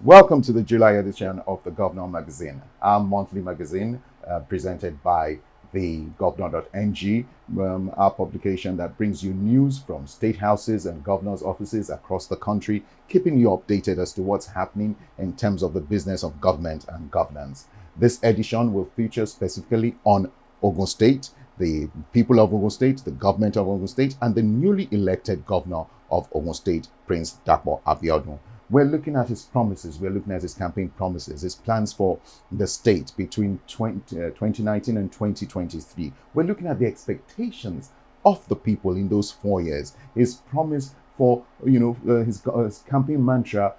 Welcome to the July edition of the Governor Magazine, our monthly magazine presented by the governor.ng, our publication that brings you news from state houses and governors' offices across the country, keeping you updated as to what's happening in terms of the business of government and governance. This edition will feature specifically on Ogun State, the people of Ogun State, the government of Ogun State, and the newly elected governor of Ogun State, Prince Dapo Abiodun. We're looking at his promises. We're looking at his campaign promises, his plans for the state between 2019 and 2023. We're looking at the expectations of the people in those 4 years. His promise for, his campaign mantra,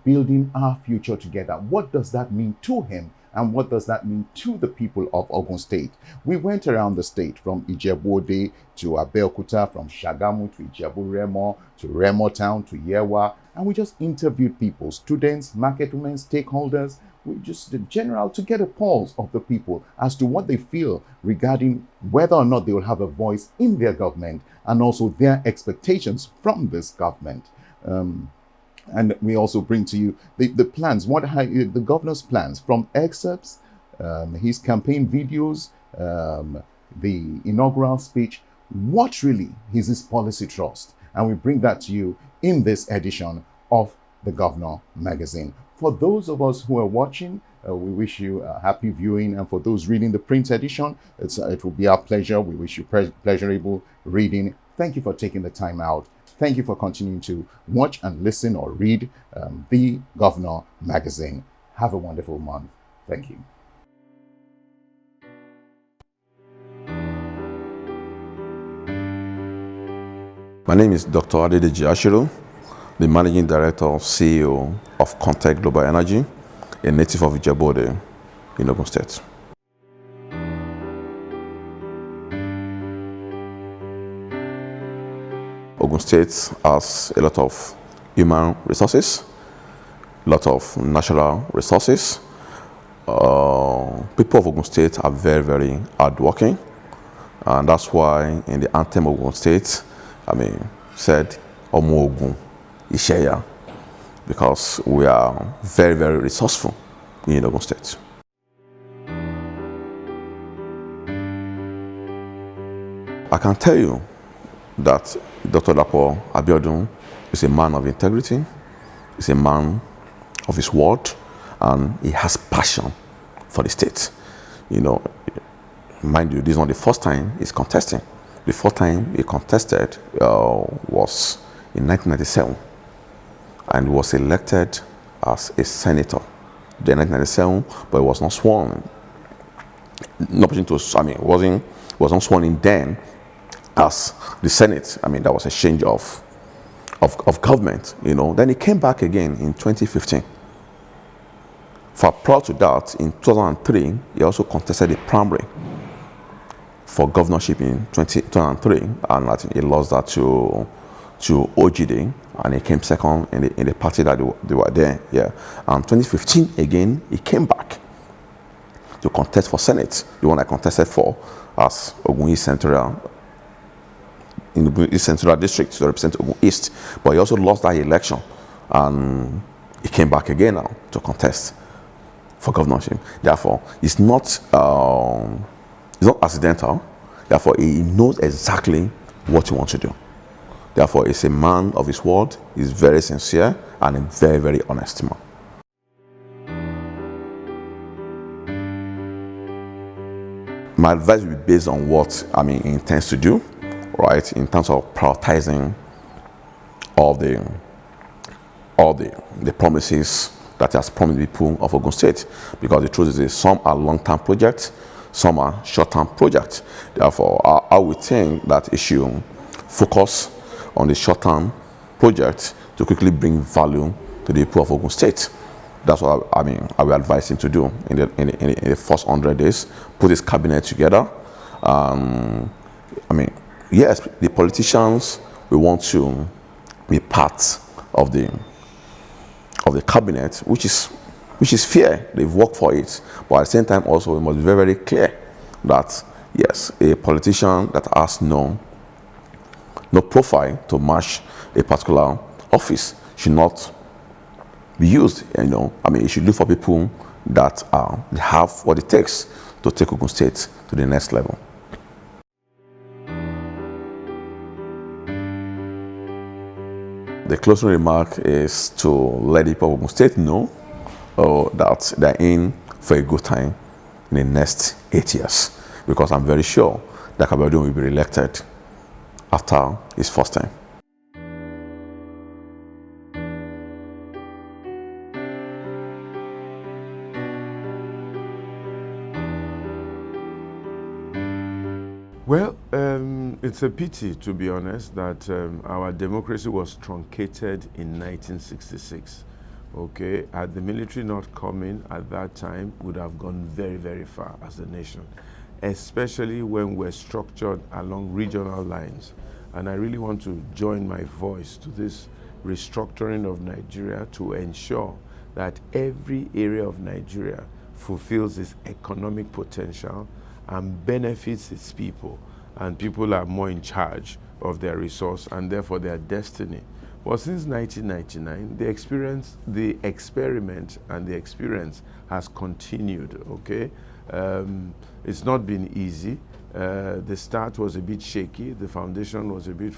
building our future together. What does that mean to him? And what does that mean to the people of Ogun State? We went around the state from Ijebu-Ode to Abeokuta, from Shagamu to Ijebu-Remo, to Remo Town, to Yewa, and we just interviewed people, students, market women, stakeholders, we just the general to get a pulse of the people as to what they feel regarding whether or not they will have a voice in their government and also their expectations from this government. And we also bring to you the plans, the governor's plans from excerpts, his campaign videos, the inaugural speech. What really is his policy trust? And we bring that to you in this edition of the Governor Magazine. For those of us who are watching, we wish you a happy viewing. And for those reading the print edition, it will be our pleasure. We wish you pleasurable reading. Thank you for taking the time out. Thank you for continuing to watch and listen or read the Governor Magazine. Have a wonderful month. Thank you. My name is Dr. Adedeji Ashiru, the Managing Director, CEO of Contact Global Energy, a native of Ijebu-Ode in Ogun State. Ogun State has a lot of human resources, a lot of natural resources. People of Ogun State are very, very hardworking, and that's why in the anthem of Ogun State, said Omo Ogun Isheya, because we are very, very resourceful in Ogun State. I can tell you that Dr. Dapo Abiodun is a man of integrity, is a man of his word, and he has passion for the state. Mind you, this is not the first time he's contesting. The first time he contested was in 1997, and was elected as a senator. Then 1997, but he was not sworn. Was not sworn in then as the Senate. There was a change of government. Then he came back again in 2015. Prior to that, in 2003, he also contested the primary for governorship in 2003, and I think he lost that to OGD, and he came second in the party that they were there. Yeah, and 2015 again, he came back to contest for Senate, the one I contested for as Ogun East Central, in the East Central District to represent Ogun East, but he also lost that election, and he came back again now to contest for governorship. Therefore, it's not accidental. Therefore, he knows exactly what he wants to do. Therefore, he's a man of his word. He's very sincere and a very, very honest man. My advice will be based on what he intends to do, right? In terms of prioritizing all the promises that he has promised people of Ogun State, because the truth is some are long-term projects, some are short-term projects. Therefore, I would think that it should focus on the short-term project to quickly bring value to the people of Ogun State. That's what I will advise him to do in the first 100 days. Put his cabinet together. Yes, the politicians will want to be part of the cabinet, which is fair. They've worked for it, but at the same time also we must be very, very clear that yes, a politician that has no profile to match a particular office should not be used. It should look for people that have what it takes to take Ogun State to the next level. The closing remark is to let the people of Ogun State know that they're in for a good time in the next 8 years, because I'm very sure that Kabadun will be re-elected after his first time. Well, it's a pity, to be honest, that our democracy was truncated in 1966. Okay, had the military not come in at that time, would have gone very, very far as a nation, especially when we're structured along regional lines. And I really want to join my voice to this restructuring of Nigeria to ensure that every area of Nigeria fulfills its economic potential and benefits its people, and people are more in charge of their resource and therefore their destiny. Well, since 1999, the experiment and the experience has continued, okay? It's not been easy. The start was a bit shaky. The foundation was a bit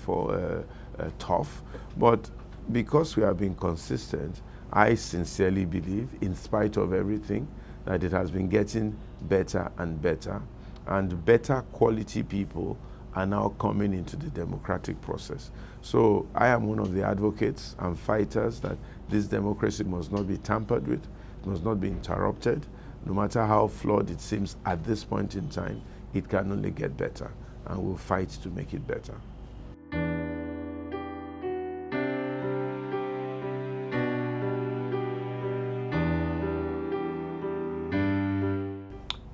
tough. But because we have been consistent, I sincerely believe, in spite of everything, that it has been getting better and better. And better quality people are now coming into the democratic process. So I am one of the advocates and fighters that this democracy must not be tampered with, it must not be interrupted. No matter how flawed it seems at this point in time, it can only get better, and we'll fight to make it better.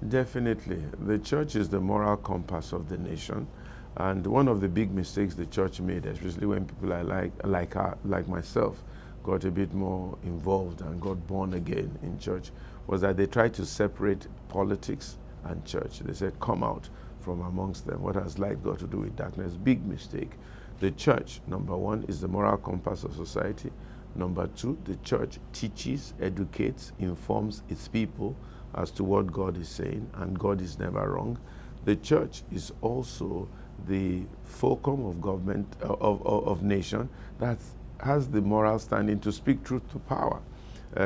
Definitely. The church is the moral compass of the nation. And one of the big mistakes the church made, especially when people like myself got a bit more involved and got born again in church, was that they tried to separate politics and church. They said, come out from amongst them. What has light got to do with darkness? Big mistake. The church, number one, is the moral compass of society. Number two, the church teaches, educates, informs its people as to what God is saying, and God is never wrong. The church is also the fulcrum of government, of nation, that has the moral standing to speak truth to power.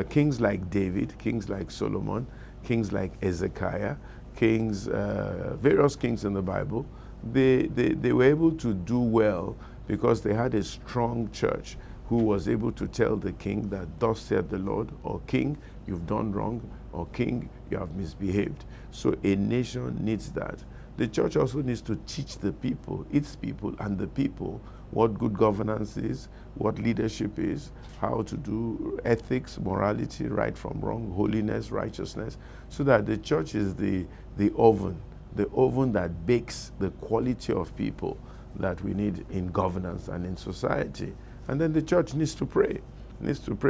Kings like David, kings like Solomon, kings like Ezekiah, various kings in the Bible, they were able to do well because they had a strong church who was able to tell the king that thus saith the Lord, or king, you've done wrong, or king, you have misbehaved. So a nation needs that. The church also needs to teach the people, its people and the people, what good governance is, what leadership is, how to do ethics, morality, right from wrong, holiness, righteousness, so that the church is the oven that bakes the quality of people that we need in governance and in society. And then the church needs to pray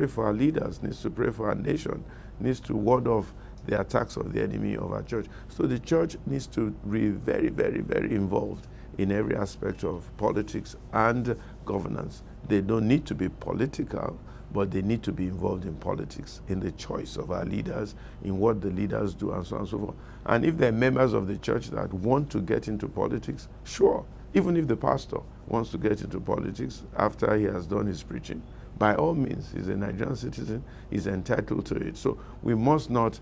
for our leaders, needs to pray for our nation, needs to ward off the attacks of the enemy of our church. So the church needs to be very, very, very involved in every aspect of politics and governance. They don't need to be political, but they need to be involved in politics, in the choice of our leaders, in what the leaders do, and so on and so forth. And if there are members of the church that want to get into politics, sure. Even if the pastor wants to get into politics after he has done his preaching, by all means, he's a Nigerian citizen, he's entitled to it. So we must not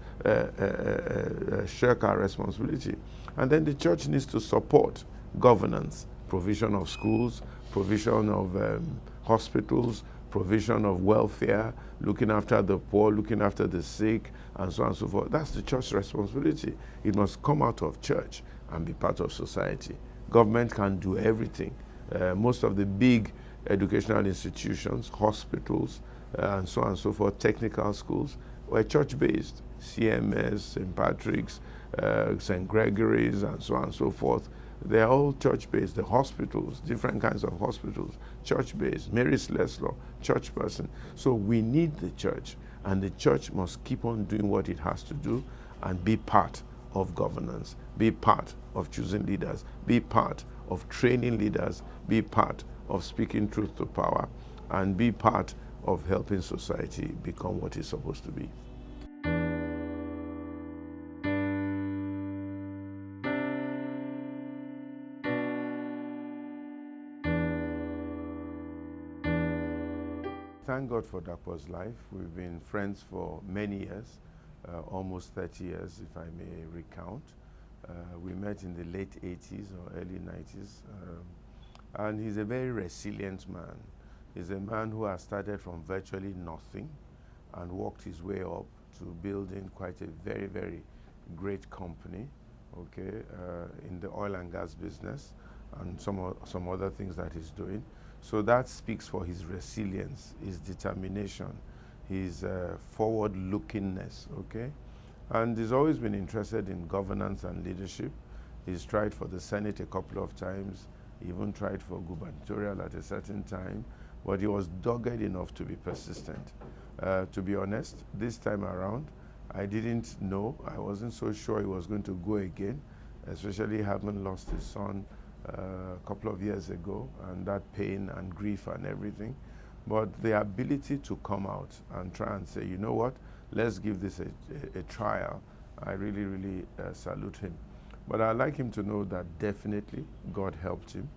shirk our responsibility. And then the church needs to support governance, provision of schools, provision of hospitals, provision of welfare, looking after the poor, looking after the sick, and so on and so forth. That's the church's responsibility. It must come out of church and be part of society. Government can do everything. Most of the big educational institutions, hospitals, and so on and so forth, technical schools, were church-based. CMS, St. Patrick's, St. Gregory's, and so on and so forth. They're all church-based. The hospitals, different kinds of hospitals, church-based. Mary's Leslaw, church person. So we need the church, and the church must keep on doing what it has to do and be part of governance, be part of choosing leaders, be part of training leaders, be part of speaking truth to power, and be part of helping society become what it's supposed to be. Thank God for Dapo's life. We've been friends for many years, almost 30 years if I may recount. We met in the late 80s or early 90s. And he's a very resilient man. He's a man who has started from virtually nothing and worked his way up to building quite a very, very great company, okay, in the oil and gas business and some other things that he's doing. So that speaks for his resilience, his determination, his forward-lookingness, okay? And he's always been interested in governance and leadership. He's tried for the Senate a couple of times, even tried for gubernatorial at a certain time, but he was dogged enough to be persistent. To be honest, this time around, I didn't know, I wasn't so sure he was going to go again, especially having lost his son a couple of years ago, and that pain and grief and everything. But the ability to come out and try and say, you know what, let's give this a trial, I really, really salute him. But I'd like him to know that definitely God helped him,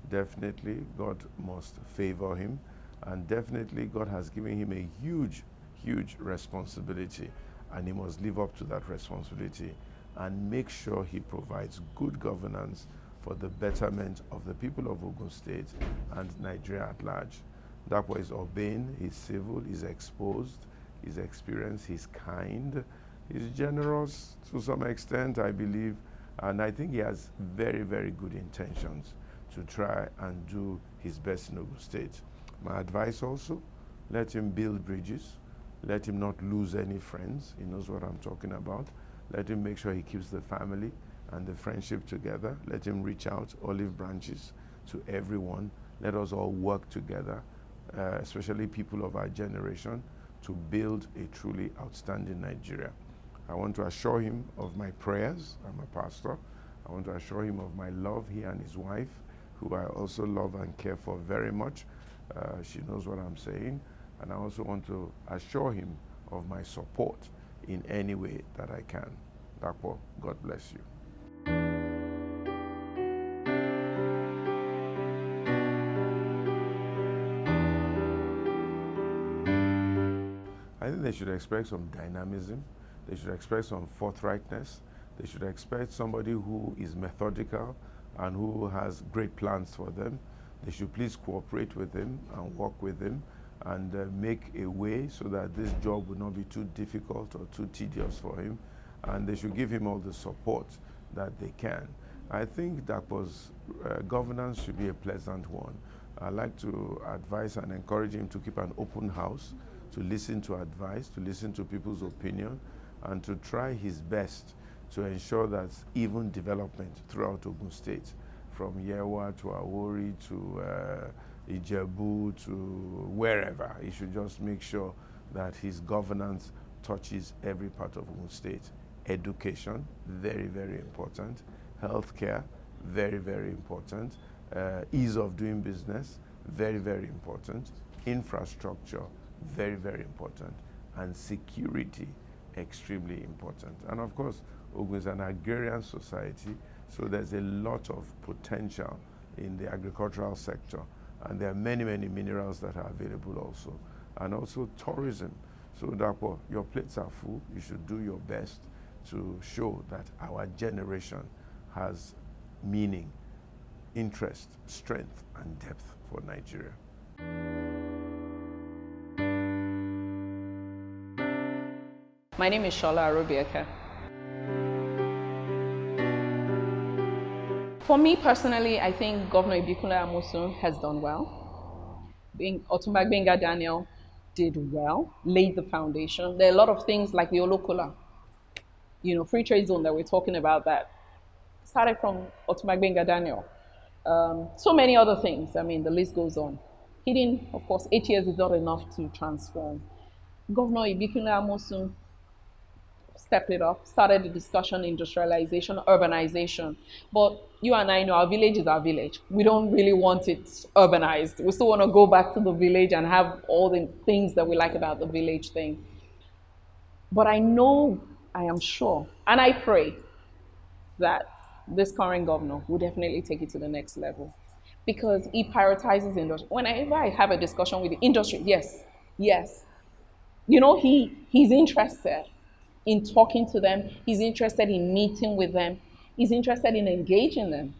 definitely God must favor him, and definitely God has given him a huge, huge responsibility, and he must live up to that responsibility and make sure he provides good governance for the betterment of the people of Ogun State and Nigeria at large. Dapo is urbane, he's civil, he's exposed, he's experienced, he's kind, he's generous to some extent, I believe, and I think he has very, very good intentions to try and do his best in Ogun State. My advice also, let him build bridges, let him not lose any friends, he knows what I'm talking about, let him make sure he keeps the family and the friendship together. Let him reach out olive branches to everyone. Let us all work together, especially people of our generation, to build a truly outstanding Nigeria. I want to assure him of my prayers. I'm a pastor. I want to assure him of my love, he and his wife, who I also love and care for very much. She knows what I'm saying. And I also want to assure him of my support in any way that I can. Dapo, God bless you. I think they should expect some dynamism, they should expect some forthrightness, they should expect somebody who is methodical and who has great plans for them. They should please cooperate with him and work with him and make a way so that this job will not be too difficult or too tedious for him, and they should give him all the support that they can. I think Dapo's governance should be a pleasant one. I'd like to advise and encourage him to keep an open house, to listen to advice, to listen to people's opinion, and to try his best to ensure that even development throughout Ogun State, from Yewa to Awori to Ijebu to wherever, he should just make sure that his governance touches every part of Ogun State. Education, very, very important. Healthcare, very, very important. Ease of doing business, very, very important. Infrastructure, very, very important. And security, extremely important. And of course, Ogun is an agrarian society, so there's a lot of potential in the agricultural sector. And there are many, many minerals that are available also. And also tourism. So therefore, your plates are full. You should do your best to show that our generation has meaning, interest, strength, and depth for Nigeria. My name is Shola Arobiaka. For me personally, I think Governor Ibikunle Amosun has done well. Otumba Gbenga Daniel did well, laid the foundation. There are a lot of things like the Olokola, free trade zone that we're talking about that started from Otumba Gbenga Daniel. So many other things. I mean, the list goes on. Of course, 8 years is not enough to transform. Governor Ibikunle Amosun stepped it up, started the discussion, industrialization, urbanization. But you and I know our village is our village. We don't really want it urbanized. We still want to go back to the village and have all the things that we like about the village thing. But I know, I am sure, and I pray that this current governor will definitely take it to the next level because he prioritizes industry. Whenever I have a discussion with the industry, yes, yes, you know, he's interested in talking to them. He's interested in meeting with them. He's interested in engaging them.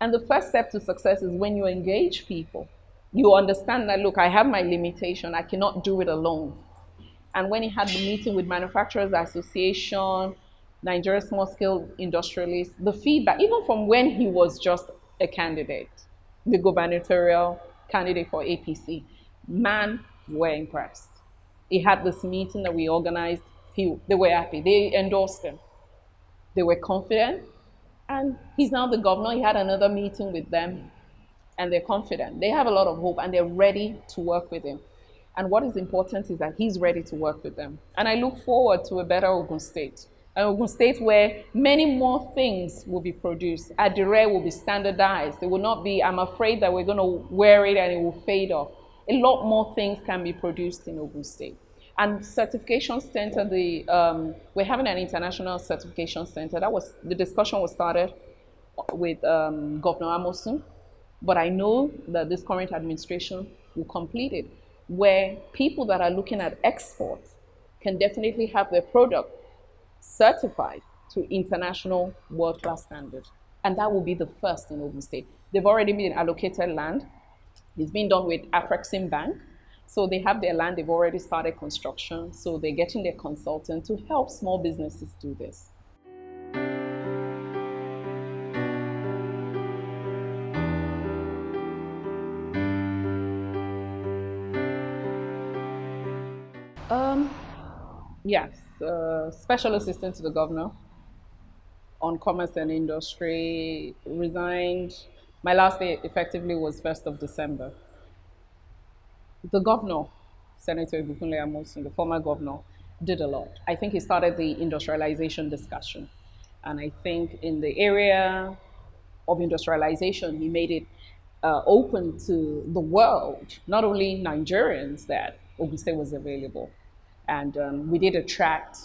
And the first step to success is when you engage people. You understand that, look, I have my limitation. I cannot do it alone. And when he had the meeting with Manufacturers Association, Nigeria Small Scale Industrialists, the feedback, even from when he was just a candidate, the gubernatorial candidate for APC, man, were impressed. He had this meeting that we organized. They were happy. They endorsed him. They were confident. And he's now the governor. He had another meeting with them. And they're confident. They have a lot of hope. And they're ready to work with him. And what is important is that he's ready to work with them. And I look forward to a better Ogun State. An Ogun State where many more things will be produced. Adire will be standardized. It will not be, I'm afraid that we're going to wear it and it will fade off. A lot more things can be produced in Ogun State. And certification center, we're having an international certification center. The discussion was started with Governor Amosun, but I know that this current administration will complete it, where people that are looking at export can definitely have their product certified to international world-class standards. And that will be the first in Ogun State. They've already been allocated land. It's been done with Afrexim Bank. So they have their land, they've already started construction. So they're getting their consultant to help small businesses do this. Yes, Special Assistant to the Governor on Commerce and Industry resigned. My last day effectively was 1st of December. The governor, Senator Ibikunle Amosun, the former governor, did a lot. I think he started the industrialization discussion. And I think in the area of industrialization, he made it open to the world, not only Nigerians, that Ogun State was available. And we did attract,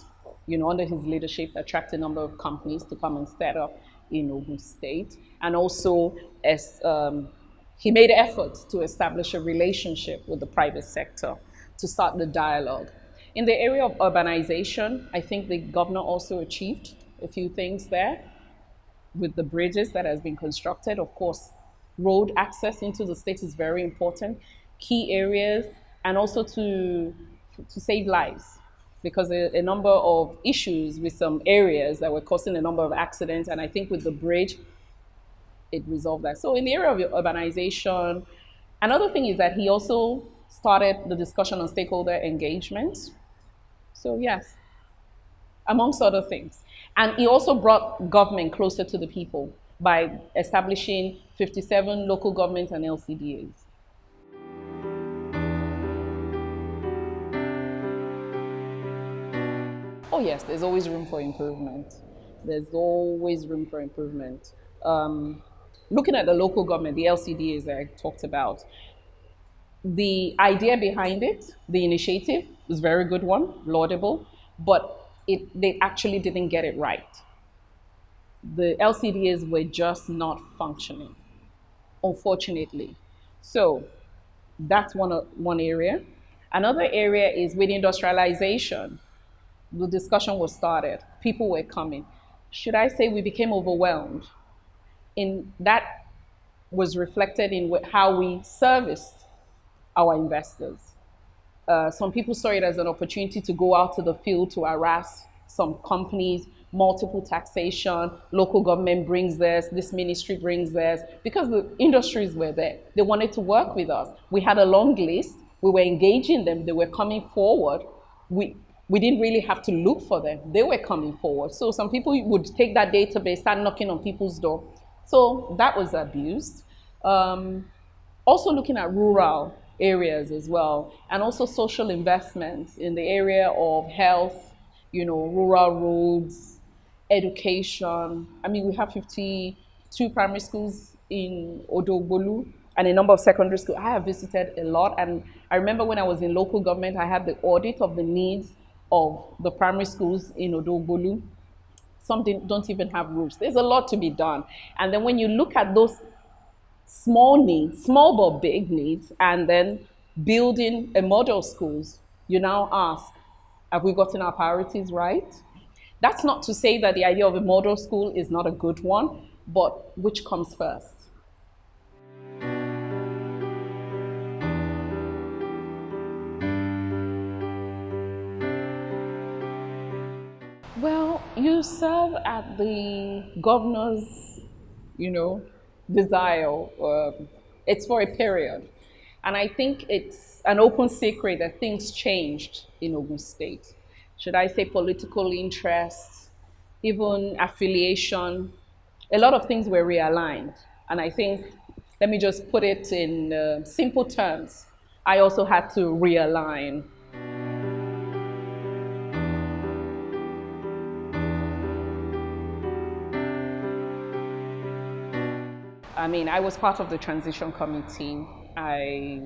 under his leadership, attract a number of companies to come and set up in Ogun State. And also, as he made efforts to establish a relationship with the private sector to start the dialogue. In the area of urbanization, I think the governor also achieved a few things there with the bridges that has been constructed. Of course, road access into the state is very important, key areas, and also to save lives, because a number of issues with some areas that were causing a number of accidents, and I think with the bridge, it resolved that. So in the area of urbanization, another thing is that he also started the discussion on stakeholder engagement. So yes, amongst other things. And he also brought government closer to the people by establishing 57 local governments and LCDAs. Oh yes, there's always room for improvement. There's always room for improvement. Looking at the local government, the LCDAs that I talked about, the idea behind it, the initiative, was a very good one, laudable, but they actually didn't get it right. The LCDAs were just not functioning, unfortunately. So that's one area. Another area is with industrialization. The discussion was started. People were coming. Should I say we became overwhelmed? That was reflected in how we serviced our investors. Some people saw it as an opportunity to go out to the field to harass some companies, multiple taxation, local government brings this ministry brings theirs, because the industries were there. They wanted to work with us. We had a long list. We were engaging them. They were coming forward. We didn't really have to look for them. They were coming forward. So some people would take that database, start knocking on people's door. So that was abused. Also looking at rural areas as well, and also social investments in the area of health, rural roads, education. I mean, we have 52 primary schools in Odogbolu and a number of secondary schools. I have visited a lot, and I remember when I was in local government, I had the audit of the needs of the primary schools in Odogbolu. Some don't even have roofs. There's a lot to be done. And then when you look at those small needs, small but big needs, and then building a model schools, you now ask, have we gotten our priorities right? That's not to say that the idea of a model school is not a good one, but which comes first? Well, you serve at the governor's, you know, desire. It's for a period. And I think it's an open secret that things changed in Ogun State. Should I say political interest, even affiliation? A lot of things were realigned. And I think, let me just put it in simple terms, I also had to realign. I mean, I was part of the transition committee. I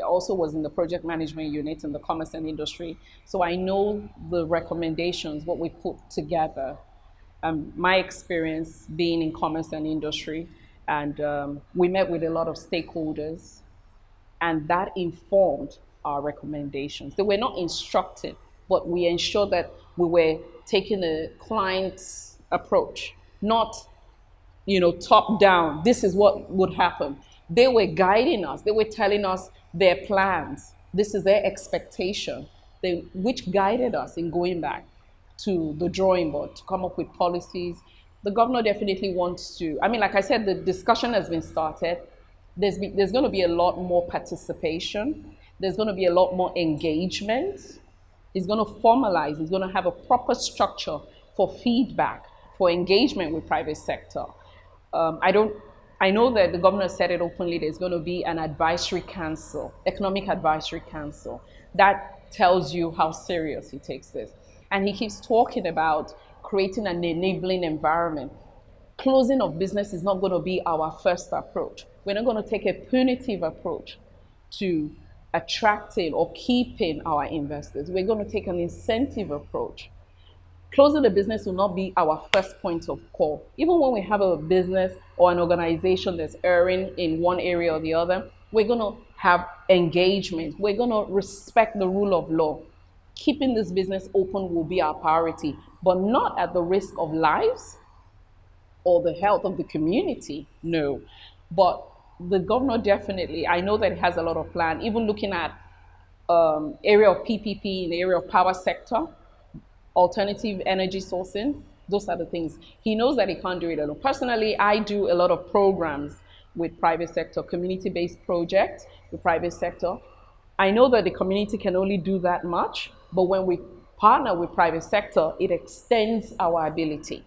also was in the project management unit in the commerce and industry. So I know the recommendations, what we put together. My experience being in commerce and industry, and we met with a lot of stakeholders, and that informed our recommendations. They were not instructed, but we ensured that we were taking a client's approach, not top down, this is what would happen. They were guiding us. They were telling us their plans. This is their expectation, which guided us in going back to the drawing board to come up with policies. The governor definitely wants to, I mean, like I said, the discussion has been started. There's going to be a lot more participation. There's going to be a lot more engagement. He's going to formalize. He's going to have a proper structure for feedback, for engagement with private sector. I know that the governor said it openly, there's going to be an advisory council, economic advisory council. That tells you how serious he takes this. And he keeps talking about creating an enabling environment. Closing of business is not going to be our first approach. We're not going to take a punitive approach to attracting or keeping our investors. We're going to take an incentive approach. Closing the business will not be our first point of call. Even when we have a business or an organization that's erring in one area or the other, we're going to have engagement. We're going to respect the rule of law. Keeping this business open will be our priority, but not at the risk of lives or the health of the community, no. But the governor definitely, I know that he has a lot of plan, even looking at area of PPP in the area of power sector, alternative energy sourcing, those are the things. He knows that he can't do it alone. Personally, I do a lot of programs with private sector, community-based projects with private sector. I know that the community can only do that much, but when we partner with private sector, it extends our ability.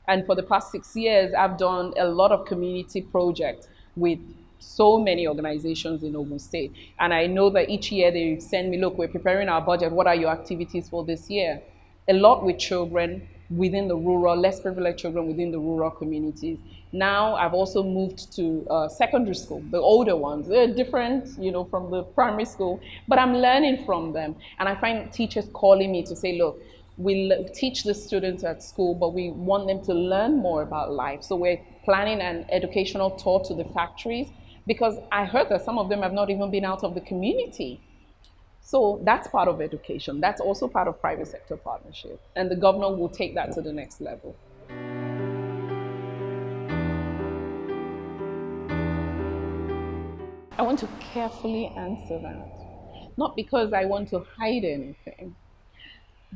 And for the past 6 years, I've done a lot of community projects with so many organizations in Ogun State. And I know that each year they send me, look, we're preparing our budget. What are your activities for this year? A lot with children within the rural, less privileged children within the rural communities. Now I've also moved to secondary school, the older ones. They're different, from the primary school, but I'm learning from them. And I find teachers calling me to say, look, we teach the students at school, but we want them to learn more about life. So we're planning an educational tour to the factories, because I heard that some of them have not even been out of the community. So that's part of education. That's also part of private sector partnership. And the governor will take that to the next level. I want to carefully answer that. Not because I want to hide anything,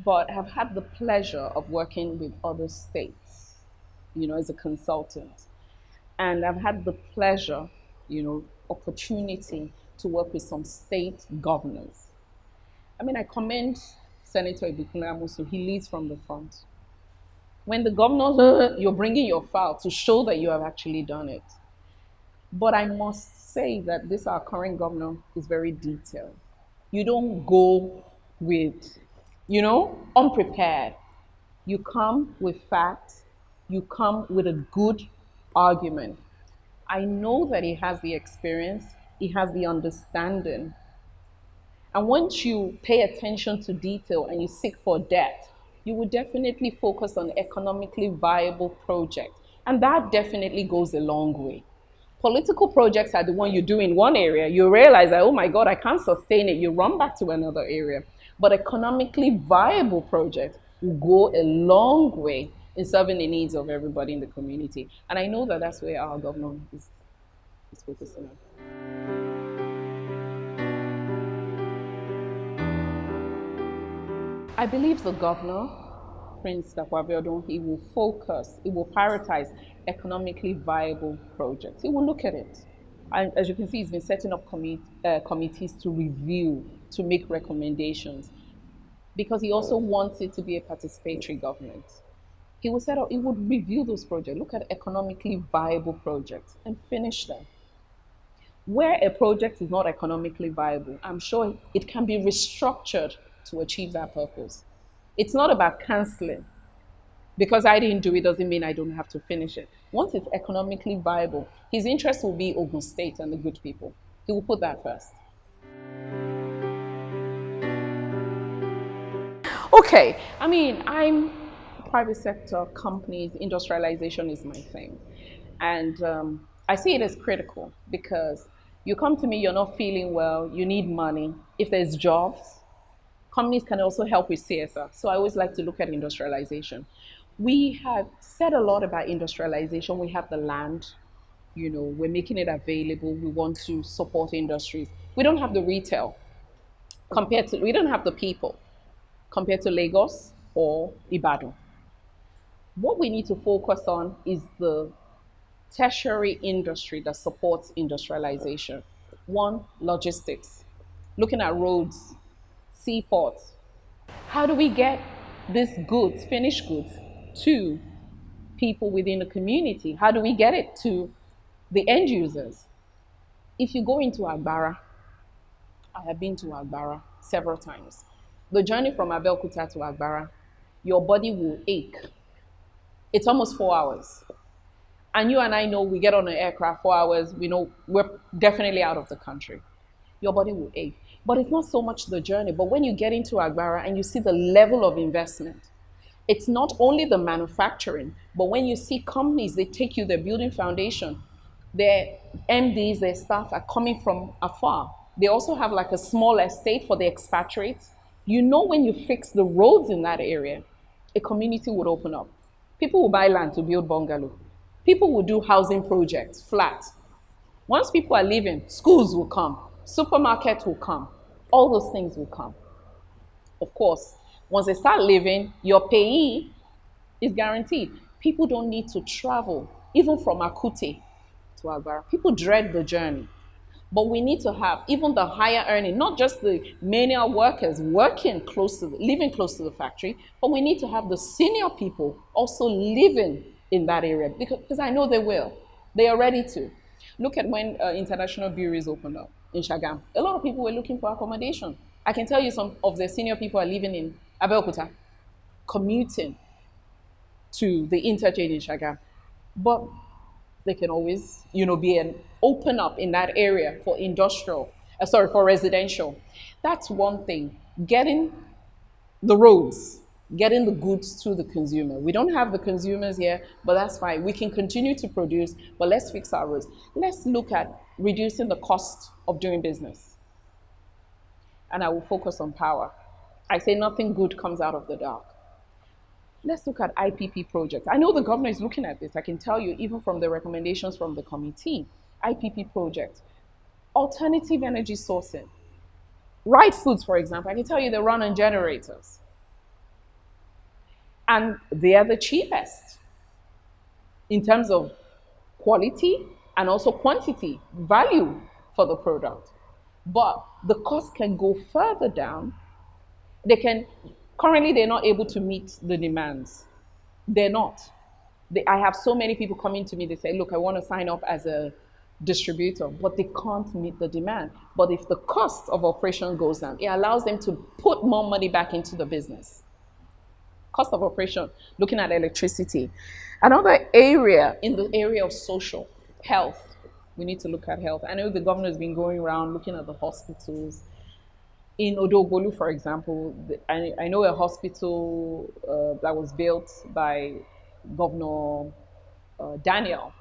but have had the pleasure of working with other states, as a consultant. And I've had the pleasure, opportunity to work with some state governors. I mean, I commend Senator Ibikunle Amosun. He leads from the front. When the governor, you're bringing your file to show that you have actually done it. But I must say that our current governor is very detailed. You don't go with unprepared. You come with facts, you come with a good argument. I know that he has the experience, he has the understanding. And once you pay attention to detail and you seek for depth, you will definitely focus on economically viable projects. And that definitely goes a long way. Political projects are the one you do in one area. You realize that, oh my God, I can't sustain it. You run back to another area. But economically viable projects will go a long way in serving the needs of everybody in the community. And I know that that's where our government is focusing on. I believe the governor, Prince Dakwabiodun, he will focus, he will prioritize economically viable projects. He will look at it. And as you can see, he's been setting up committees to review, to make recommendations, because he also wants it to be a participatory government. He will set up, he would review those projects, look at economically viable projects and finish them. Where a project is not economically viable, I'm sure it can be restructured to achieve that purpose. It's not about canceling. Because I didn't do it doesn't mean I don't have to finish it. Once it's economically viable, his interest will be Ogun State and the good people. He will put that first. Okay, I mean, I'm private sector companies, industrialization is my thing. And I see it as critical because you come to me, you're not feeling well, you need money. If there's jobs, companies can also help with CSR. So I always like to look at industrialization. We have said a lot about industrialization. We have the land, we're making it available. We want to support industries. We don't have the retail we don't have the people compared to Lagos or Ibadan. What we need to focus on is the tertiary industry that supports industrialization. One, logistics, looking at roads, seaports. How do we get these goods, finished goods, to people within the community? How do we get it to the end users? If you go into Agbara, I have been to Agbara several times. The journey from Abeokuta to Agbara, your body will ache. It's almost 4 hours. And you and I know we get on an aircraft 4 hours, we know we're definitely out of the country. Your body will ache. But it's not so much the journey, but when you get into Agbara and you see the level of investment, it's not only the manufacturing, but when you see companies, they take you, they're building foundation. Their MDs, their staff are coming from afar. They also have like a small estate for the expatriates. When you fix the roads in that area, a community would open up. People will buy land to build bungalow. People will do housing projects, flat. Once people are leaving, schools will come, supermarkets will come, all those things will come. Of course, once they start living, your payee is guaranteed. People don't need to travel, even from Akute to Agbara. People dread the journey. But we need to have even the higher earning, not just the menial workers living close to the factory, but we need to have the senior people also living in that area because I know they will. They are ready to. Look at when international breweries opened up in Shagam. A lot of people were looking for accommodation. I can tell you some of the senior people are living in Abeokuta, commuting to the interchange in Shagam. But they can always, be an open up in that area for for residential. That's one thing. Getting the roads, getting the goods to the consumer. We don't have the consumers here, but that's fine. We can continue to produce, but let's fix our roads. Let's look at reducing the cost of doing business. And I will focus on power. I say nothing good comes out of the dark. Let's look at IPP projects. I know the governor is looking at this. I can tell you, even from the recommendations from the committee, IPP projects, alternative energy sourcing. Right Foods, for example, I can tell you they run on generators. And they are the cheapest in terms of quality and also quantity, value for the product. But the cost can go further down. Currently, they're not able to meet the demands. They're not. I have so many people coming to me, they say, look, I want to sign up as a distributor, but they can't meet the demand. But if the cost of operation goes down, it allows them to put more money back into the business. Cost of operation, looking at electricity. Another area in the area of social health, we need to look at health. I know the governor has been going around looking at the hospitals. In Odogbolu, for example, I know a hospital that was built by Governor Daniel.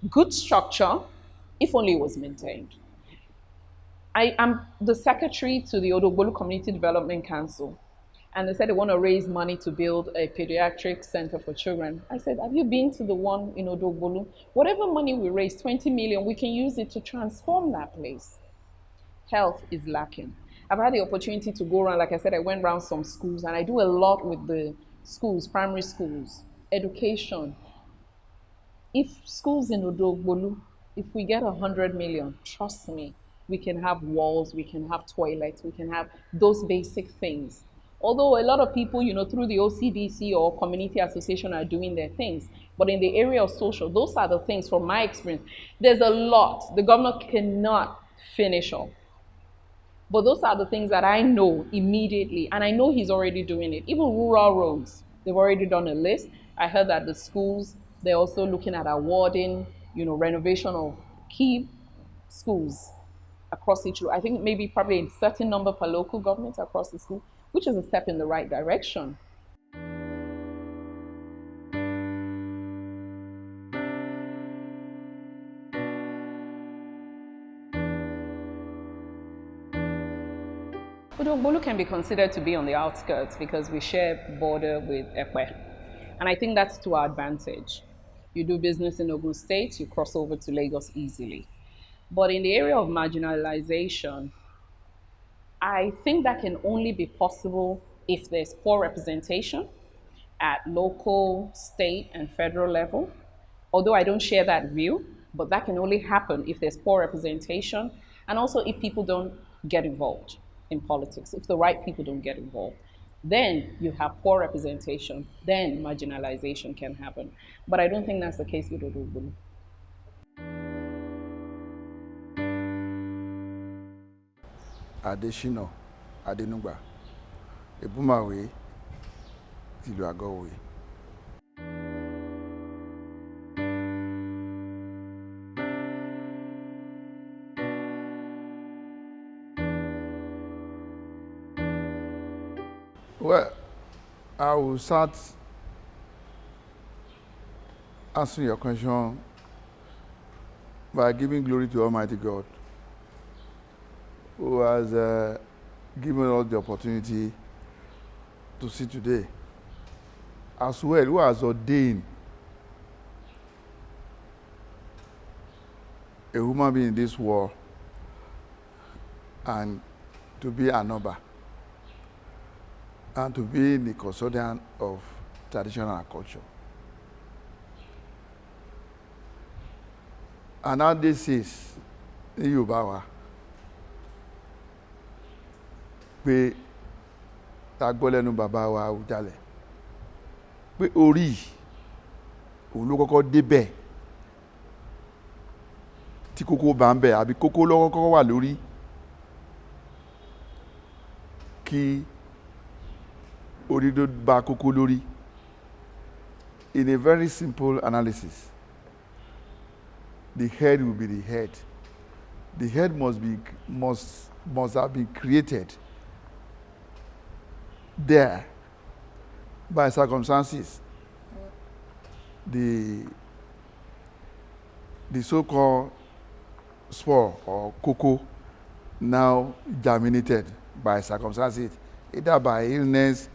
Good structure, if only it was maintained. I am the secretary to the Odogbolu Community Development Council, and they said they want to raise money to build a pediatric center for children. I said, have you been to the one in Odogbolu? Whatever money we raise, 20 million, we can use it to transform that place. Health is lacking. I've had the opportunity to go around, like I said, I went around some schools, and I do a lot with the schools, primary schools, education. If schools in Odogbolu, if we get 100 million, trust me, we can have walls, we can have toilets, we can have those basic things. Although a lot of people, through the OCDC or community association are doing their things, but in the area of social, those are the things from my experience. There's a lot the governor cannot finish up. But those are the things that I know immediately, and I know he's already doing it. Even rural roads, they've already done a list. I heard that the schools, they're also looking at awarding, renovation of key schools across each. I think maybe probably a certain number per local government across the school, which is a step in the right direction. Odogbolu can be considered to be on the outskirts because we share border with Ekwe. And I think that's to our advantage. You do business in Ogun State, you cross over to Lagos easily. But in the area of marginalization, I think that can only be possible if there's poor representation at local, state, and federal level. Although I don't share that view, but that can only happen if there's poor representation and also if people don't get involved in politics, if the right people don't get involved. Then you have poor representation, then marginalization can happen. But I don't think that's the case with Odogbolu. Adesina Adenugba, Ebumawe, tìlú Àgọ́wòye. Well, I will start answering your question by giving glory to Almighty God, who has given us the opportunity to see today, as well, who has ordained a human being in this world and to be an Oba and to be the custodian of tradition and culture. And now this is ní Yorùbá wa pé ta gbọ́ lẹ́nu bàbá wa Awùjalẹ̀ pé orí òun ló kọ́kọ́ débẹ̀ tí kókó bá ń bẹ̀ àbí kókó ló kọ́kọ́ wà lórí kí orí tó bá kókó lórí. In a very simple analysis, the head will be the head. The head must have been created there by circumstances. The so-called spore or cocoa now germinated by circumstances, either by illness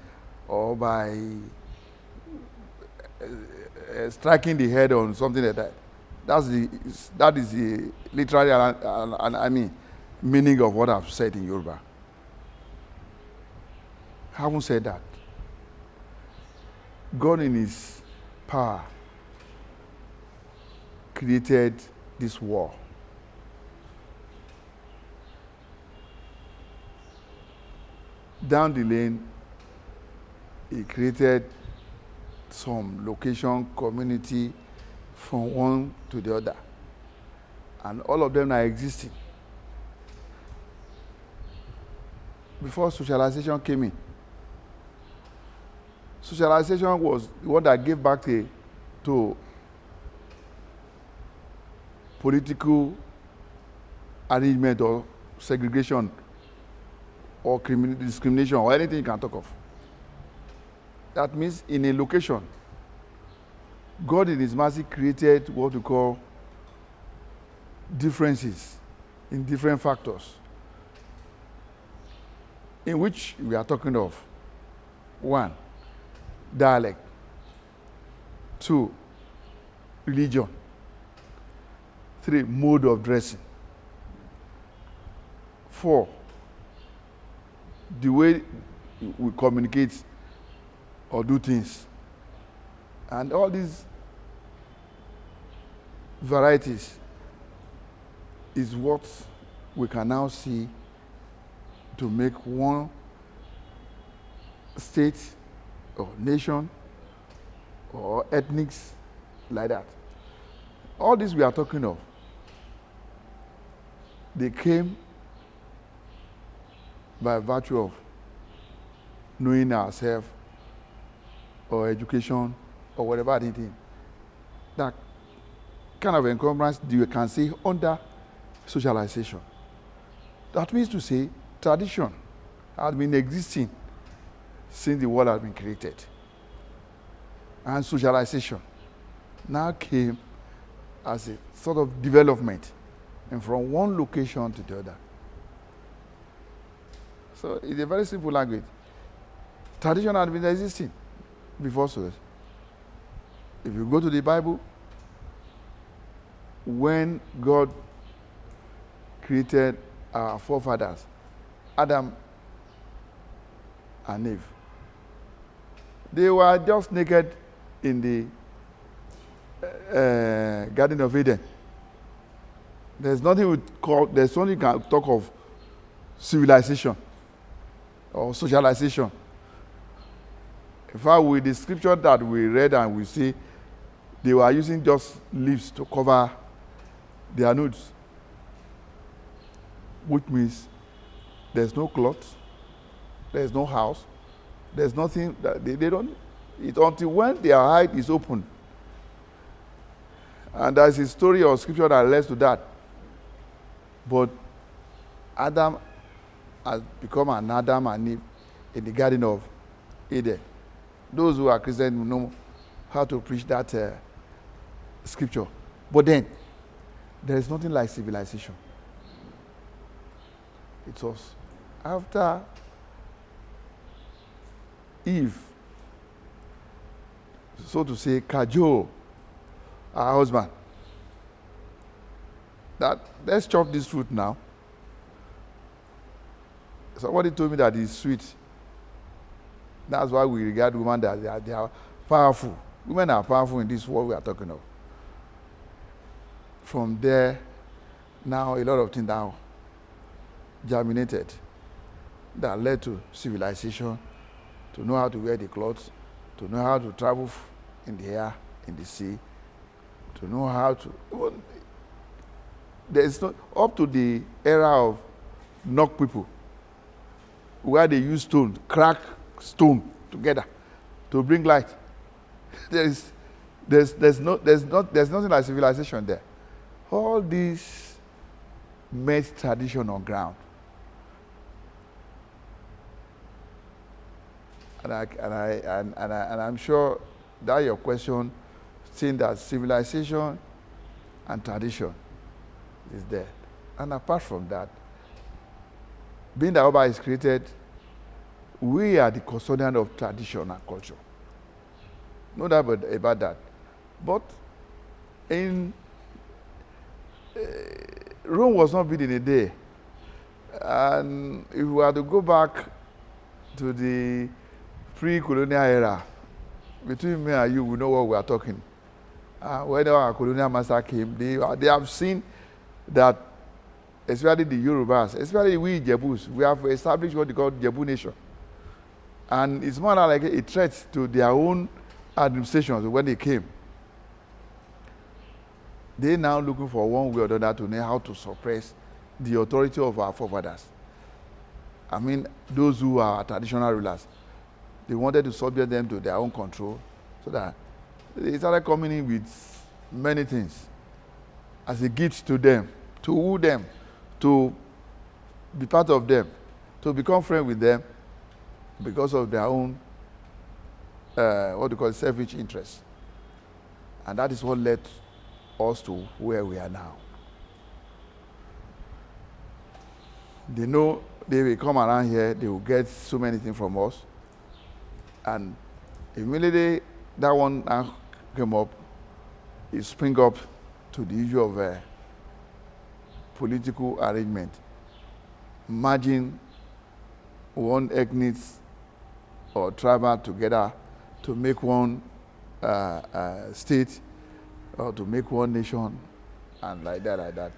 or by striking the head on something like that. That is the literary meaning of what I've said in Yoruba. Having said that, God in His power created this war. Down the lane, He created some location, community from one to the other. and all of them are existing before socialization came in. Socialization was what that gave back to political arrangement or segregation or discrimination or anything you can talk of. That means in a location, God in His mercy created what we call differences in different factors, in which we are talking of 1, dialect, 2, religion, 3, mode of dressing, 4, the way we communicate or do things. And all these varieties is what we can now see to make one state or nation or ethnics like that. All this we are talking of, they came by virtue of knowing ourselves or education or whatever anything. That kind of encumbrance you can see under socialization. That means to say tradition has been existing since the world has been created. And socialization now came as a sort of development and from one location to the other. So it's a very simple language. Tradition had been existing before so. If you go to the Bible, when God created our forefathers, Adam and Eve, they were just naked in the Garden of Eden. There's nothing there's only can talk of civilization or socialization. In fact, with the scripture that we read and we see, they were using just leaves to cover their nudes, which means there's no cloth, there's no house, there's nothing that they don't. It's until when their hide is open. And there's a story or scripture that leads to that. But Adam has become an Adam and Eve in the Garden of Eden. Those who are Christians will know how to preach that scripture. But then, there is nothing like civilization. It was after Eve, so to say, cajole her husband, that let's chop this fruit now. Somebody told me that it's sweet. That's why we regard women that they are powerful. Women are powerful in this world we are talking of. From there, now a lot of things now germinated that led to civilization, to know how to wear the clothes, to know how to travel in the air, in the sea, to know how to. Well, there's no up to the era of knock people, where they use stone, crack stone together to bring light. There's nothing like civilization there. All these made tradition on ground. And I'm sure that your question, seeing that civilization and tradition is there. And apart from that, being that Oba is created, we are the custodian of tradition and culture. No doubt about that. But in Rome was not built in a day. And if we were to go back to the pre-colonial era, between me and you, we know what we are talking. When our colonial master came, they have seen that, especially the Yorubas, especially we Jebus, we have established what they call Jebu nation. And it's more like a threat to their own administrations when they came. They now looking for one way or the other to know how to suppress the authority of our forefathers. I mean, those who are traditional rulers, they wanted to subject them to their own control, so that they started coming in with many things as a gift to them, to woo them, to be part of them, to become friends with them because of their own, what they call selfish interests. And that is what led us to where we are now. They know they will come around here, they will get so many things from us. And immediately that one came up, it spring up to the issue of political arrangement, merging one ethnic or tribal together to make one state or to make one nation, and like that.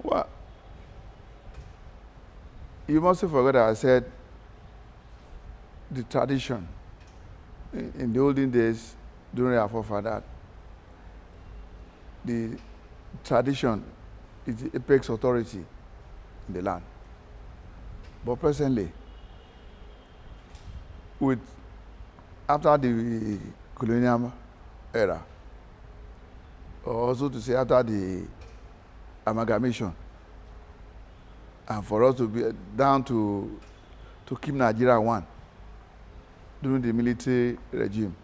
Well, you must have forgot that I said the tradition in the olden days during our forefathers, the tradition is the apex authority in the land. But presently, after the colonial era, or also to say after the amalgamation, and for us to be down to keep Nigeria one during the military regime,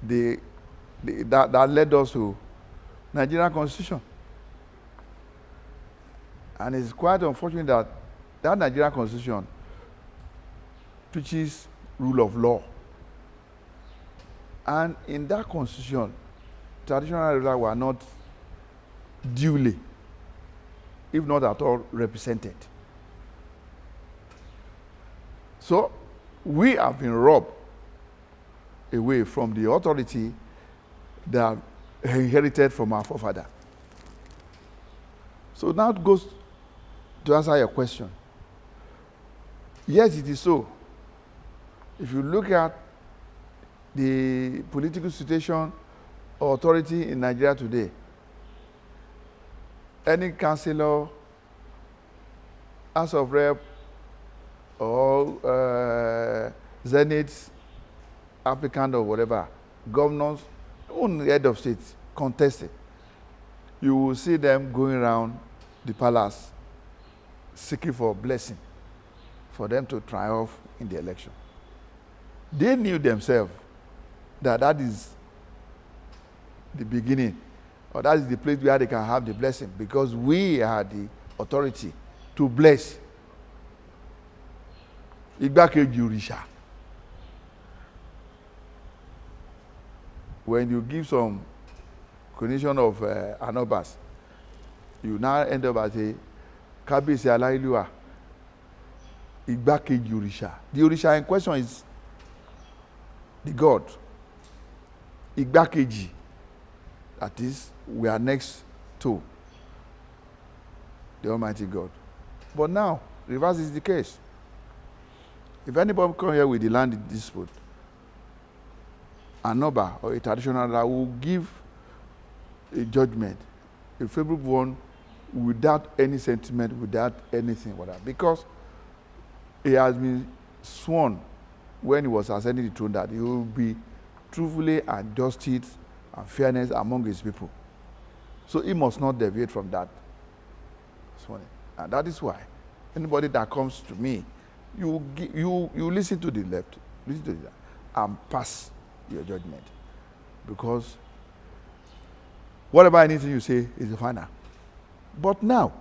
that led us to Nigerian Constitution. And it's quite unfortunate that Nigerian Constitution preaches rule of law. And in that Constitution, traditional rulers were not duly, if not at all, represented. So we have been robbed away from the authority that inherited from our forefather. So now it goes to answer your question. Yes, it is so. If you look at the political situation or authority in Nigeria today, any councillor, House of Rep, or Zenith applicant or whatever, governors, even head of state contested, you will see them going around the palace seeking for a blessing for them to triumph in the election. They knew themselves that is the beginning, or that is the place where they can have the blessing, because we are the authority to bless. Igbakeji òrìṣà. When you give some condition of anobas, you now end up as a Kábíyèsí Aláìlúwà, Igbakeji òrìṣà. The òrìṣà in question is the God. Igbakeji, that is, we are next to the Almighty God. But now, reverse is the case. If anybody come here with the land dispute, an Oba or a traditional ruler will give a judgment, a favorable one, without any sentiment, without anything whatever, because he has been sworn when he was ascending the throne that he will be truthfully and justice and fairness among his people. So he must not deviate from that. And that is why anybody that comes to me, you listen to the left, listen to the right, and pass your judgment. Because whatever anything you say is the final. But now,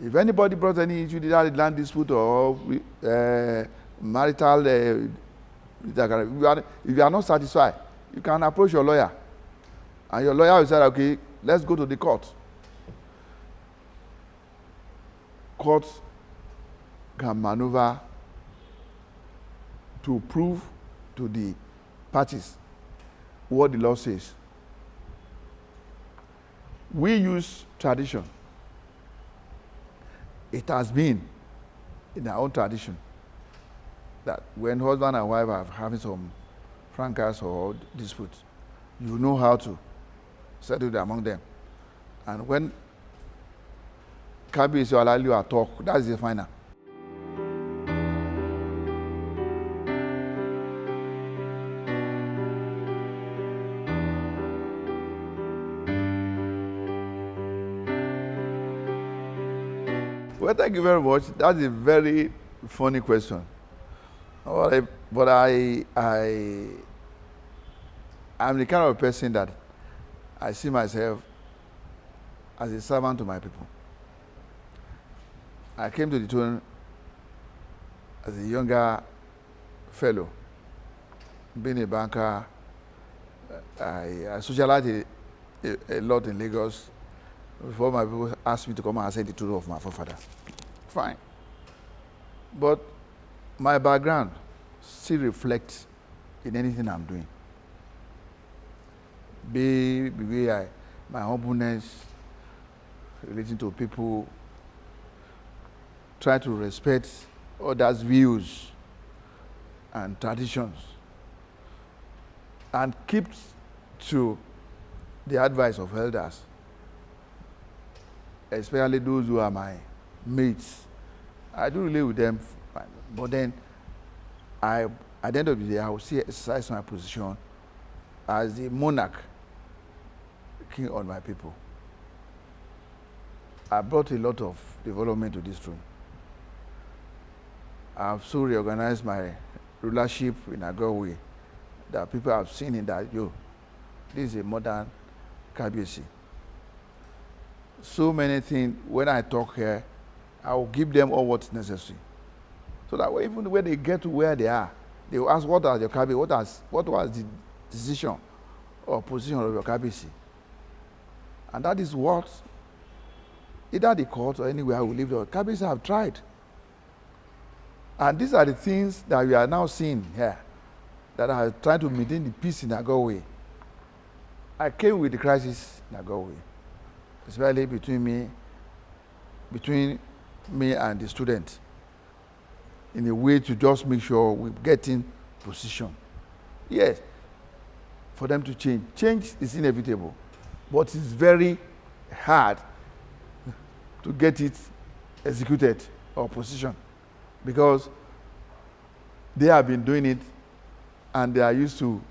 if anybody brought any issue, that land dispute or marital, if you are not satisfied, you can approach your lawyer. And your lawyer will say, okay, let's go to the court. Court can maneuver to prove to the parties what the law says. We use tradition. It has been in our own tradition that when husband and wife are having some fracas or dispute, you know how to settle it among them. And when Kabi is allow you to talk, that's the final. Well, thank you very much. That's a very funny question. But I'm the kind of person that I see myself as a servant to my people. I came to the throne as a younger fellow, being a banker. I socialized a lot in Lagos before my people asked me to come and say the truth of my forefather. Fine. But my background still reflects in anything I'm doing. Be my humbleness, relating to people, try to respect others' views and traditions, and keep to the advice of elders, especially those who are my mates. I do relate with them, but then at the end of the day, I will still exercise my position as the monarch, king on my people. I brought a lot of development to this room. I've so reorganized my rulership in a good way that people have seen in that, this is a modern KBC. So many things, when I talk here, I will give them all what's necessary. So that even when they get to where they are, they will ask, what are your KBC? What was the decision or position of your KBC? And that is what, either the court or anywhere I will leave the KBC have tried. And these are the things that we are now seeing here, that are trying to maintain the peace in a good way. I came with the crisis in a good way, especially between me and the student, in a way to just make sure we get in position. Yes, for them to change. Change is inevitable, but it's very hard to get it executed or position, because they have been doing it and they are used to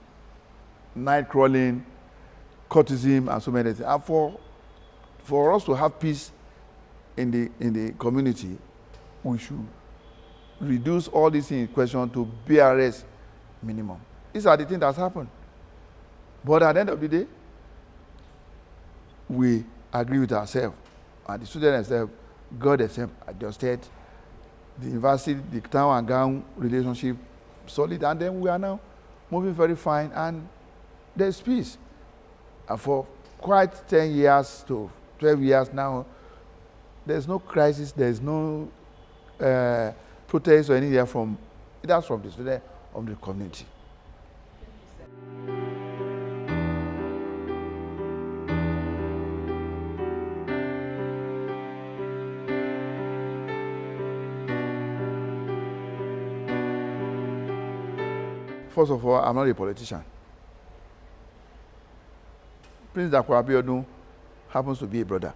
night crawling, courtism, and so many things. And for us to have peace in the community, we should reduce all these things in question to BRS minimum. These are the things that happened. But at the end of the day, we agree with ourselves, and the students themselves, God themselves adjusted the university, the town and gown relationship solid, and then we are now moving very fine, and there's peace. And for quite 10 years to 12 years now, there's no crisis, there's no protest or anything from the student of the community. First of all, I'm not a politician. Prince Dakwara Abiodun happens to be a brother.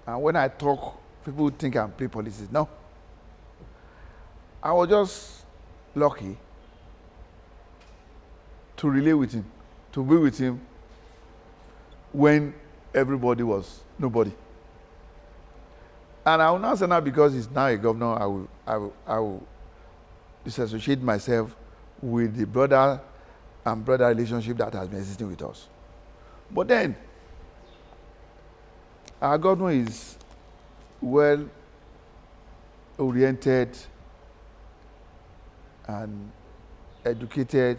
And when I talk, people think I'm playing politics. No. I was just lucky to relate with him, to be with him when everybody was nobody. And I will not say now, because he's now a governor, I will disassociate myself with the brother and brother relationship that has been existing with us. But then, our governor is well oriented and educated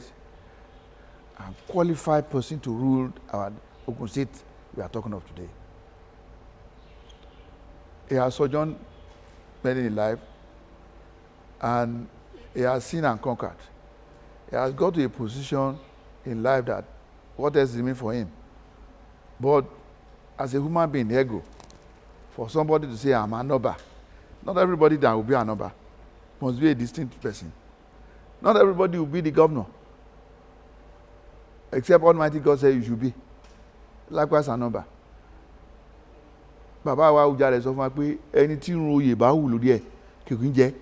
and qualified person to rule our Ogun State we are talking of today. He has sojourned many in life, and he has seen and conquered. He has got to a position in life that what else is meant for him? But as a human being, ego, for somebody to say, I'm an Oba, not everybody that will be an Oba must be a distinct person. Not everybody will be the governor. Except Almighty God said you should be. Likewise, an Oba. Bàbá wa Ujare sọ fún wa pé ẹni tí ń ro oyè bá wù lórí ẹ̀ kì í jẹ́.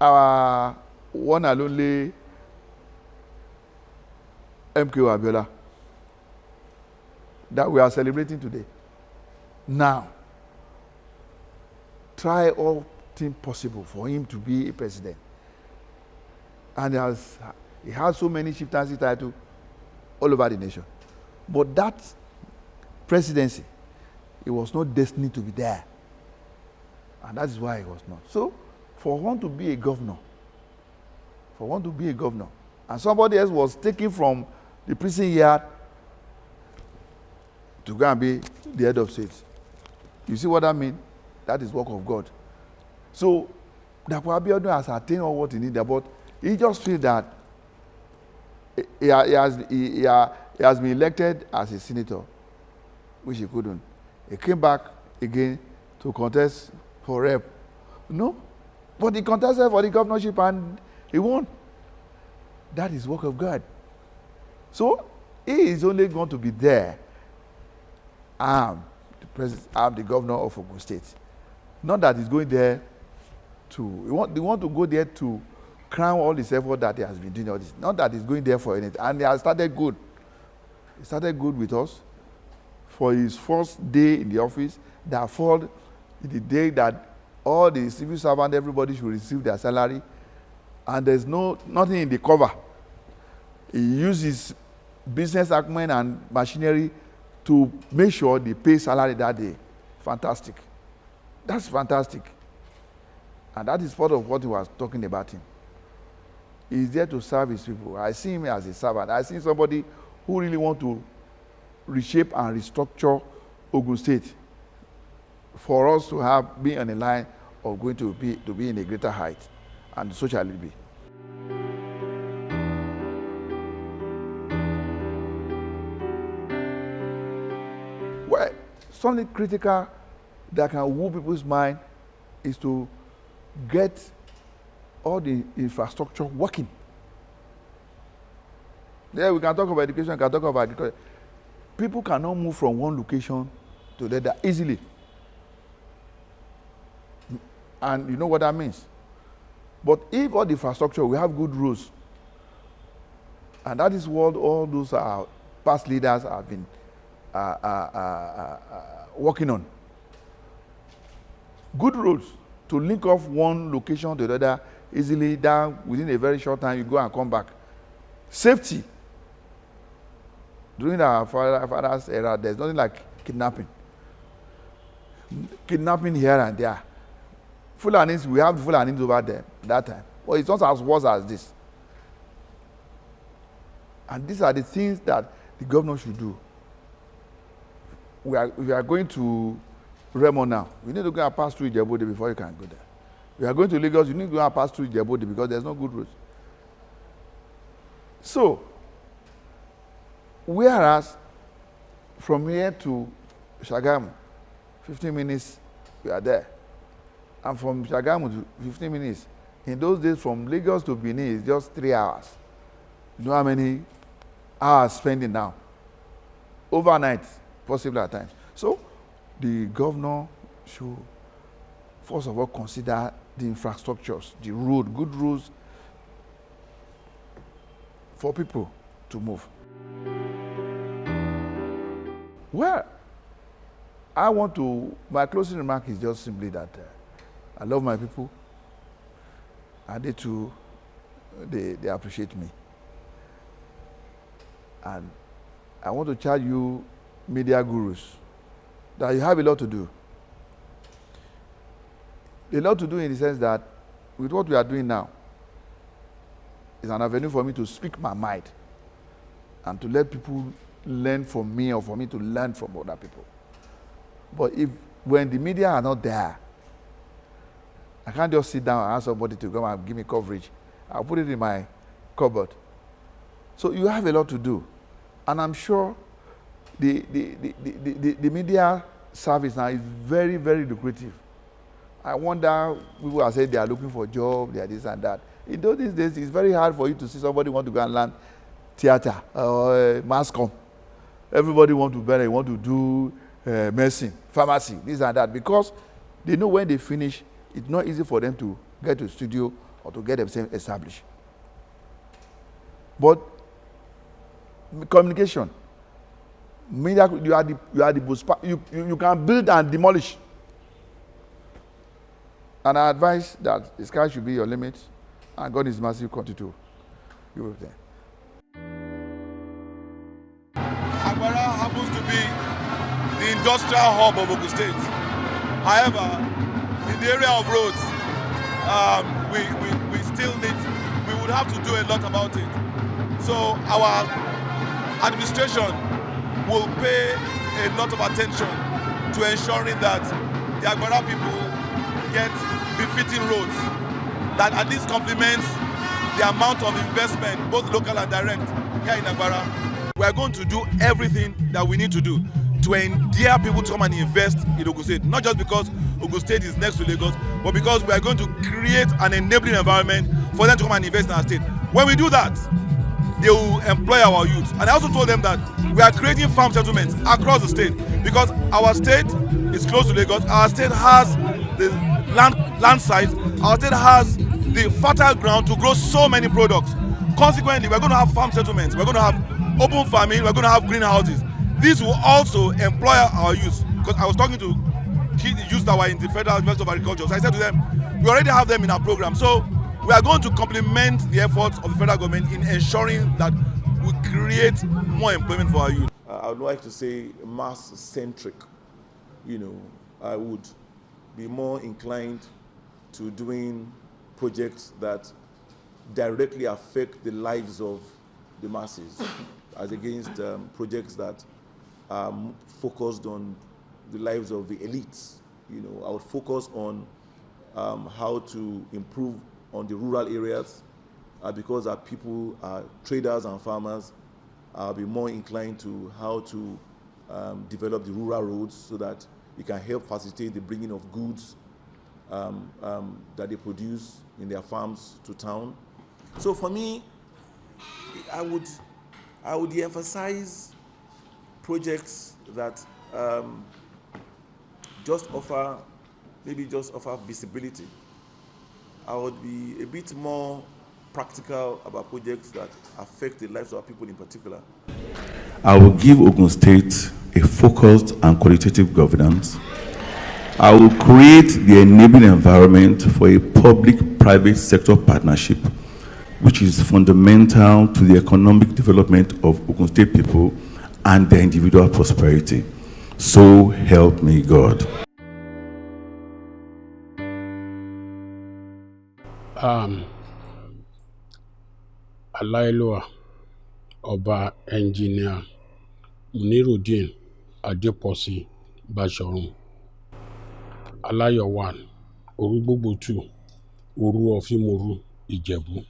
Our one and only MKO Abiola that we are celebrating today. Now, try all things possible for him to be a president. And he has so many chieftaincy titles all over the nation. But that presidency, it was not destined to be there. And that is why it was not. So, for one to be a governor, and somebody else was taken from the prison yard to go and be the head of state. You see what I mean? That is work of God. So, Dapo Abiodun has attained all what he needed, but he just feels that he has been elected as a senator, which he couldn't. He came back again to contest for rep. No, but he contested for the governorship and he won. That is work of God. So he is only going to be there. I'm the governor of Ogun State. Not that he's going there to, they want to go there to crown all his effort that he has been doing all this. Not that he's going there for anything. And he has started good. He started good with us. For his first day in the office, that followed the day that all the civil servants, everybody should receive their salary. And there's nothing in the cover. He uses business acumen and machinery to make sure they pay salary that day. Fantastic. That's fantastic. And that is part of what he was talking about him. He's there to serve his people. I see him as a servant. I see somebody who really want to reshape and restructure Ogun State for us to have been on a line of going to be in a greater height, and so shall it be. Well, something critical that can woo people's mind is to get all the infrastructure working. There we can talk about education, we can talk about agriculture. People cannot move from one location to the other easily. And you know what that means. But if all the infrastructure, we have good roads, and that is what all those past leaders have been working on. Good roads to link off one location to the other easily, down within a very short time, you go and come back. Safety. During our father's era, there's nothing like kidnapping. Kidnapping here and there. Fulanis, we have Fulanis over there that time. But it's not as worse as this. And these are the things that the governor should do. We are going to Remo now. We need to go and pass through Ijebode before you can go there. We are going to Lagos, you need to go and pass through Ijebode because there's no good roads. So, whereas from here to Shagamu, 15 minutes, we are there. And from Shagamu to 15 minutes. In those days, from Lagos to Benin is just 3 hours. You know how many hours spending now? Overnight, possible at times. So, the governor should, first of all, consider the infrastructures, the road, good roads for people to move. Well, my closing remark is just simply that I love my people, and they too, they appreciate me. And I want to charge you, media gurus, that you have a lot to do. A lot to do in the sense that with what we are doing now, is an avenue for me to speak my mind and to let people learn from me or for me to learn from other people. But when the media are not there, I can't just sit down and ask somebody to come and give me coverage. I'll put it in my cupboard. So you have a lot to do. And I'm sure the media service now is very, very lucrative. I wonder, people are saying they are looking for job, they are this and that. In those days, it's very hard for you to see somebody want to go and learn theater or mass comm. Everybody want to do medicine, pharmacy, this and that, because they know when they finish, it's not easy for them to get to the studio or to get themselves established. But communication, media, you are the most, you can build and demolish. And I advise that the sky should be your limit, and God is mercy continue to give you there. Agbara happens to be the industrial hub of Ogun State. However, in the area of roads, we still need, we would have to do a lot about it. So our administration will pay a lot of attention to ensuring that the Agbara people get befitting roads that at least complements the amount of investment, both local and direct, here in Agbara. We are going to do everything that we need to do to endear people to come and invest in Ogun State, not just because Ogun State is next to Lagos, but because we are going to create an enabling environment for them to come and invest in our state. When we do that, they will employ our youth. And I also told them that we are creating farm settlements across the state because our state is close to Lagos. Our state has the land size. Our state has the fertile ground to grow so many products. Consequently, we're going to have farm settlements. We're going to have open farming. We're going to have greenhouses. This will also employ our youth. Because I was talking to youth that were in the Federal University of Agriculture. So I said to them, we already have them in our program. So we are going to complement the efforts of the federal government in ensuring that we create more employment for our youth. I would like to say mass-centric. I would be more inclined to doing projects that directly affect the lives of the masses, as against projects that are focused on the lives of the elites. I would focus on how to improve on the rural areas, because our people are traders and farmers. I'll be more inclined to how to develop the rural roads so that it can help facilitate the bringing of goods that they produce in their farms to town. So for me, I would emphasize projects that just offer visibility. I would be a bit more practical about projects that affect the lives of our people in particular. I will give Ogun State a focused and qualitative governance. I will create the enabling environment for a public-private sector partnership, which is fundamental to the economic development of Ogun State people and their individual prosperity. So help me God. Alailua Ọba Engineer Munirudeen Adeposi Bashorun Alayo 1 Orugbogbo 2 Oru Ofimoru Ijebu.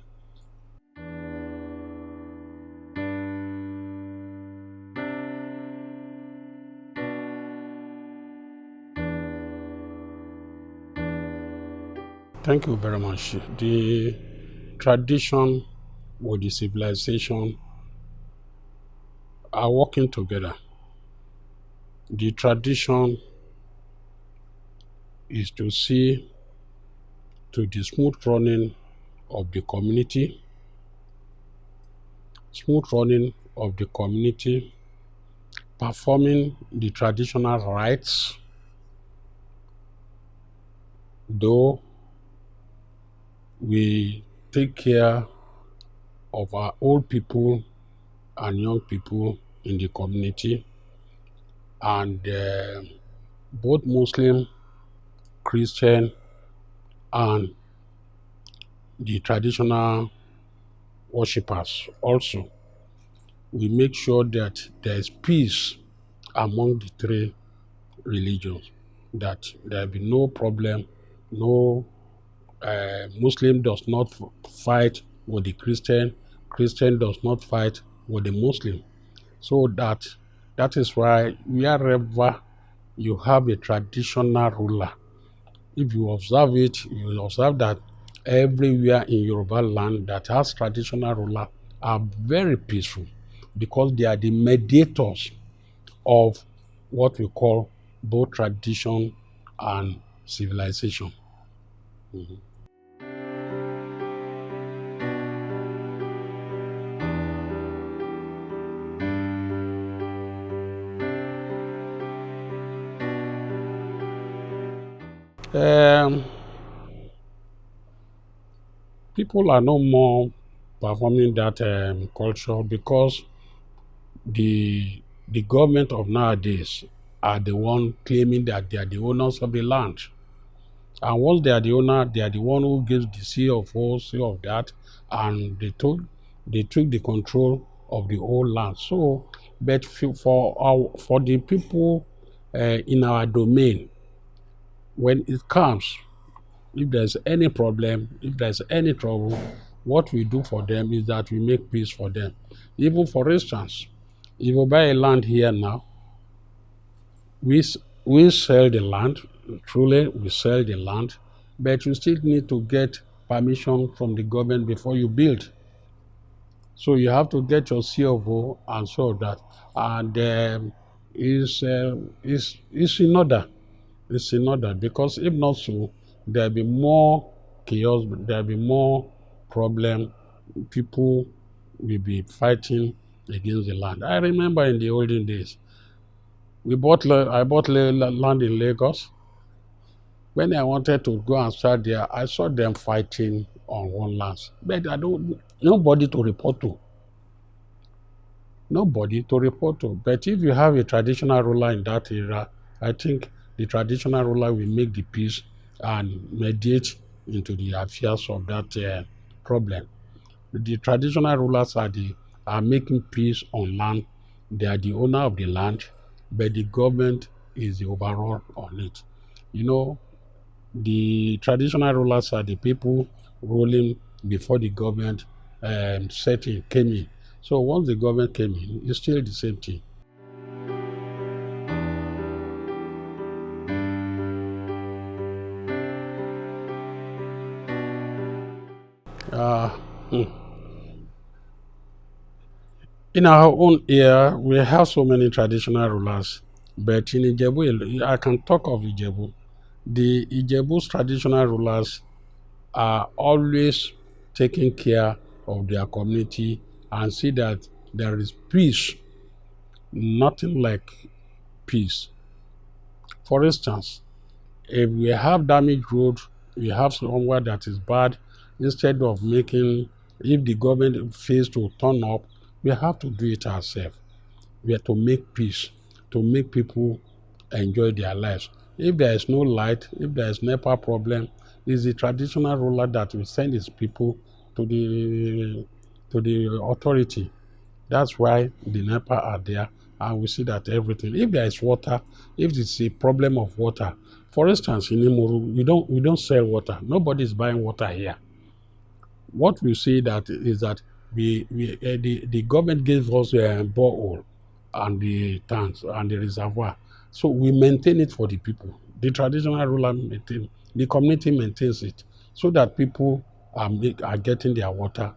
Thank you very much. The tradition or the civilization are working together. The tradition is to see to the smooth running of the community, performing the traditional rites, though we take care of our old people and young people in the community, and both Muslim, Christian, and the traditional worshippers also. We make sure that there is peace among the three religions, that there be no problem, no Muslim does not fight with the Christian, Christian does not fight with the Muslim. So that is why wherever you have a traditional ruler, if you observe it, you will observe that everywhere in Yoruba land that has traditional ruler are very peaceful because they are the mediators of what we call both tradition and civilization. Um, People are no more performing that culture because the government of nowadays are the one claiming that they are the owners of the land. And once they are the owner, they are the one who gives the CFO, say of that, and they took the control of the whole land. So, but for the people in our domain, when it comes, if there's any problem, if there's any trouble, what we do for them is that we make peace for them. Even for instance, if you buy a land here now, we sell the land, truly we sell the land, but you still need to get permission from the government before you build. So you have to get your CFO and so that, and is in order. It's in order because if not so, there'll be more chaos, there'll be more problem. People will be fighting against the land. I remember in the olden days, I bought land in Lagos. When I wanted to go and start there, I saw them fighting on one land, but nobody to report to. Nobody to report to. But if you have a traditional ruler in that area, I think the traditional ruler will make the peace and mediate into the affairs of that problem. The traditional rulers are making peace on land. They are the owner of the land, but the government is the overall on it. You know, the traditional rulers are the people ruling before the government setting came in. So once the government came in, it's still the same thing. Uh, hmm. In our own area, we have so many traditional rulers, but in Ijebu, I can talk of Ijebu. The Ijebu's traditional rulers are always taking care of their community and see that there is peace, nothing like peace. For instance, if we have damaged road, we have somewhere that is bad, instead of if the government fails to turn up, we have to do it ourselves. We have to make peace, to make people enjoy their lives. If there is no light, if there is NEPA problem, it's the traditional ruler that will send his people to the authority. That's why the NEPA are there, and we see that everything. If there is water, if it's a problem of water, for instance, in Imoru, we don't sell water. Nobody is buying water here. What we see that is that the government gave us a borehole and the tanks and the reservoir, so we maintain it for the people. The traditional ruler the community maintains it, so that people are getting their water.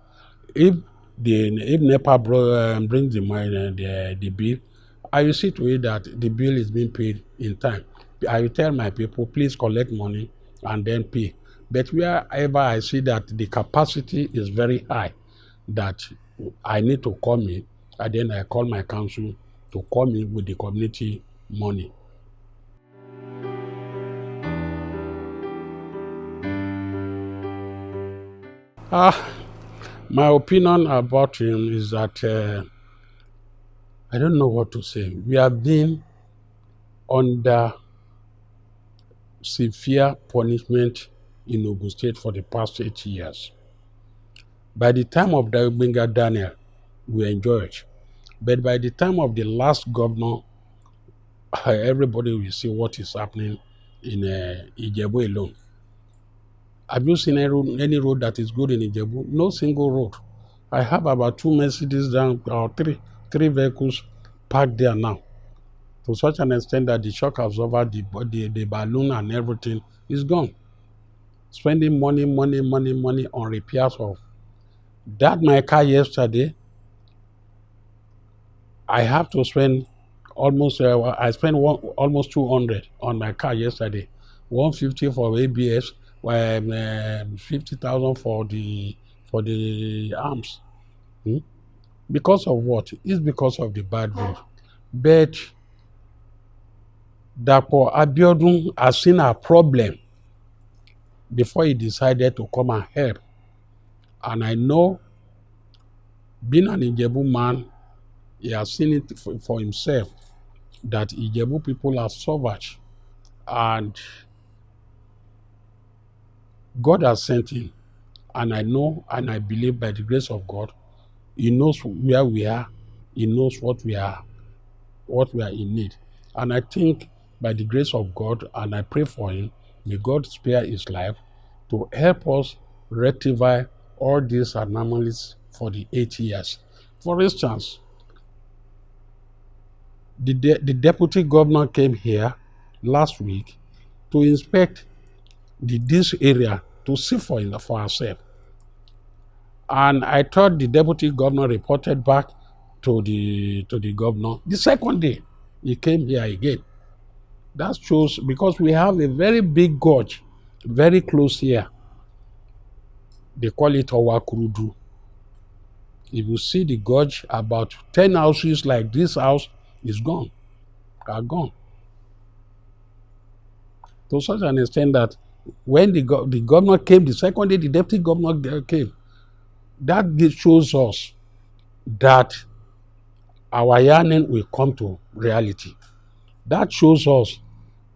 If NEPA brings the money, the bill, I will see to it that the bill is being paid in time. I will tell my people, please collect money and then pay. But wherever I see that the capacity is very high, that I need to come in, and then I call my council to come in with the community money. My opinion about him is that I don't know what to say. We have been under severe punishment in Ogun State for the past 8 years. By the time of Benga Daniel, we enjoyed it. But by the time of the last governor, everybody will see what is happening in Ijebu alone. Have you seen any road that is good in Ijebu? No single road. I have about 2 Mercedes down, or three vehicles parked there now, to such an extent that the shock absorber, the balloon and everything is gone. Spending money on repairs of that. My car yesterday, I have to spend almost, I spent almost 200 on my car yesterday. 150 for ABS, 50,000 for the arms. Because of what? It's because of the bad road. But Dapo Abiodun has seen a problem before he decided to come and help. And I know, being an Ijebu man, he has seen it for himself that Ijebu people are savage. And God has sent him. And I know and I believe by the grace of God, he knows where we are. He knows what we are in need. And I think by the grace of God, and I pray for him, may God spare his life to help us rectify all these anomalies for the 8 years. For instance, the deputy governor came here last week to inspect this area to see for ourselves. And I thought the deputy governor reported back to the governor. The second day, he came here again. That shows, because we have a very big gorge very close here. They call it Owakurudu. If you see the gorge, about 10 houses like this house is gone, are gone. To such an extent that when the governor came, the second day the deputy governor came, that shows us that our yearning will come to reality. That shows us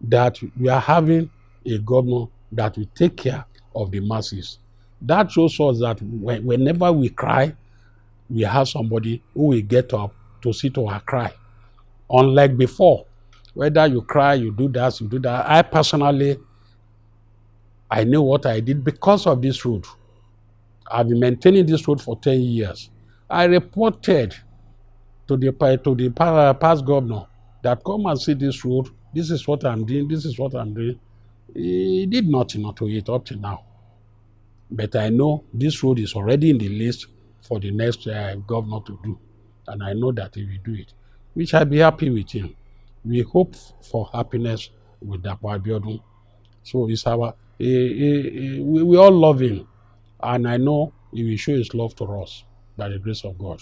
that we are having a governor that will take care of the masses. That shows us that whenever we cry, we have somebody who will get up to see to our cry. Unlike before, whether you cry, you do that, you do that. I personally, I know what I did because of this road. I've been maintaining this road for 10 years. I reported to the past governor that come and see this road. This is what I'm doing. This is what I'm doing. He did nothing to it up to now. But I know this road is already in the list for the next governor to do. And I know that he will do it. We shall be happy with him. We hope for happiness with Dapo Abiodun. So it's we all love him. And I know he will show his love to us by the grace of God.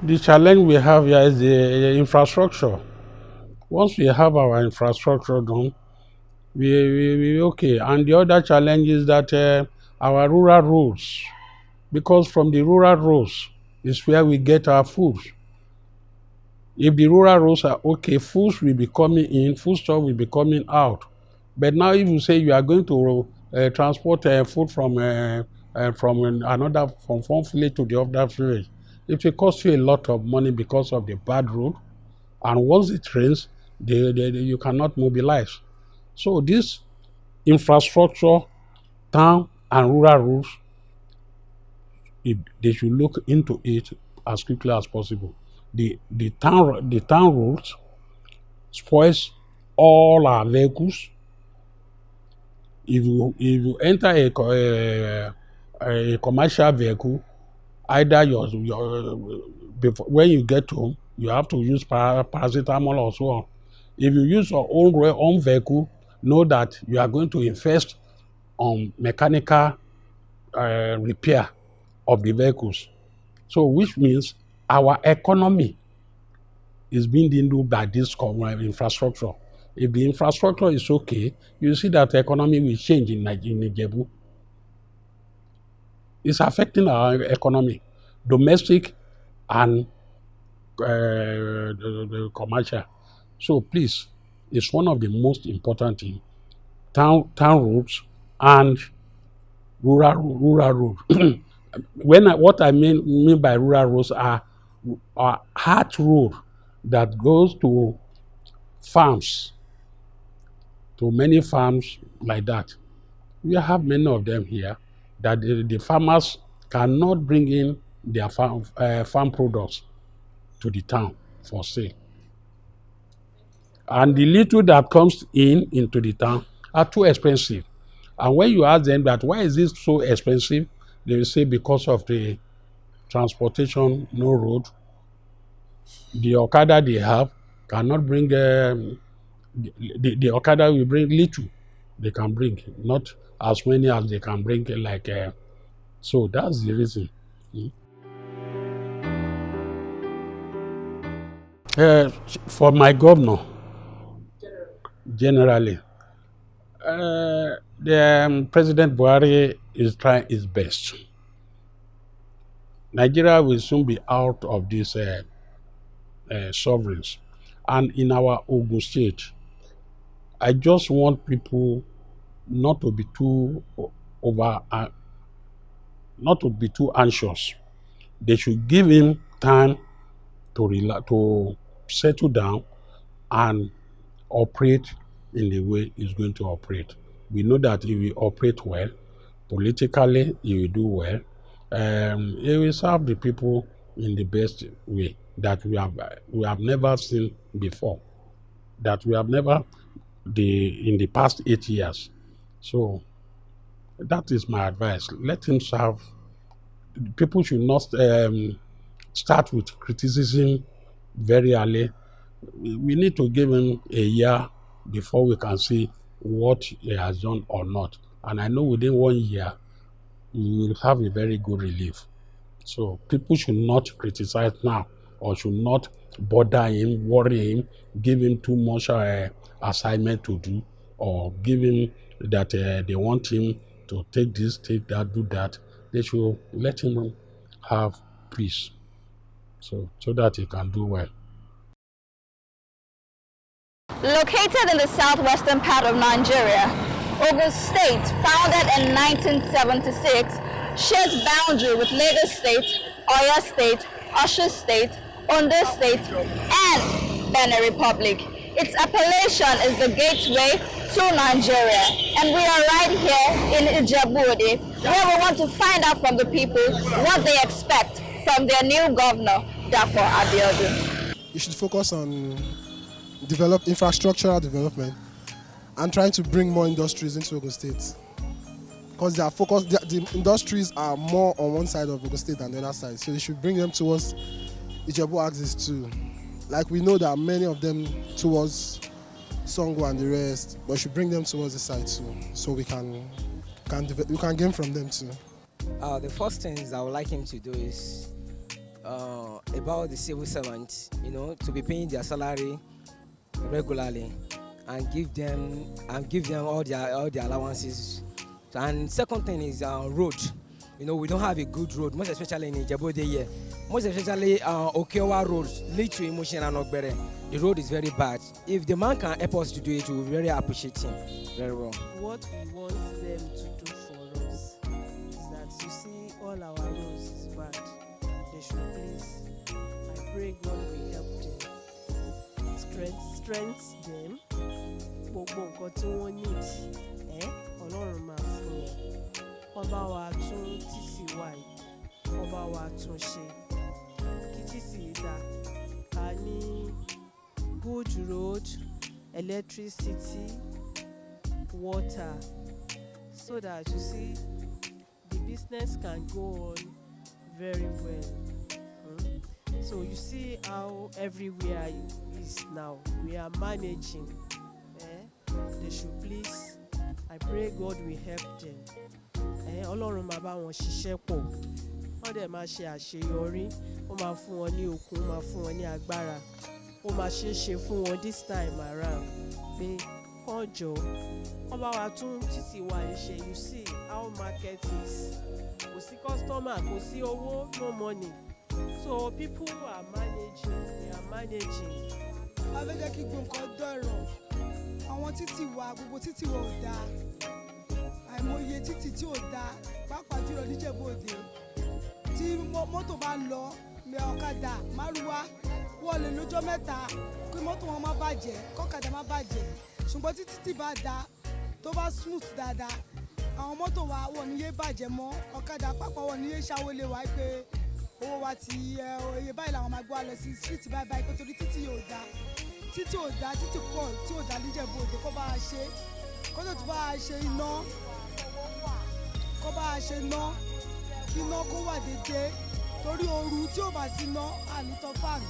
The challenge we have here is the infrastructure. Once we have our infrastructure done, we okay. And the other challenge is that our rural roads, because from the rural roads is where we get our food. If the rural roads are okay, foods will be coming in, foodstuff will be coming out. But now if you say you are going to transport food from one village to the other village, it will cost you a lot of money because of the bad road. And once it rains, you cannot mobilize. So this infrastructure, town and rural roads, they should look into it as quickly as possible. The town roads spoils all our vehicles. If you enter a commercial vehicle, either when you get home, you have to use paracetamol or so on. If you use your own vehicle, know that you are going to invest on mechanical repair of the vehicles. So which means our economy is being hindered by this infrastructure. If the infrastructure is okay, you see that the economy will change in Ijebu. It's affecting our economy, domestic and the commercial. So please, it's one of the most important things. Town roads and rural road. What I mean by rural roads are hard road that goes to farms, to many farms like that. We have many of them here. that the farmers cannot bring in their farm products to the town for sale. And the little that comes into the town are too expensive. And when you ask them that why is this so expensive, they will say because of the transportation, no road. The Okada they have cannot bring the Okada will bring little they can bring, not as many as they can bring. So that's the reason. For my governor, generally, the President Buhari is trying his best. Nigeria will soon be out of these sovereigns. And in our Ogun State, I just want people not to be too not to be too anxious. They should give him time to settle down and operate in the way he's going to operate. We know that he will operate well. Politically, he will do well. He will serve the people in the best way that we have never seen before, that we have never in the past 8 years. So that is my advice. Let him serve. People should not start with criticism very early. We need to give him a year before we can see what he has done or not. And I know within 1 year, we will have a very good relief. So people should not criticize now or should not bother him, worry him, give him too much assignment to do, or give him that they want him to take this, take that, do that. They should let him have peace so that he can do well. Located in the southwestern part of Nigeria, Ogun State, founded in 1976, shares boundary with Lagos State, Oyo State, Osun State, Ondo State, and Benin Republic. Its appellation is the gateway to Nigeria, and we are right here in Ijebu-Ode, where we want to find out from the people what they expect from their new governor, Dapo Abiodun. You should focus on infrastructural development and trying to bring more industries into Ogun State, because the industries are more on one side of Ogun State than the other side, so they should bring them towards Ijebu axis too. Like we know there are many of them towards Sanwo and the rest, but we should bring them towards the side too, so we can gain from them too. The first things I would like him to do is about the civil servants, to be paying their salary regularly and give them all their allowances. And second thing is road. We don't have a good road, most especially in Ijebu-Ode here. Most especially Okeowa Road, lead to Emotion and Ogbere. The road is very bad. If the man can help us to do it, we will very appreciate him very well. What we want them to do for us is that, you see, all our roads is bad. They should please, I pray God will help them, strength them. Gbogbo nǹkan tí wọ́n need, Ọlọ́run máa fún wọn. Wọ́n bá wa tún títì wa yìí, wọ́n bá wa tún ṣe. Kí títì dá, ká ní good road, electricity, water, so that, you see, the business can go on very well. So you see how everywhere is now. We are managing. They should please, I pray God will help them. Ọlọ́run máa bá wọn ṣiṣẹ́ pọ̀. Wọ́n dẹ̀ máa ṣe àṣeyọrí. Ó máa fún wọn ní okun, ó máa fún wọn ní agbára. Ó máa ṣe fún wọn this time around. Pé kán jọ, wọ́n bá wa tún títì wa yìí ṣe. You see how market is. Kò sí customer, kò sí owó, no money. So people are managing, they are managing. A fẹ́ jẹ́ kí gbogbo nǹkan dọ̀rọ̀. Àwọn títì wa, gbogbo títì wa ò dáa. Àìmọye títì tí ò dáa, pàápàá jùlọ níjẹ̀bú-Òde. Tí mọ́tò bá ń lọ, ọ̀kadà, márúwá, wọ́n lè lọ́jọ́ mẹ́ta kí mọ́tò wọn má bàjẹ́, kọ́kadà má bàjẹ́. Ṣùgbọ́n tí títì bá dáa, tó bá smooth dáadáa, àwọn mọ́tò wa wọ́n ní yé bàjẹ́ mọ́ ọ̀kadà pápá wọ́n ní yé ṣàwọlé wa pé owó wa ti iye báyìí làwọn máa gbé wa lọ sí street báyìí pé torí títì yóò da títì ò da títì pọ̀ tí ò da níjẹ̀bú òde kó bá a ṣe kó tó tún bá a ṣe iná kó bá a ṣe iná kí iná kó wà dédé torí ooru tí ò bá sí iná ànítọ́ fan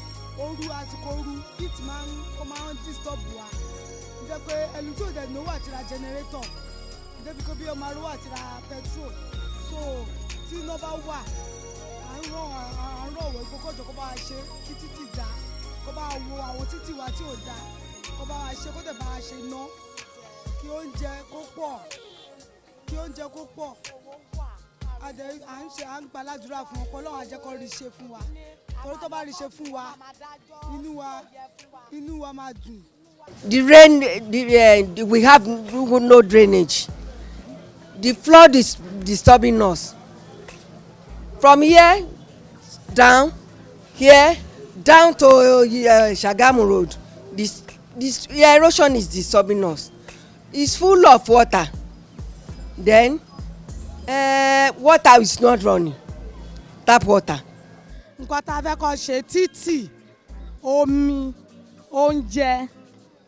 ooru àsìkò ooru heat máa ń disturb wa jẹ́ pé ẹni tí ò dẹ̀ náwó àti ra generator débi kó bí ọmọ arówó àti ra petrol so tí iná bá wà à ń rọ̀ ọ̀wọ́ ìgbókòjò kó bá wa ṣe kí títì dá kó bá wo àwọn títì wa tí ò dá kó bá wa ṣe kó dẹ̀ bá wa ṣe iná kí oúnjẹ kó pọ̀ à ń gbàládùra fún ọ̀pọ̀ Ọlọ́run á jẹ́ kó rí ṣe fún wa torí tó bá rí ṣe fún wa inú wa máa dùn. The rain, we have no drainage. The flood is disturbing us. From here down to Shagamu Road, this erosion is disturbing us. It's full of water. Then water is not running. Tap water. Nǹkan tá a fẹ́ kó ṣe títì, omi, oúnjẹ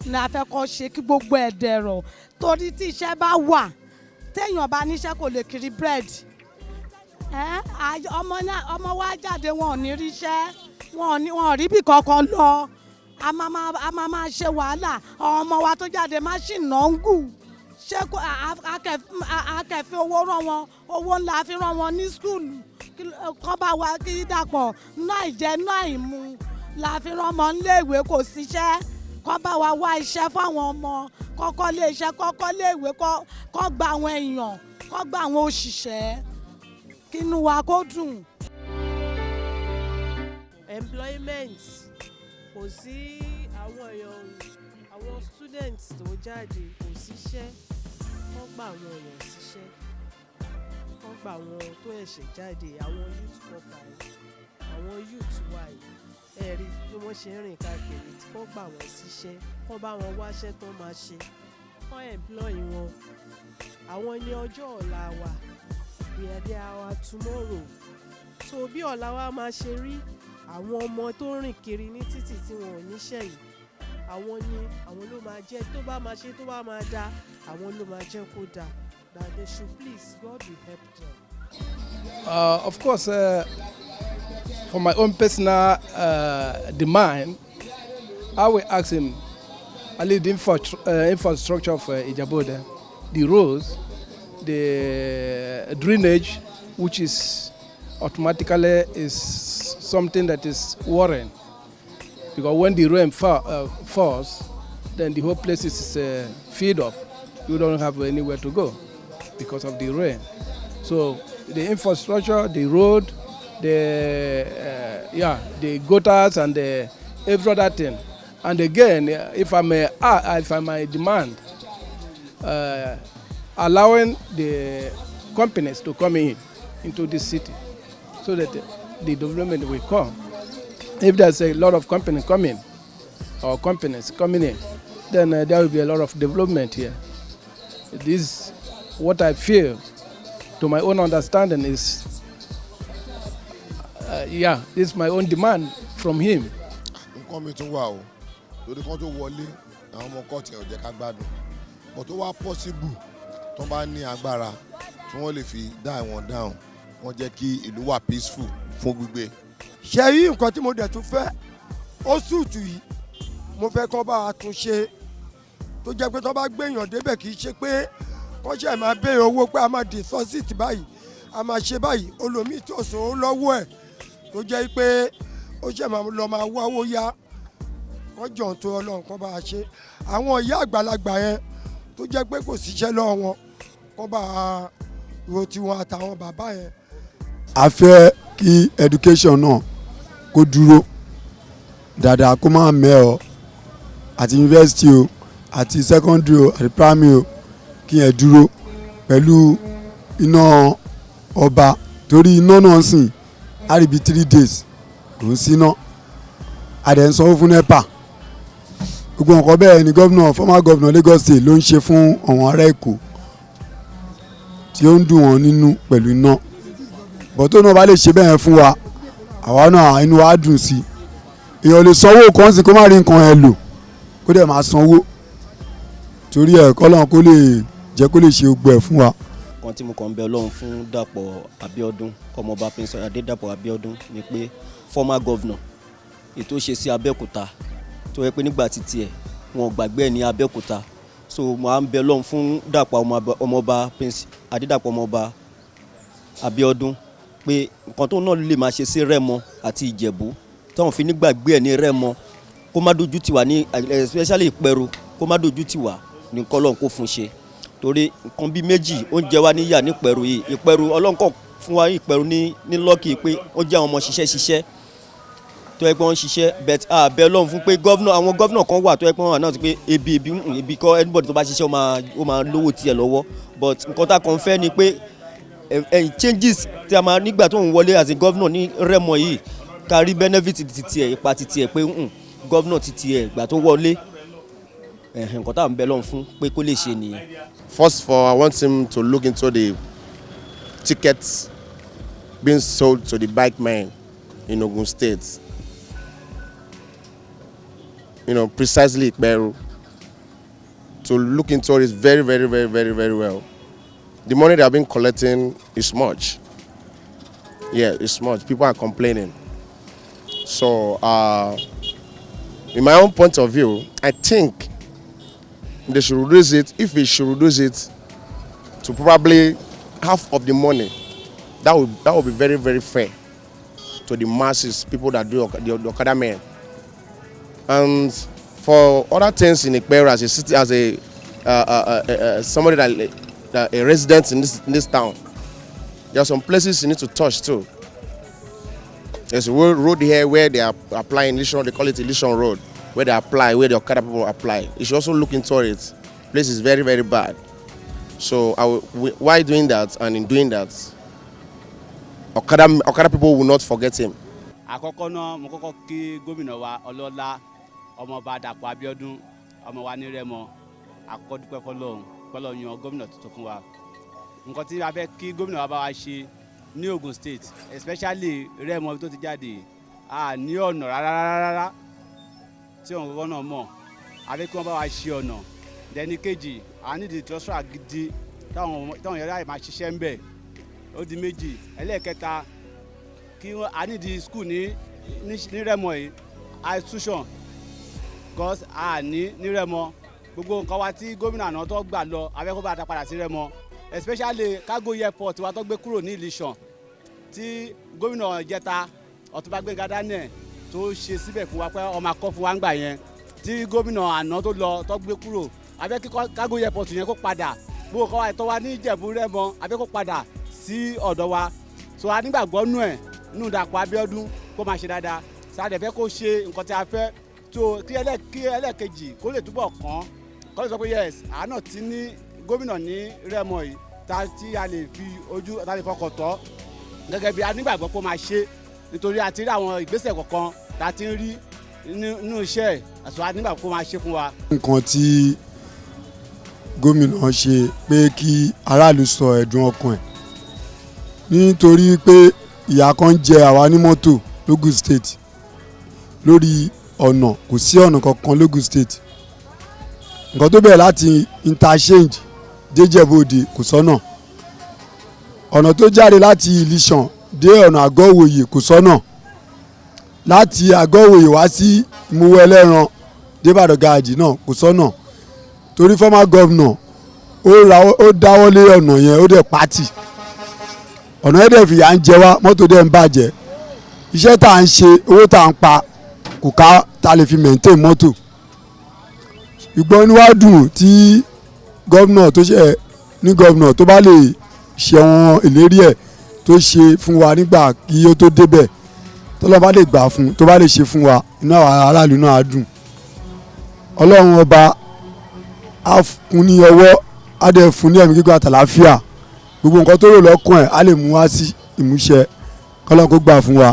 ni a fẹ́ kó ṣe kí gbogbo ẹ̀ dẹ̀rọ̀ torí tí iṣẹ́ bá wà téèyàn bá níṣẹ́ kò lè kiri búrẹ́dì ọmọ wa jáde wọn ò ní ríṣẹ́ wọn ò rí bí kankan lọ a máa ṣe wàhálà ọmọ wa tó jáde máṣíìnì náà ń gùn ṣé akẹ́fẹ́ owó rán wọn owó ńlá fi rán wọn ní skúlù kọ́ bá wa kí dàpọ̀ náà ìjẹ náà ìmu la fi rán ọmọ níléèwé kò síṣẹ́ kọ́ bá wa wá iṣẹ́ fáwọn ọmọ kọ́kọ́ lé iṣẹ́ kọ́kọ́ lé ìwé kọ́ gba àwọn èèyàn kọ́ gba àwọn òṣìṣẹ́ kínú wa kó dùn. Employment kò sí àwọn èèyàn àwọn students tó jáde kò síṣẹ́ kọ́ gba àwọn èèyàn síṣẹ́ kọ́ gba àwọn tó ẹ̀ṣẹ̀ jáde àwọn youth corporate àwọn youth wise ẹ̀rí bí wọ́n ṣe ń rìn káàkiri tí wọ́n gbà wọ́n síṣẹ́ kọ́ bá wọn wáṣẹ́ tó máa ṣe kọ́ employ wọn àwọn ní ọjọ́ ọ̀la wa they are our tomorrow so bí ọ̀la wa máa ṣe rí àwọn ọmọ tó rìn kiri ní títì tí wọn ò níṣẹ́ yìí àwọn ló máa jẹ́ tó bá máa ṣe tó bá máa dá àwọn ló máa jẹ́ kó dá that they should please God will help them. Of course, for my own personal demand, I will ask him, I lead the infrastructure of Ijebu, the roads, the drainage, which is automatically is something that is worrying. Because when the rain falls, then the whole place is filled up. You don't have anywhere to go because of the rain. So the infrastructure, the road, the gutters and every other thing. And again, if I may demand, allowing the companies to come into this city so that the development will come. If there's a lot of companies coming in, then there will be a lot of development here. This, what I feel, to my own understanding, is, this is my own demand from him. Nǹkan mi tún wà o, lórí kan tó wọlé àwọn ọmọ kọ́ọ̀tì ò jẹ́ ká gbádùn, but tó wá possible tó bá ní agbára tí wọ́n lè fi dá ìwọ̀n down, wọ́n jẹ́ kí ìlú wà peaceful fún gbígbé. Ṣé rí nǹkan tí mo dẹ̀ tún fẹ́ ó sùtù yìí mo fẹ́ kọ́ bá a tún ṣe tó jẹ́ pé tó bá gbéyàn débẹ̀ kì í ṣe pé kọ́ ṣe máa béèrè owó pé a máa deposit báyìí a máa ṣe báyìí olómi tó sọ ó lọ́wọ́ ẹ̀ tó jẹ́ pé ó ṣe máa lọ máa wá owó yá wọ́n jọ̀ tó Ọlọ́run kọ́ bá a ṣe àwọn ìyá àgbàlagbà yẹn tó jẹ́ pé kò síṣẹ́ lọ́wọ́ wọn kọ́ bá a ro tiwọn àtàwọn bàbá yẹn. A fẹ́ kí education náà kó dúró dáadáa kó máa mẹ́ ọ àti university o àti secondary o àti primary o kí yẹn dúró pẹ̀lú iná ọba torí iná náà sìn á rí bí 3 days kò ń síná àdẹ̀ ń sanwó fún NEPA gbogbo nǹkan bẹ́ẹ̀ ni gómìnà former governor Lagos State ló ń ṣe fún àwọn ará Èkó tí ó ń dùn wọ́n nínú pẹ̀lú iná bọ̀ tó náà bá lè ṣe bẹ́ẹ̀ fún wa àwa náà inú wa dùn sí i èèyàn lè sanwó kan sí kó má rí nǹkan ẹ lò kó dẹ̀ máa sanwó torí ẹ̀ kọ́lọ́n kó lè jẹ́ kó lè ṣe gbogbo ẹ̀ fún wa. kan tí mo kàn ń bẹ Ọlọ́run fún Dàpọ̀ Abíọ́dún ọmọọba Prince Adédàpọ̀ Abíọ́dún ni pé former governor ètò ṣe sí Abẹ́òkúta tó yẹ pé nígbà títí ẹ̀ wọn ò gbàgbé ẹ̀ ní Abẹ́òkúta so mo à ń bẹ Ọlọ́run fún Dàpọ̀ ọmọọba Prince Adédàpọ̀ ọmọọba Abíọ́dún pé nǹkan tó náà lè máa ṣe sí Rẹ́mọ àti Ìjẹ̀bú táwọn fi nígbàgbé ẹ̀ ní Rẹ́mọ kó má dojú tiwa ní especially Ìpẹ̀rù kó má dojú tiwa ní kọ́lọ́n kó fún ṣe torí nǹkan bíi méjì ó ń jẹ wá níyà ní Ìpẹ̀rù yìí Ìpẹ̀rù ọlọ́nkọ̀ fún wa Ìpẹ̀rù ní lọ́ọ̀kì pé ó jẹ́ àwọn ọmọ ṣiṣẹ́ tó yẹ pé wọ́n ń ṣiṣẹ́ bet bẹ́ẹ̀ lọ́n fún pé àwọn gọ́vnà kan wà tó yẹ pé wọ́n wà náà ti pé ebi kọ́ anybody tó bá ṣiṣẹ́ ó máa lówó tiẹ̀ lọ́wọ́ but nǹkan tá a kàn fẹ́ ni pé changes tí a máa nígbà tó ń wọlé as a gọ́vnà ní Rẹ́mọ yìí kárí benefit ti tiẹ̀ ipa ti tiẹ̀ pé gọ́vnà ti tiẹ̀ ìgbà tó wọlé nǹkan tá à ń bẹ lọ́n fún pé kó lè ṣe nìyẹn. First of all, I want him to look into the tickets being sold to the bike men in Ogun State. Precisely Peru. To look into it very, very, very, very, very well. The money they have been collecting is much. Yeah, it's much. People are complaining. So, in my own point of view, I think they should reduce it. If we should reduce it to probably half of the money, that would be very, very fair to the masses, people that do the Okada men. And for other things in Ikperu as a city, as somebody that a resident in this town, there are some places you need to touch too. There's a road here where they are applying Illusion, they call it Illusion Road, where they apply, where the Okada people apply. You should also look into it. The place is very, very bad. So why doing that? And in doing that, Okada people will not forget him. Àkọ́kọ́ náà mo kọ́kọ́ kí gómìnà wa ọlọ́lá ọmọọba Dàpọ̀ Abíọ́dún ọmọ wa ní Rẹ́mọ àkọ́dúpẹ́ fọlọ́run yan gómìnà tuntun fún wa. Nǹkan tí a fẹ́ kí gómìnà wa bá wa ṣe ní Ogun State especially Rẹ́mọ tó ti jáde a ní ọ̀nà rárá tí òun kọ́kọ́ náà mọ̀ a fẹ́ kí wọ́n bá wa ṣe ọ̀nà dẹni kejì a ní di trọ́sọ̀ gidi táwọn yàrá máa ṣiṣẹ́ ń bẹ̀ ó di méjì ẹlẹ́ẹ̀kẹta kí a ní di school ní Rẹ́mọ yìí institution because a ní Rẹ́mọ gbogbo nǹkan wa tí gómìnà náà tó gbà lọ a fẹ́ kó bá a dá padà sí Rẹ́mọ especially cargo airport wa tó gbé kúrò ní Ìlíṣàn tí gómìnà ìjẹta Ọ̀túnba Gbẹ́ngà Daniel tó ṣe síbẹ̀ fún wa pé ọmọ akọ́ fún wa ń gbà yẹn tí gómìnà àná tó lọ tó gbé kúrò a fẹ́ kí cargo airport yẹn kó padà gbogbo nǹkan wa ìtọ́ wa ní Ìjẹ̀bú Rẹ́mọ a fẹ́ kó padà sí ọ̀dọ̀ wa so a nígbàgbọ́ nù ẹ̀ nù Dàpọ̀ Abíọ́dún kó máa ṣe dáadáa sáà fẹ́ kó ṣe nǹkan tí a fẹ́ tó kí ẹlẹ́ẹ̀kejì kó lè túbọ̀ kàn kó lè sọ pé yes àánà tí ní gómìnà ní Rẹ́mọ yìí tí a lè fi ojú tá a lè fọkàn tọ́ gẹ́gẹ́ bí a nígbàgbọ́ kó máa ṣe nítorí a ti rí àwọn ìgbésẹ̀ kọ̀ọ̀kan tá a ti ń rí nínú iṣẹ́ àṣọ a nígbàgbọ́ kó máa ṣe fún wa. nǹkan tí gómìnà ṣe pé kí aráàlú sọ ẹ̀dùn ọkàn ẹ̀ nítorí pé ìyà kan jẹ àwa ní mọ́tò l'Ogun State lórí ọ̀nà kò sí ọ̀nà kankan l'Ogun State nǹkan tó bẹ̀rẹ̀ láti interchange déjẹ̀bọ̀dé kò sọ́nà ọ̀nà tó jáde láti Ìlíṣàn dé ọ̀nà Àgọ́wòye kò sọ́nà láti Àgọ́wòye wá sí Ìmúwọ́ Ẹlẹ́ran débàdàn gàájì náà kò sọ́nà torí former governor ó dáwọ́lé ọ̀nà yẹn ó dẹ̀ pátì ọ̀nà yẹn dẹ̀ fìyà ń jẹ wá mọ́tò dẹ̀ ń bàjẹ́ iṣẹ́ tá à ń ṣe owó tá à ń pa kò ká tá lè fi maintain mọ́tò ìgbọ́n ni wàá dùn tí gómìnà tó ṣe ní gómìnà tó bá lè ṣe àwọn ìlérí ẹ̀ tó ṣe fún wa nígbà kí ó tó débẹ̀ tọ́lọ́ bá lè gbà fún tó bá lè ṣe fún wa inú àwọn aráàlú náà á dùn ọlọ́run ọba á fún ní ọwọ́ á dẹ̀ fún ní ẹ̀mí gígùn àtàlàáfíà gbogbo nǹkan tó rò lọ́kàn ẹ̀ á lè mú wá sí ìmúṣẹ kọ́lọ́n kó gbà fún wa.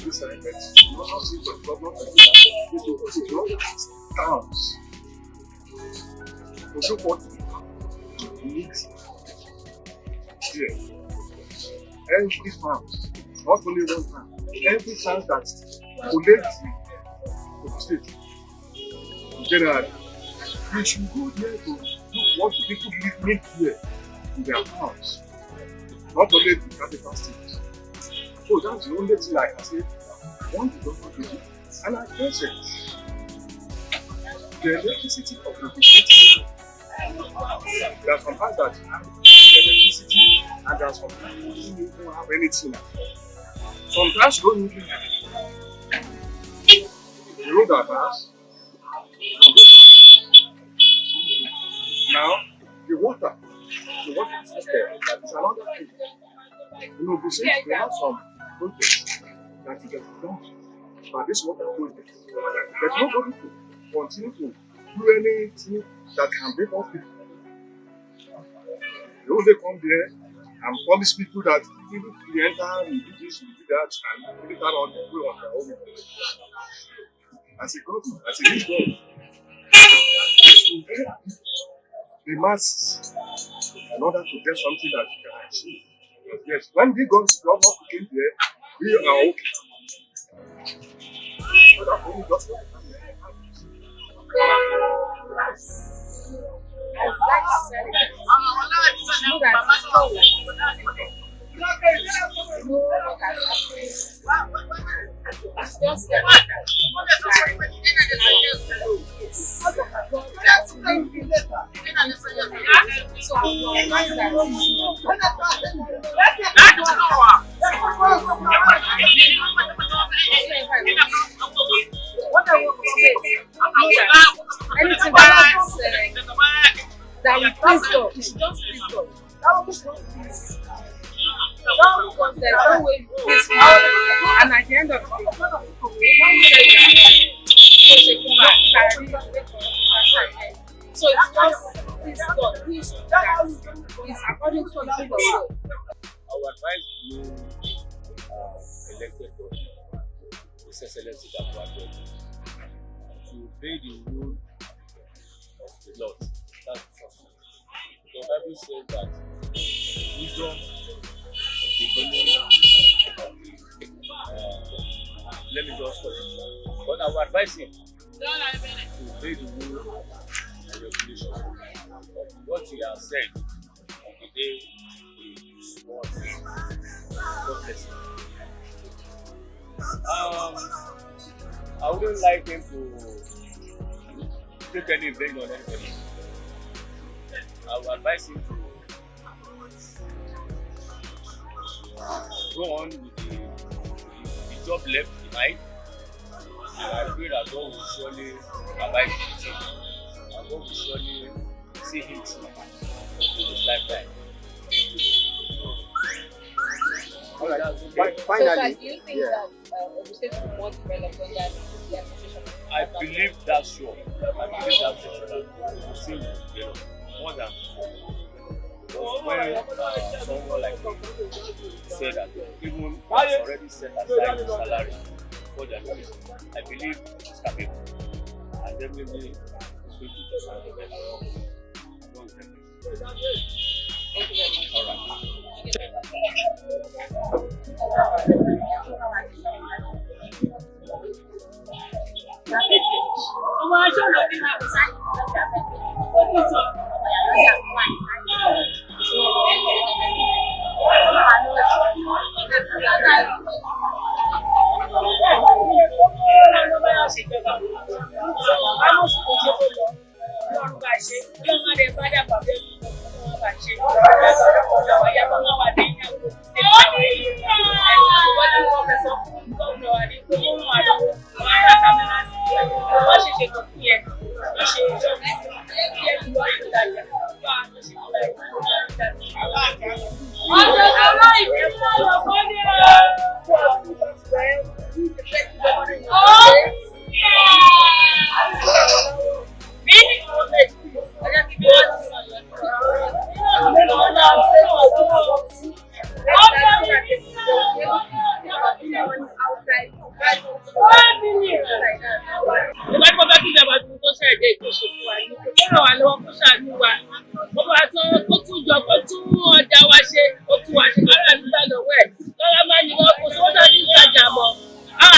this side, but you also see for the government to do that is to secure towns. To support needs here. Every farms, not only one farm, every farm that collects the state generally. We should go there to look what the people live here in their house, not only the capital cities. So that's the only thing I can say. I want the government to do. And I guess the electricity of the state, there are some parts that have the electricity, and there are some parts that don't have anything. Sometimes don't even have it. The road are bad. Now, the water system is another thing. You know, besides, we have some projects that you get done by this water project. But nobody to continue to do anything that can make us people. They only come there and promise people that even if we enter, we do this, we do that, and later on they go on their own. As a government, as a big government, the masses in order to get something that you can achieve. Yes, when we go to government came there, we are okay. But that's only just what It's just that we please God. We should just please God. That was not peace. Because there's no way peace will happen. And at the end of the day, so it's just please God. Please that is according to the will of God. Our advice to elected government, His Excellency Sanwo-Olu, to obey the rule of the Lord. That's the first thing. The Bible says that wisdom of the beginning let me just stop it. But I will advise him to obey the rule and regulation of what he has said on the day he swore. God bless him. I wouldn't like him to take any blame on anybody. I will advise him to go on with the job left behind. I pray that God will surely abide with him and God will surely see him through in his lifetime. All right. Finally, do you think that Ogun State will be more developed when that the administration? I believe that's sure. I believe that's sure that we'll see more than before. Because when someone like me said that even has already set aside the salary for their education, I believe it's capable. And definitely it's going to do something better. Thank you very much. All right. Outside lè kó ṣe fún wa ní kó ràn wá lọ́wọ́ kó ṣàánú wa kó bá tó kó tún jọ kó tún ọjà wa ṣe kó tún wá ṣe kára nígbà lọ́wọ́ ẹ̀ lọ́wọ́ máa ń yọ kó sówó náà ní ìtajà mọ́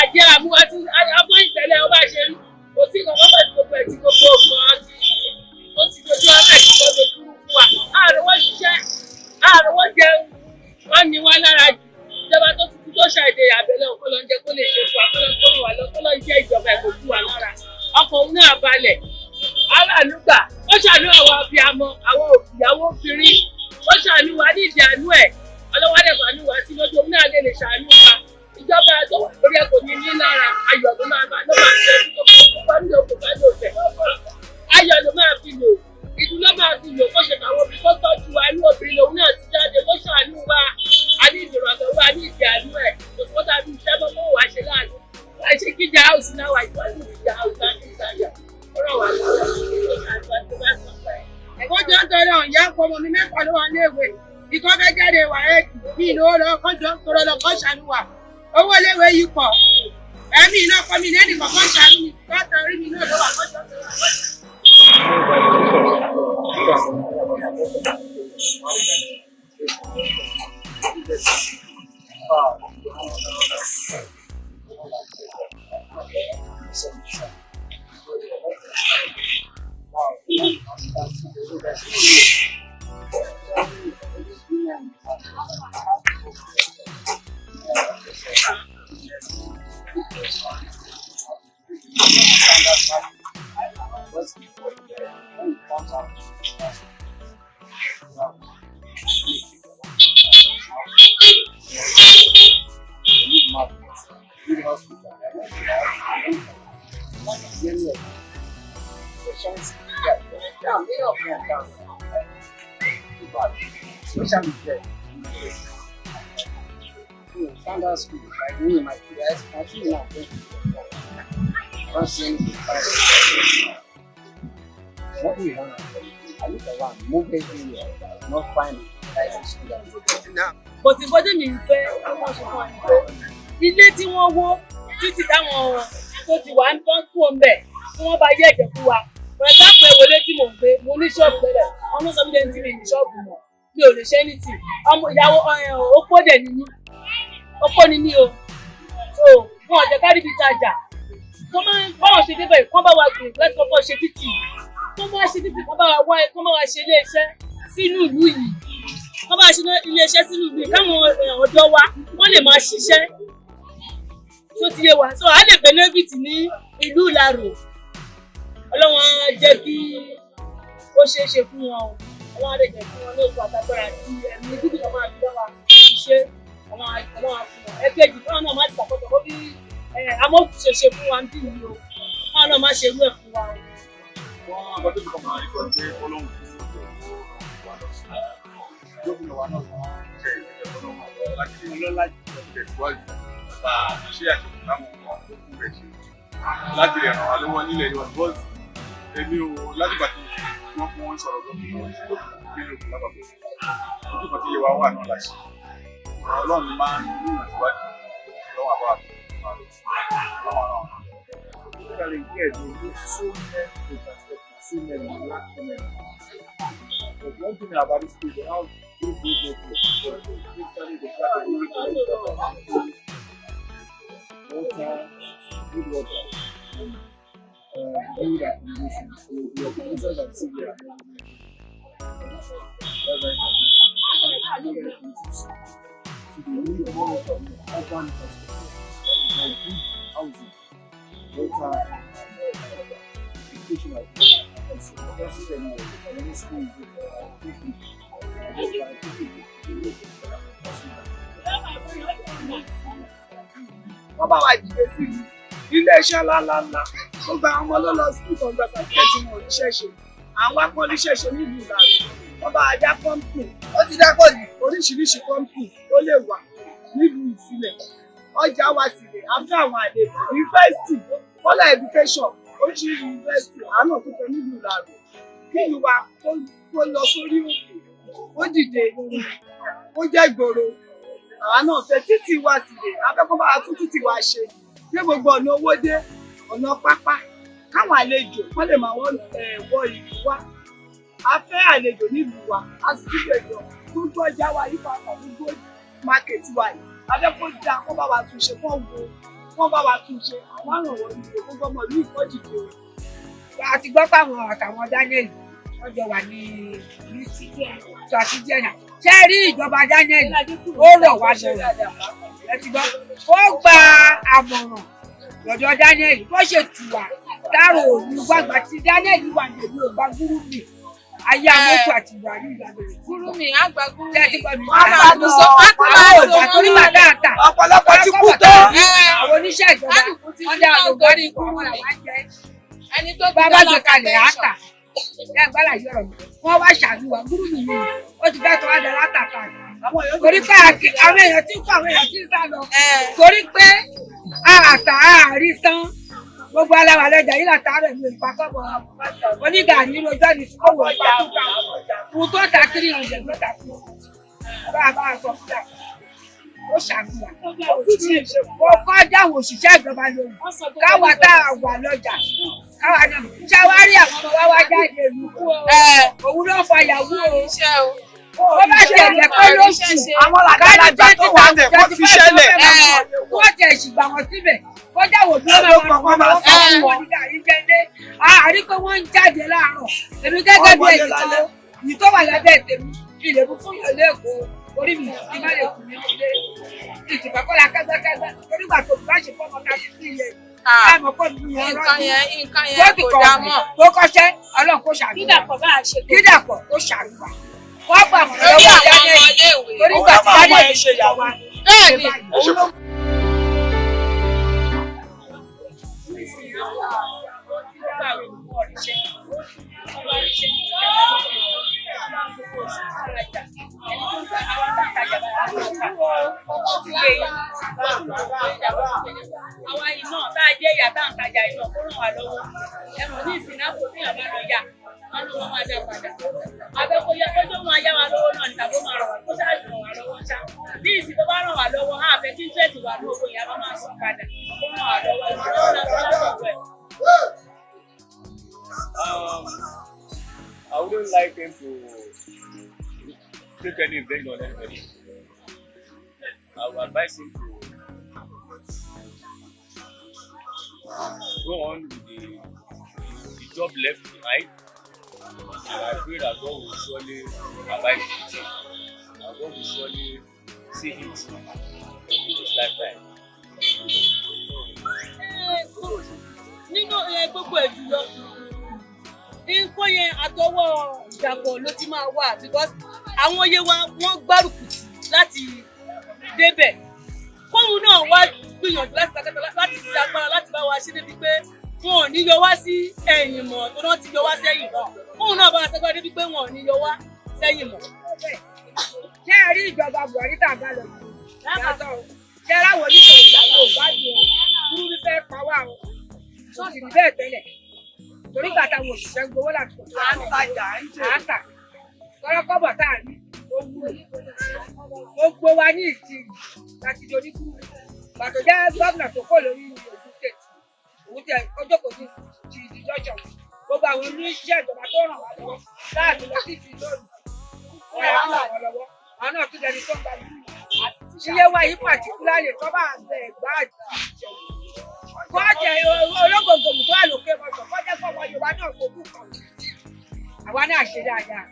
àjẹ àmúwá tí afọ́ ìtẹ́lẹ̀ ọba ṣe rí kò sí ìkọ̀kọ́ pẹ̀lú gbogbo ẹ̀ tí gbogbo ògùn ọtí ó ti dojú ọ̀rẹ́ tí wọ́n lè dúró fún wa àrùwọ́ ṣiṣẹ́ àrùwọ́ jẹun wọ́n ní wá lára jù ìjọba tó tuntun tó ṣàìdè àbẹ̀lẹ̀ òkú lọ jẹ́ kó lè ṣe fún wa kó lọ kó lọ wà lọ kó lọ jẹ́ ìjọba ẹ̀kọ́ fún wa lára ọkọ̀ òun náà balẹ̀ aráàlú gbà ó ṣàánú àwọn abiyamọ àwọn ìyàwó obìnrin ó ṣàánú wa ní ìdí àánú ẹ̀ ọlọ́wọ́dẹ̀ fàánú wa sí lójú òun náà lè ṣàánú wa ìjọba tó wà lórí ẹ̀kọ́ ní ní lára ayọ̀ ló máa bá ló máa ṣe tó kọ́ nílò kò bá lò fẹ́ ayọ̀ ló máa fi lò ìlú ló máa fi lò kó ṣe káwọn obìnrin tó tọ́jú wa ní obìnrin lòun náà ti jáde ló ṣàánú wa a ní ìdìrọ̀lọ́ wa ní ìdí àánú ẹ̀ kò sí kóta bí iṣẹ́ mọ́ wá ṣe láàánú wá ṣe kíjà áùsì náà wà ìwádìí ìjà áùsì láti ìtajà ó rọ̀ wá lọ́wọ́ ẹ̀kọ́ jọ ń tọrọ ìyá ọmọ mi mẹ́fà ló wà léèwé ìkọ́ fẹ́ jáde wà ẹ́ bí ìlú ọ̀rọ̀ kọ́jọ́ ń tọrọ lọ kọ́ ṣàánú wa owó léwé yìí pọ̀ ẹ̀mí iná kọ́ mi lẹ́nu kọ̀ọ̀kan ṣàánú mi lọ́tọ̀ orí mi náà ló wà kọ́jọ́ ń tọrọ standard school like me my peers actually now don't see anything what do you want I look around move everywhere not find like a school but the body mi fẹ́ wọ́n sọ fún wa ní pé ilé tí wọ́n wó títí táwọn tó ti wà ń tán kú ọmọ ẹ̀ tí wọ́n bá yẹ ẹ̀jẹ̀ fún wa for example ìwọlé tí mò ń gbé mo ní ṣọ́ọ̀bù tẹ́lẹ̀ ọmọ sọ mi lẹ́yìn tí mi ní ṣọ́ọ̀bù mọ̀ mi ò lè ṣe anything ọmọ ìyàwó opó dẹ̀ ni mí opó ni mí o so wọn ò jẹ́ ká ríbi tajà tó máa ń báwọn ṣe débẹ̀ kán bá wa gbìn láti kọ́kọ́ ṣe títì tó máa ṣe títì kán bá wa wá kán bá wa ṣe iléeṣẹ́ sínú ìlú yìí kán bá wa ṣe iléeṣẹ́ sínú ìlú yìí káwọn ọ̀dọ́ wa wọ́n lè máa ṣiṣẹ́ tó ti yé wa so a lè benefit ní ìlú Ìlaró ọlọ́wọ́n á jẹ́ kí ó ṣeé ṣe fún wọn o ọlọ́wọ́n á lè jẹ́ fún wọn ní òkú àtàgbára àti ẹ̀mí gidi kan máa gbọ́ wa ṣe àwọn àfihàn ẹgbẹ́jì fún wọn náà má ti ṣàkóso ó bí amófìṣẹ̀ṣe fún wa ń bí yìí o káwọn náà má ṣe irú ẹ̀ fún wa o. wọ́n àgbàdo ìkọ̀ máa rí fún pé ọlọ́run fún wa lọ sí gómìnà wa náà fún jẹ́ ìpínlẹ̀ ọlọ́run àwọn láti ọlọ́lá ìjọba tẹ̀síwájú nípa iṣẹ́ àṣepọ̀ láwọn ọmọ òkú rẹ̀ ṣe láti lè ràn wá lọ́wọ́ nílẹ̀ ìwà bọ́ọ̀sì èmi ò látìgbà tí wọ́n fún wọn sọ̀rọ̀ gómìnà wọn sí gómìnà nínú ìlú lápapọ̀ ojú kan tí yẹ wá wà náà láṣẹ ọlọ́run máa ń ní ìwàsíwájú lọ́wọ́ àbá one thing about this stage, how good business water, good water, good accommodation. So we are producers and civil so we need more of urban infrastructure, like good housing, water, education, wọ́n bá wa dìde sí iléeṣẹ́ ńláńlá ó gba àwọn ọmọ lọ́lọ́ skul tó ń gba sàkẹ́tì wọn oníṣẹ́ ṣe àwọn akọ́níṣẹ́ ṣe nílùú Ìlàró wọ́n bá wa dá kọ́ńpì ó ti dá kọ́ọ̀lì oríṣiríṣi kọ́ńpì ó lè wà nílùú ìsílẹ̀ ọjà wa sì lè afẹ́ àwọn àlejò yunifásitì kọ́lá education oríṣiríṣi yunifásitì àánú tó fẹ́ nílùú Ìlàró kí ìlú wa kó lọ sórí òkè ó dìde ó jẹ́ ìgboro àwa náà fẹ́ títì wa sì lè afẹ́kọ́ bá wa tún títì wa ṣe ní gbogbo ọ̀nà owó dé ọ̀nà pápá káwọn àlejò wọ́n lè máa wọ ìlú wa a fẹ́ àlejò nílùú wa a sì tún lè lọ gbogbo ọjà wa yìí pàápàá gbogbo mákẹ́tì wa yìí abẹ́kọ̀ọ́ da kó bá wa tún ṣe wọ́n bá wa tún ṣe àwọn àrànwọ́ ìlú gbogbo ọmọ ìlú ìkọ́jìdì o. àti gbọ́ pàwọn àtàwọn Daniel wọ́n jọ wà ní tó àti jẹ́nà ṣé rí ìjọba Daniel ó rọ̀ wá lọ́wọ́ ẹ ti gbọ́ ó gba àmọ̀ràn lọ́dọ̀ Daniel bó ṣe tù wá dárò òru gbàgbà tí Daniel wà nínú ọgbà gúrúmì ayé amókù àti buhari ìgbàgbọ́ gúrúmì àgbà gúrúmì torí bàtà àtà ọ̀pọ̀lọpọ̀ ti kú tó àwọn oníṣẹ́ ìjọba wọ́n dá àlùkò ní ikú wọn làwọn jẹ́ ẹni tó bá bá gbé kalẹ̀ àtà ẹ gbọ́dọ̀ yọrọ mi wọ́n wá ṣàlùwà gúrúmì yìí ó ti fẹ́ tó wá dára tàkà torí pé àwọn èèyàn tí ń kó àwọn èèyàn tí ń sá lọ torí pé àtà àárí tán gbogbo aláwa lẹjà yìí látàárọ̀ ní ìpàkọ́bọ̀ onígà ní lójọ́ ní sọ́wọ́ ìpàkọ́bọ̀ ohun tó ta 300 ló ta fún bá a bá a sọ fúlà ó ṣàfihàn ó kọjá àwọn òṣìṣẹ́ ìjọba lóhùn káwa tá a wà lọ́jà káwa náà ṣàwárí àwọn ọmọ wa wá jáde ìlú òun ló fa ìyàwó ó bá tẹ̀lé pé lóṣù àwọn làkàlàjà tó wà tẹ̀ wọ́n fi ṣẹlẹ̀ wọ́n tẹ̀ ṣìgbà wọn síbẹ̀ kọjá wò bí wọn máa sọ fún wọn nígbà yìí jẹ́ndé àárí pé wọ́n ń jáde láàárọ̀ èmi gẹ́gẹ́ bí èyí tó yìí tó wà lábẹ́ tèmi ilé mú fún yàn lẹ́kọ̀ọ́ orí mi kí má lè kù ní ilé ìtìfẹ́ kọ́lá kẹ́gbẹ́kẹ́gbẹ́ onígbà tó bá ṣe fọ́mọ ká sí sí ilé káàmọ́ pọ̀ nínú yẹn nǹkan yẹn kò dá mọ́ tó kọ́ṣẹ́ ọlọ́run kó ṣàlùwà kídàpọ̀ kó ṣàlùwà wọ́n gbà mọ̀ lọ́wọ́ Daniel torí gbà tí Daniel ṣe ìyàwó àwa iná tá a jẹ́ ìyá tá à ń tajà iná kó ràn wá lọ́wọ́ ẹ̀mọ̀ ní ìsìn náà kò tíyàn bá lọ yá wọn ló wọn máa dá padà abẹ́kọ̀yà kọjọ́ máa yá wa lọ́wọ́ náà níta kó máa ràn wá kó sáà ràn wá lọ́wọ́ ṣá bí ìsìn tó bá ràn wá lọ́wọ́ á fẹ́ kí n tẹ̀sí wà ní owó ìyá bá máa sọ padà kó ràn wá lọ́wọ́ ìrànlọ́wọ́ náà tó lọ́wọ́ ẹ̀. I wouldn't like him to take any revenge on anybody. I would advise him to go on with the job left behind. And I pray that God will surely abide with him. And God will surely see him through in his lifetime. Nínú gbogbo ẹ̀ jùlọ nǹkan yẹn àtọwọ́ Dàpọ̀ ló ti máa wà because àwọn oyè wa wọ́n gbárùkù tì láti débẹ̀ fóun náà wá gbìyànjú láti sàkátà láti ṣe agbára láti bá wa ṣe débi pé wọn ò ní yọ wá sí ẹ̀yìn mọ́ tó náà ti yọ wá sẹ́yìn mọ́ fóun náà bá wa ṣàgbára débi pé wọn ò ní yọ wá sẹ́yìn mọ́. ṣé ẹ rí ìjọba Buhari tàbá lọ yàtọ̀ ṣé ẹ ráwọ̀ oníṣòwò ìyàwó ìbádùn kúrú ní fẹ́ pa wá o sọ́ọ̀tì ní bẹ́ẹ̀ tẹ́lẹ̀ torí gbàtà wo òṣìṣẹ́ gbowó láti kò tó àǹtà kọ́lọ́kọ́bọ̀ tá a rí gbogbo wa ní ìtì láti dorí kú gbàtò jẹ́ gómìnà tó kò lórí Ògùn state òun tẹ ọjọ́ kò ní ti ìdíjọ́jọ́ gbogbo àwọn oníṣẹ́ ìjọba tó ràn wá lọ́wọ́ láti lọ sí ìlú lónìí wọ́n yà ràn wá lọ́wọ́ àwọn náà tún dẹni tó ń gba ìlú iye wa yìí pàtíkúlárì tó bá bẹ̀ gbá àjẹ́ kọ́ọ̀jẹ̀ ológògòmù tó wà lókè mọ́tò kọ́jẹ́ fọmọ Yorùbá náà fojú kan àwa náà ṣe dáadáa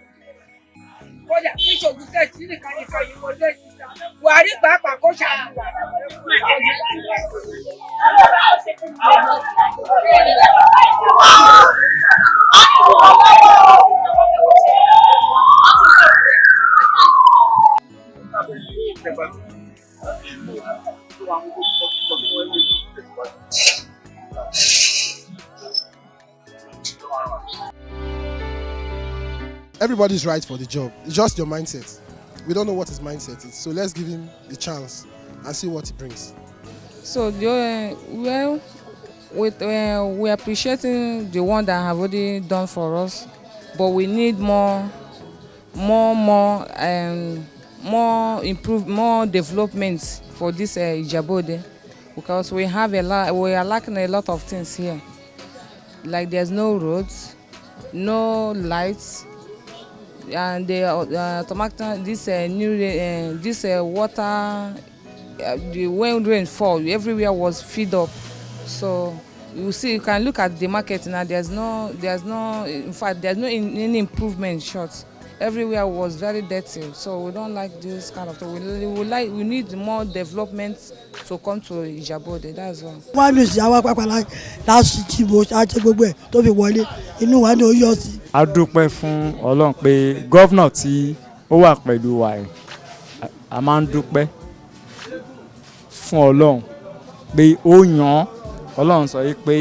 kódà níṣòwò tẹ̀sí nìkan nìkan yìí mo lé ìta Buhari pàápàá kó ṣàlùwà. Everybody's right for the job. It's just your mindset. We don't know what his mindset is, so let's give him the chance and see what he brings. So well, we appreciating the one that have already done for us, but we need more developments for this Ijabode, because we are lacking a lot of things here. like there's no roads, no lights, and the this water, when rain fall, everywhere was filled up. So you see, you can look at the market now. There's no, in fact, there's no any improvement. In short, everywhere was very dirty. So we don't like this kind of thing. We need more development to come to Ijabode. That's all. wọ́n á lè ṣe àwọn apápàlà láti jìbò ṣáájú gbogbo ẹ̀ tó fi wọlé inú wa ni ó yọ sí. a dúpẹ́ fún Ọlọ́run pé gọ́vnà tí ó wà pẹ̀lú wa yìí a máa ń dúpẹ́ fún Ọlọ́run pé ó yàn Ọlọ́run sọ yìí pé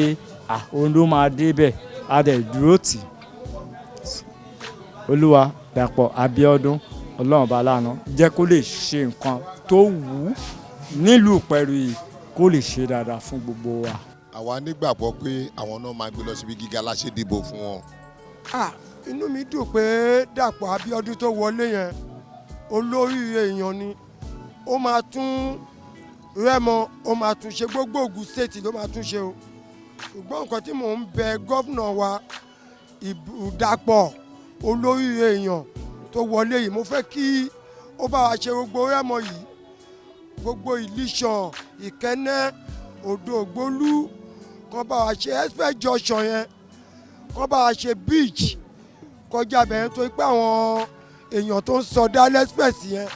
òun ló máa débẹ̀ a dẹ̀ dúró tì Olúwa Dàpọ̀ Abíọ́dún Ọlọ́run bá láàánú jẹ́ kó lè ṣe nǹkan tó wù ú nílùú Ìpẹ̀rù yìí kó lè ṣe dáadáa fún gbogbo wa. àwa nígbàgbọ́ pé àwọn náà máa gbé lọ síbi gíga láṣẹ dìbò fún wọn. inú mi dùn pé Dàpọ̀ Abíọ́dún tó wọlé yẹn olóríire èèyàn ni ó máa tún Rẹ́mọ ó máa tún ṣe gbogbo Ògùn state ló máa tún ṣe o ṣùgbọ́n nǹkan tí mò ń bẹ gọ́vnà wa Dàpọ̀ olóríire èèyàn tó wọlé yìí mo fẹ́ kí ó bá wa ṣe gbogbo Rẹ́mọ yìí gbogbo Ìlíṣàn Ìkẹ́nẹ́ Odò Ògbólú kan bá wa ṣe express junction yẹn kan bá wa ṣe beach kọjá bẹ̀rẹ̀ tó pé àwọn èèyàn tó ń sọdá express yẹn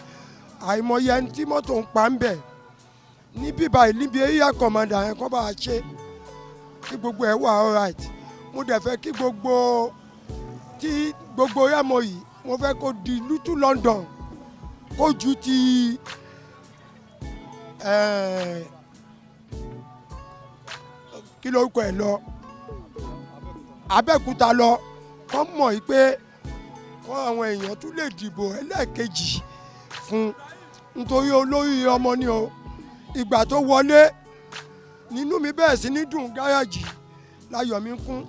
àìmọye ẹni tí mọ́tò ń pa ń bẹ̀ ní bíbá ìlíbi area commander yẹn kan bá wa ṣe kí gbogbo ẹ̀ wà alright mo dẹ̀ fẹ́ kí gbogbo Rẹ́mọ yìí mo fẹ́ kó di Little London kó ju ti kí lórúkọ ẹ̀ lọ Abẹ́òkúta lọ kọ́ mọ̀ yìí pé kọ́ àwọn èèyàn tún lè dìbò ẹlẹ́ẹ̀kejì fún nítorí olórí ọmọ ni o ìgbà tó wọlé nínú mi bẹ́ẹ̀ sí ní dùn gáràjì láyọ̀ mi kún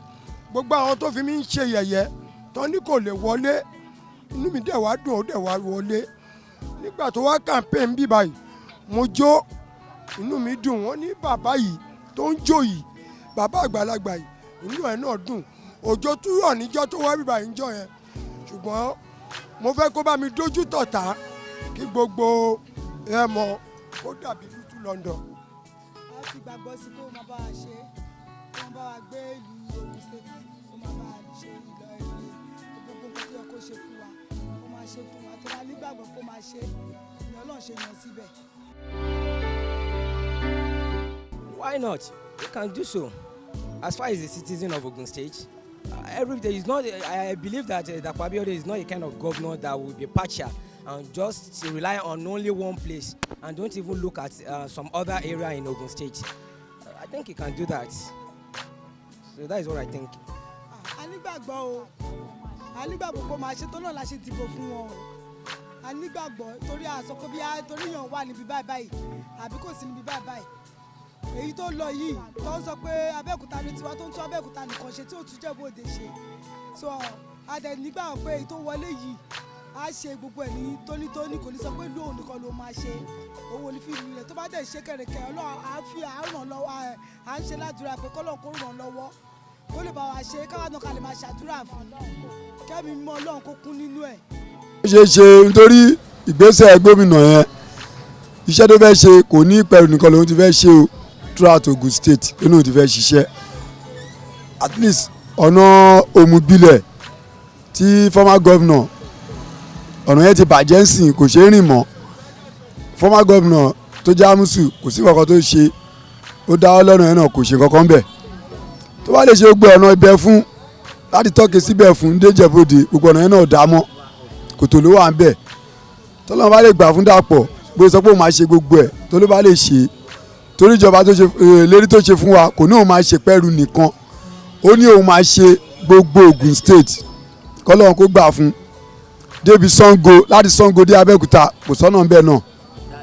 gbogbo àwọn tó fi mí ń ṣe yẹ̀yẹ́ tán ní kò lè wọlé inú mi dẹ̀ wá dùn ó dẹ̀ wá wọlé nígbà tó wá campaign bí báyìí mo jó inú mi dùn wọ́n ní bàbá yìí tó ń jó yìí bàbá àgbàlagbà yìí inú ẹ̀ náà dùn òjò tún rọ̀ níjọ́ tó wá bí báyìí ń jọ yẹn ṣùgbọ́n mo fẹ́ kó bá mi dójú tọ̀tá kí gbogbo Rẹ́mọ kó dàbí Little London. a ti gbàgbọ́ sí pé ó máa bá wa ṣe ó máa bá wa gbé ìlú Ògùn state ó máa bá wa ṣe ìlọ ẹ̀rí gbogbo nǹkan tó yẹ kó ṣe fún wa ó máa ṣe fún wa tó bá nígbàgbọ́ kó máa ṣe ni Ọlọ́run ṣe yàn síbẹ̀. Why not? You can do so. As far as a citizen of Ogun State, every day is not. I believe that Dàpọ̀ Abíọ́dún is not a kind of governor that will be partial and just rely on only one place and don't even look at some other area in Ogun State. I think he can do that. So that is what I think. a nígbàgbọ́ o a nígbàgbọ́ kó máa ṣe tó náà la ṣe dìbò fún wọn o a nígbàgbọ́ torí àsọ pé bí torí yàn wà níbi báyìí báyìí àbí kò sí níbi báyìí báyìí èyí tó lọ yìí tó ń sọ pé Abẹ́òkúta ló ti wá tó ń tún Abẹ́òkúta nìkan ṣe tí ò tún Ìjẹ̀bú Òde ṣe so a dẹ̀ nígbà pé èyí tó wọlé yìí a ṣe gbogbo ẹ̀ ní tónítóní kò ní sọ pé lóun nìkan ló máa ṣe owó ní fíìmù rẹ̀ tó bá dẹ̀ ṣe kẹ̀rẹ̀kẹ̀ Ọlọ́run á fi àárọ̀ lọ́wọ́ à ń ṣe ládùúrà pé kọ́lọ́run kó ràn lọ́wọ́ kó lè bá wa ṣe káwọn náà ká lè máa ṣàdúrà fún kẹ́mi mọ́ Ọlọ́run kó kún nínú ẹ̀. ó ṣeé ṣe nítorí ìgbésẹ̀ gómìnà yẹn iṣẹ́ tó fẹ́ ṣe kò ní Ìpẹ̀rù nìkan lòun ti fẹ́ ṣe o throughout Ogun State lónìí ti fẹ́ ṣiṣẹ́ at least ọ̀nà òmùgbilẹ̀ tí former governor ọ̀nà yẹn ti bàjẹ́ ńsìn kò ṣeé rìn mọ́ former governor tó jẹ́ Amusu kò sí kankan tó ṣe ó dáwọ́ lọ́nà yẹn náà kò ṣe kankan bẹ̀ tó bá lè ṣe gbogbo ọ̀nà ibẹ̀ fún láti tọ́kì síbẹ̀ fún dé Ìjẹ̀bú Òde gbogbo ọ̀nà yẹn náà dá mọ́ kòtò ló wà ń bẹ̀ tọ́lọ́mọ bá lè gbà fún Dàpọ̀ bó sọ pé òun máa ṣe gbogbo ẹ̀ tó ló bá lè ṣe torí ìjọba tó ṣe lérí tó ṣe fún wa kò ní òun máa ṣe Ìpẹ̀rù nìkan ó ní òun máa ṣe gbogbo Ogun State kọ́lọ́run kó gbà fún débi Ṣàngó láti Ṣàngó dé Abẹ́òkúta kò sọ́nà ńbẹ̀ náà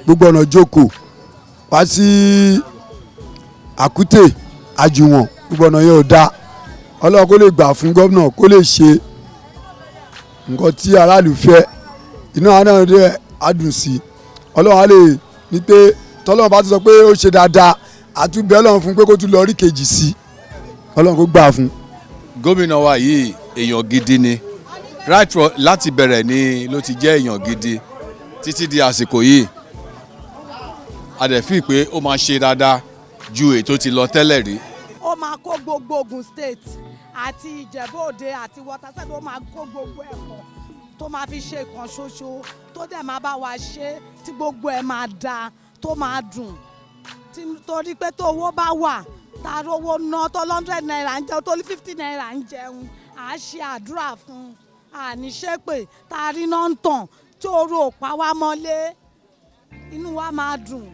gbogbo ọ̀nà jókòó wá sí Àkútè Àjùwọ̀n gbogbo ọ̀nà yẹn ò dáa Ọlọ́run kó lè gbà fún gómìnà kó lè ṣe nǹkan tí aráàlú fẹ́ inú àwọn náà dẹ̀ á dùn sí Ọlọ́run á lè ní pé tọ́lọ́run bá ti sọ pé ó ṣe dáadáa àtúbẹ̀ Ọlọ́run fún pé kó tún lọ rí kejì sí Ọlọ́run kó gbà fún. gómìnà wa yìí èèyàn gidi ni right from láti bẹ̀rẹ̀ ni ló ti jẹ́ èèyàn gidi títí di àsìkò yìí a dẹ̀ fi pé ó máa ṣe dáadáa ju ètò ti lọ tẹ́lẹ̀ rí. ó máa kó gbogbo Ògùn state àti Ìjẹ̀bú Òde àti Waterside ó máa kó gbogbo ẹ̀ pọ̀ tó máa fi ṣe ìkan ṣoṣo tó dẹ̀ máa bá wa ṣe tí gbogbo ẹ̀ máa dáa tó máa dùn torí pé tó owó bá wà tá a rówó ná tó 100 naira ń jẹun tó 50 naira ń jẹun à á ṣe àdúrà fún àní ṣépè tá a rí náà ń tàn tí oró ò pa wá mọ́lé inú wa máa dùn.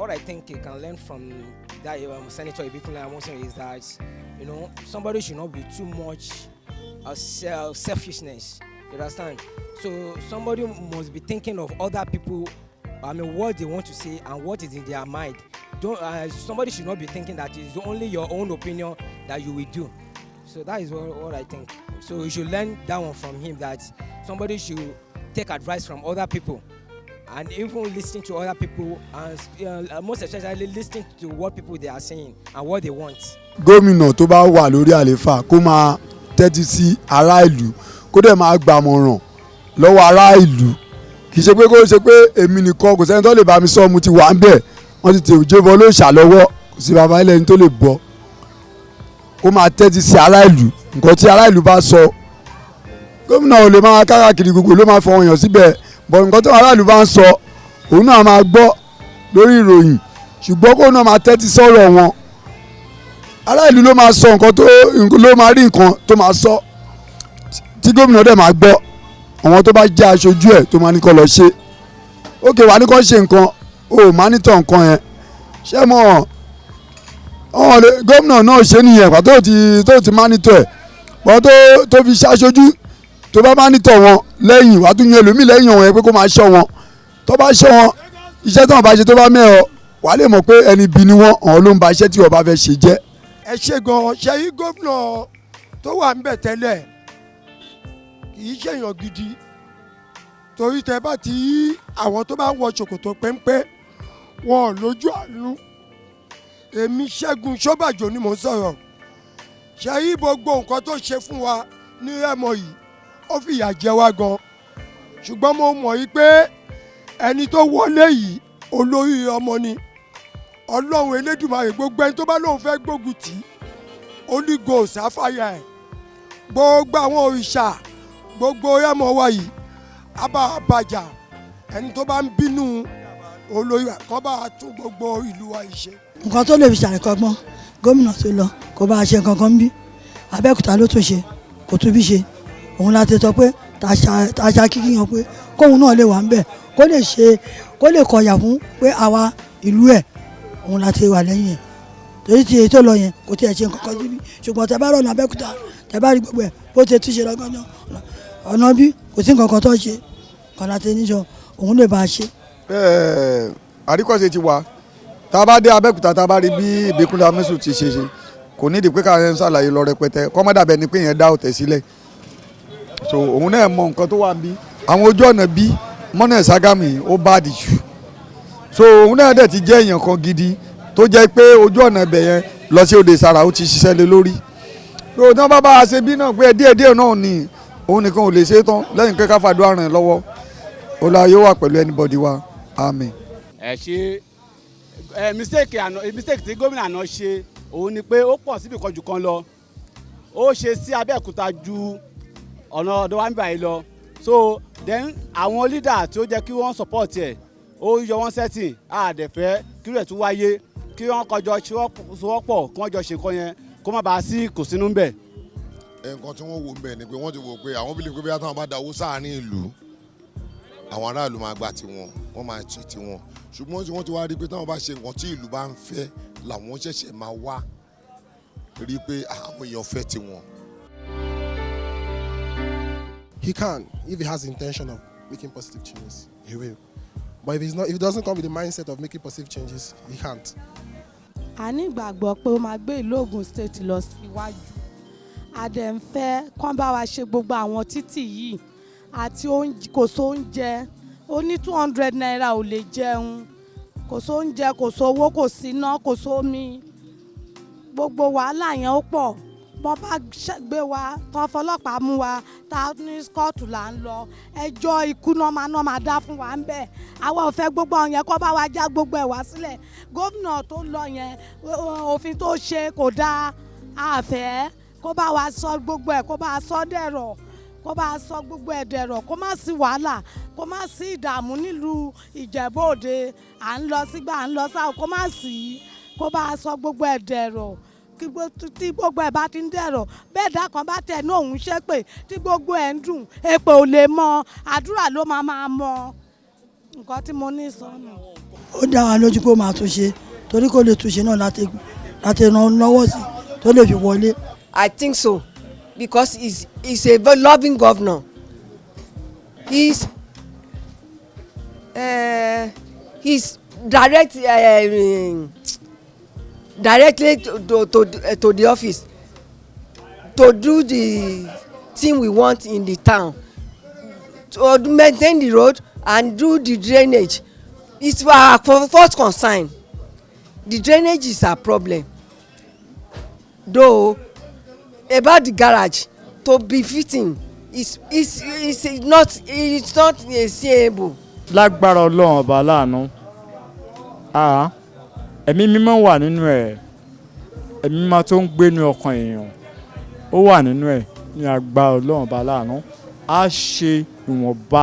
What I think you can learn from that Senator Ibikunle Amosun is that somebody should not be too much selfishness. You understand? So somebody must be thinking of other people. What they want to say and what is in their mind. Somebody should not be thinking that it's only your own opinion that you will do. So that is what I think. So you should learn that one from him, that somebody should take advice from other people and even listen to other people and most especially listen to what people they are saying and what they want. Gómìnà tó bá wà lórí àlééfà kó máa tẹ́tí sí ará ìlú kó dẹ̀ máa gbàmọ̀ràn lọ́wọ́ ará ìlú kì í ṣe pé kó ṣe pé èmi nìkan kò sẹ́ni tó lè bá mi sọ mo ti wà ń bẹ̀ wọ́n ti tèwé jébọ ló ṣàlọ́wọ́ kò sí bàbá ilẹ̀ ní tó lè bọ́ kó máa tẹ́tí sí ará ìlú nǹkan tí ará ìlú bá sọ gómìnà ò lè máa káàkiri gbogbo ló máa fọwọ́ yàn síbẹ̀ bọ̀ nǹkan tó ará ìlú bá ń sọ òun náà máa gbọ́ lórí ìròyìn ṣùgbọ́n kó náà máa tẹ́tí sọ́rọ̀ wọn ará ìlú ló máa sọ nǹkan tó ló máa rí nǹkan tó máa sọ tí gómìnà dẹ̀ máa gbọ́ àwọn tó bá jẹ́ aṣojú ẹ̀ tó máa ní kó lọ ṣe ókè wà ní kó ṣe nǹkan ó máa nítọ̀ nǹkan yẹn ṣé mọ̀ gómìnà náà ṣe nìyẹn pàtó tó ti máa nítọ̀ ẹ̀ pọ̀ tó fi ṣaṣojú tó bá máa nítọ̀ wọn lẹ́yìn wàá tún yan ẹlòmíì lẹ́yìn wọn yẹn pé kó máa ṣọ́ wọn tó bá ṣọ́ wọn iṣẹ́ tí wọ́n bá ṣe tó bá mẹ́ọ̀ wàá lè mọ̀ pé ẹni bí ni wọ́n ọ̀hún ló ń ba iṣẹ́ tí wọ́n bá fẹ́ ṣe jẹ́. ẹ ṣe gan-an ṣe yí gómìnà tó wà ńbẹ̀ tẹ́lẹ̀ kì í ṣèyàn gidi torí tẹ bá ti yí àwọn tó bá ń wọ ṣòkòtò péńpé wọn lójú àánú èmi Ṣẹ́gun Ṣọ́bàjò ni mò ń sọ̀rọ̀ ṣe yí gbogbo nǹkan tó ṣe fún wa ní Rẹ́mọ yìí ó fìyà jẹ wá gan ṣùgbọ́n mo mọ̀ yí pé ẹni tó wọlé yìí olórí ọmọ ni Ọlọ́run Elédùmarè gbogbo ẹni tó bá lóun fẹ́ gbógun tì Holy Ghost àfàyà ẹ̀ gbogbo àwọn òrìṣà gbogbo Rẹ́mọ wa yìí abàjà ẹni tó bá ń bínú olórí kan bá tún gbogbo ìlú wa yìí ṣe. nǹkan tó lè fi ṣàríkọ́gbọ́n gómìnà tó lọ kó bá a ṣe nǹkan kan bí Abẹ́òkúta ló tún ṣe kò tún bí ṣe òun láti sọ pé tàṣà kíkì yàn pé kóun náà lè wà ń bẹ̀ kó lè kọ̀yà fún pé àwa ìlú ẹ̀ òun láti wà lẹ́yìn ẹ̀ torí ti èyí tó lọ yẹn kò tiẹ̀ ṣe nǹkan kan síbi ṣùgbọ́n tẹ bá rọ̀ ní Abẹ́òkúta tẹ bá rí gbogbo ẹ̀ bó ti túnṣe lọ́gán ọ̀nà bí kò sí nǹkan kan tó ṣe kan láti níṣọ òun lè bá a ṣe. àríkọ́ṣe ti wà tá a bá dé Abẹ́òkúta tá a bá rí bí Ìbíkúnlé Amósùn ti ṣe kò ní ìdí pé káwọn ṣàlàyé lọ rẹpẹtẹ kọ́mọ́dàbẹ̀ ni pé yẹn dá òtẹ̀ sílẹ̀ so òun náà mọ nǹkan tó wà bí àwọn ojú ọ̀nà bí mọ́nà Ṣàgámù ó bá dì jù so òun náà dẹ̀ ti jẹ́ èèyàn kan gidi tó jẹ́ pé ojú ọ̀nà ibẹ̀ yẹn lọ sí Òde Ìsàrà ó ti ṣiṣẹ́ lé lórí so tí wọ́n bá bá a ṣe bí náà pé díẹ̀díẹ̀ náà ni òun nìkan ò lè ṣe é tán lẹ́yìn pé ká fàdúrà ràn lọ́wọ́ ọlá yóò wà pẹ̀lú anybody wa amen. ẹ ṣe mistake tí gómìnà náà ṣe òun ni pé ó pọ̀ síbi kan jù kan lọ ó ṣe sí Abẹ́òkúta ju ọ̀nà ọ̀dọ̀ wa ń báyìí lọ so then àwọn leader tí ó jẹ́ kí wọ́n support ẹ̀ ó yọ wọ́n setting àdẹ̀fẹ́ kí rẹ̀ tún wáyé kí wọ́n kọjọ ṣọwọ́pọ̀ kí wọ́n jọ ṣe nǹkan yẹn kó má bàa sí kò sínú ń bẹ̀. nǹkan tí wọ́n wò ń bẹ̀ ni pé wọ́n ti wò pé àwọn bílíọ̀ pé bí táwọn bá da owó sáàárín ìlú àwọn aráàlú máa gba tiwọn wọ́n máa ṣe tiwọn ṣùgbọ́n tí wọ́n ti wá rí pé táwọn bá ṣe nǹkan tí ìlú bá ń fẹ́ làwọn ṣẹ̀ṣẹ̀ máa wá rí pé àwọn èèyàn fẹ́ tiwọn. He can, if he has the intention of making positive changes, he will. But if he doesn't come with the mindset of making positive changes, he can't. a ní ìgbàgbọ́ pé ó máa gbé ìlú Ògùn state lọ síwájú a dẹ̀ ń fẹ́ kán bá wa ṣe gbogbo àwọn títì yìí àti kò sóúnjẹ ó ní 200 naira ò lè jẹun kò sóúnjẹ kò sówó kò síná kò sómi gbogbo wàhálà yẹn ó pọ̀ bọ́n bá gbé wa tán fọlọ́pàá mú wa tá ní kóòtù là ń lọ ẹjọ́ ikú náà máa dá fún wa ń bẹ̀ àwa ò fẹ́ gbogbo àwọn yẹn kó bá wa já gbogbo ẹ̀ wá sílẹ̀ gómìnà tó lọ yẹn òfin tó ṣe kò dáa àfẹ́ kó bá wa sọ gbogbo ẹ̀ kó bá wa sọ dẹ̀rọ̀ kó bá wa sọ gbogbo ẹ̀ dẹ̀rọ̀ kó má sí wàhálà kó má sí ìdààmú nílùú Ìjẹ̀bú-Òde à ń lọ sígbà à ń lọ sáà kó má sí kó bá wa sọ gbogbo ẹ̀ dẹ̀rọ̀ tí gbogbo ẹ̀ bá ti ń dẹ̀rọ̀ bẹ́ẹ̀ dá kan bá tẹ̀ ní òun ṣépè tí gbogbo ẹ̀ ń dùn èpè ò lè mọ àdúrà ló máa mọ nǹkan tí mo ní sọnù. ó dá wa lójú kó máa túnṣe torí kó lè túnṣe náà láti ràn lọ́wọ́ sí tó lè fi wọlé. I think so because he's a very loving governor. He's directly to the office to do the thing we want in the town, to maintain the road and do the drainage. It's our first concern. The drainage is a problem. Though about the garage to be fitting is not seeable. lágbára Ọlọ́run ọba láàánú ẹ̀mí mímọ́ wà nínú ẹ̀ ẹ̀mí mímọ́ tó ń gbénu ọkàn èèyàn ó wà nínú ẹ̀ ní agbára Ọlọ́run ọba láàánú á ṣe ìwọ̀nba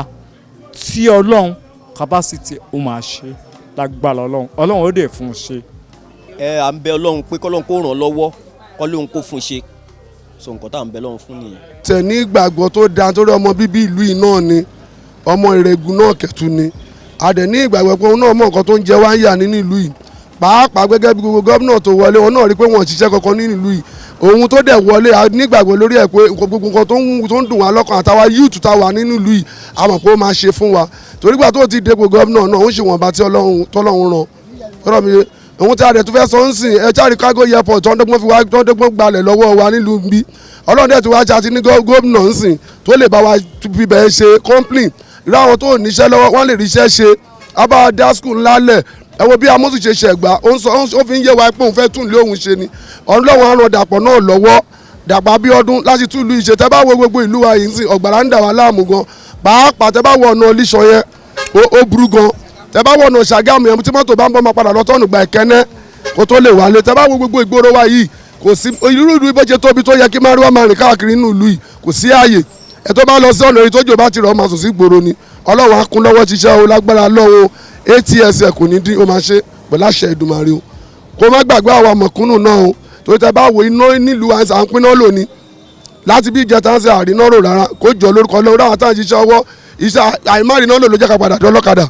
tí Ọlọ́run capacity ó máa ṣe lágbára Ọlọ́run ó dẹ̀ fún un ṣe. à ń bẹ Ọlọ́run pé kọ́lọ́run kó ràn lọ́wọ́ kọ́lọ́run kó fún un ṣe so nǹkan tá à ń bẹ Ọlọ́run fún nìyẹn. tẹ̀ ní ìgbàgbọ́ tó dáa torí ọmọ bíbí ìlú yìí náà ni ọmọ Ìrègùn náà Kẹ̀tù ni a dẹ̀ ní ìgbàgbọ́ pé òun náà mọ̀ nǹkan tó ń jẹ wá ń yà nínú ìlú yìí pàápàá gẹ́gẹ́ bí gbogbo gómìnà tó wọlé wọn náà rí pé wọn ò ṣiṣẹ́ kankan nínú ìlú yìí òun tó dẹ̀ wọlé a ní ìgbàgbọ́ lórí ẹ̀ pé gbogbo nǹkan tó ń dùn wá lọ́kàn àtàwa yúùtù tá wà nínú ìlú yìí a mọ̀ pé ó máa ṣe fún wa torí gbà tó ti dépò gómìnà náà ó ń ṣe wọ̀nba tí Ọlọ́run ràn mi òun tí a dẹ̀ tún fẹ́ sọ ń sìn ẹ jáde cargo airport tó ń dọ́gbọ́n gbalẹ̀ lọ́wọ́ wa nílùú bí Ọlọ́run dẹ̀ tí wàá ṣe ní gómìnà ń sìn tó lè bá wa fi bẹ́ẹ̀ ṣe complain láwọn tó níṣẹ́ lọ́wọ́ wọ́n lè ríṣẹ́ ṣe abá dá skul ńlá lẹ̀ ẹ wo bí amósù ṣe ṣẹ̀gbá ó fi ń yé wa pé òun fẹ́ tún ilé òun ṣe ni Ọlọ́run á ràn Dàpọ̀ náà lọ́wọ́ Dàpọ̀ Abíọ́dún láti tún ìlú ìṣe tẹ́ bá wo gbogbo ìlú wa yìí ń sìn ọ̀gbàrá ń dà wá láàmú gan pàápàá tẹ́ bá wọ ọ̀nà Olíṣọ yẹn ó burú gan tẹ́ bá wọ ọ̀nà Ṣàgámù yẹn tí mọ́tò bá ń bọ́ máa padà lọ́tọ́nù gba Ìkẹ́nẹ́ kó tó lè wálé tẹ́ bá wo gbogbo ìgboro wa yìí kò sí irú ìlú bó ṣe tóbi tó yẹ kí márùwá máa rìn káàkiri nínú ìlú yìí kò sí ààyè ẹ tó bá lọ sí ọ̀nà ìtọ́jú bá ti rọ̀ máa sùn sí gbòòrò ni Ọlọ́run á kún lọ́wọ́ ṣiṣẹ́ o lágbára lọ́wọ́ ATS kò ní dín ó máa ṣe pẹ̀lú àṣẹ Èdùmàrè o kó má gbàgbé àwọn mọ̀kúnnù náà o torí tẹ bá wo iná nílùú à ń pinná lónìí láti bí ìjẹta ń ṣe àrínà rò rárá kó jọ lórúkọ lọ́wọ́ àwọn táwọn ṣiṣẹ́ ọwọ́ iṣẹ́ àìmárìnà lò ló jẹ́ ká padà dán lọ́kadà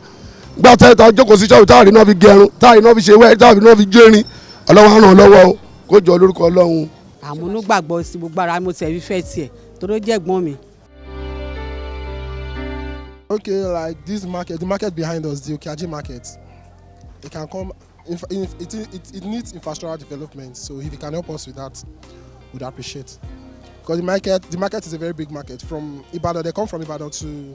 gbà tá jókòó sí ṣọ́ọ̀bù táwọn àrínà fi gẹrun táwọn àrínà fi ṣe wẹ́ táwọn àrínà fi jẹ́rin Ọlọ́run á ràn lọ́wọ́ o kó jọ lórúkọ Ọlọ́run. àmúnúgbàgbọ́ sí gbogbo ara mo tẹ̀ fífẹ́ tiẹ̀ torí ó jẹ́ ẹ̀gbọ́n mi. Okay, like this market, the market behind us, the Okeaji market, it can come. It needs infrastructural development. So if you can help us with that, we'd appreciate. Because the market is a very big market. From Ibadan, they come from Ibadan to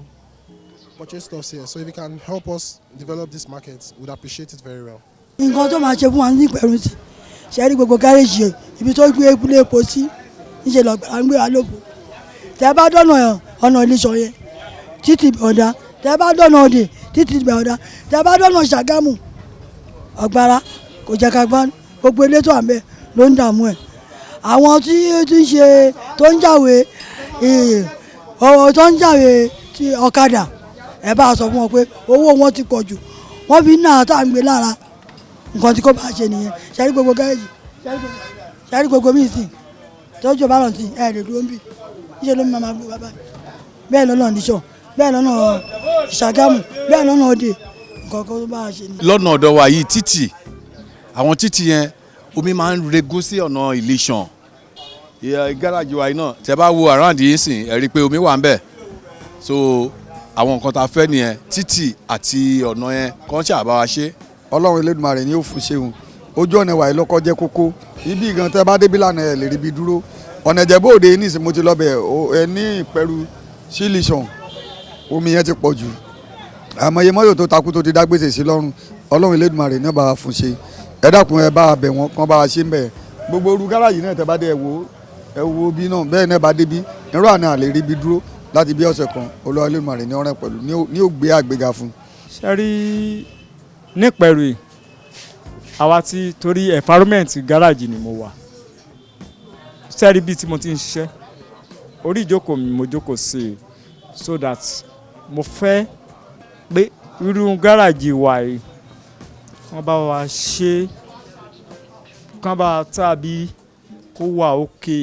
purchase stuff here. So if you can help us develop this market, we'd appreciate it very well. nǹkan tó máa ṣe fún wa ní ìpẹ̀rù sí ṣe rí gbogbo gáréèjì ibi tó gbé ilé epo sí níṣẹ́ lọ́gbà ń gbé wa lóko tẹ́ bá dọ̀nà ọ̀nà Ìlíṣọ̀ yẹn títì ọ̀dà tẹ́ bá dọ̀nà Òde títì ọ̀dà tẹ́ bá dọ̀nà Ṣàgámù Ọ̀gbàrá kò jẹ́ ká gbá gbogbo ilé tó wà ńbẹ̀ ló ń dààmú ẹ̀ àwọn tí ń ṣe tó ń jàwé ti ọ̀kadà ẹ bá sọ fún wọn pé owó wọn ti pọ̀ jù wọ́n fi náà tá à ń gbé lára nǹkan tí kò bá ṣe nìyẹn ṣẹ́rí gbogbo gáréjì ṣẹ́rí gbogbo míì sìn tọ́jú bá rántí ẹ̀ lè dúró ń bì níṣẹ́ ló máa gbé bàbá bẹ́ẹ̀ lọ́nà níṣọ́ bẹ́ẹ̀ lọ́nà ìṣàgámù bẹ́ẹ̀ lọ́nà òde nǹkan kan tó bá a ṣe ni. lọ́nà ọ̀dọ̀ wa yìí títì àwọn títì yẹn omi máa ń regún sí ọ̀nà Ìlíṣàn gáràjì wa yìí náà tẹ́ bá wo around yìí sìn ẹ rí i pé omi wà ń bẹ̀ so àwọn nǹkan tá a fẹ́ nìyẹn títì àti ọ̀nà yẹn kàn ṣàbá wa ṣe. Ọlọ́run Elédùmarè ni yóò fún ṣeun ojú ọ̀nà wa yìí lọ́kọ́ jẹ́ kókó ibi gan tẹ́ bá débi lánàá ẹ̀ lè rí ibi dúró ọ̀nà Ìjẹ̀bú Òde ní ìsìn mo ti lọ bẹ̀ ẹ ní Ìpẹ́rù sí Ìlíṣàn omi yẹn ti pọ̀ jù àmọye mọ́tò tó takú tó ti dá gbèsè sí lọ́rùn Ọlọ́run Elédùmarè ní bá wa fún ṣe ẹ dákun ẹ bá bẹ̀ wọ́n kàn bá wa ṣe ń bẹ̀ gbogbo orú gáràjì náà tẹ́ bá dé ẹ wo bí náà bẹ́ẹ̀ náà bá débi irú àná àlè rí ibi dúró láti bí ọ̀sẹ̀ kan Olúwa Elédùmarè ní ọ̀rẹ́ pẹ̀lú ní ó gbé àgbéga fún. sẹ́rí nípẹ̀rù àwa ti torí environment gáràjì ni mo wà sẹ́rí bíi tí mo ti ń ṣiṣẹ́ orí ìjókòó mi mo jókòó sí i so that mo fẹ́ pé irú gáràjì wa yìí wọ́n bá wa ṣe kán bá tàbí kó wà òkè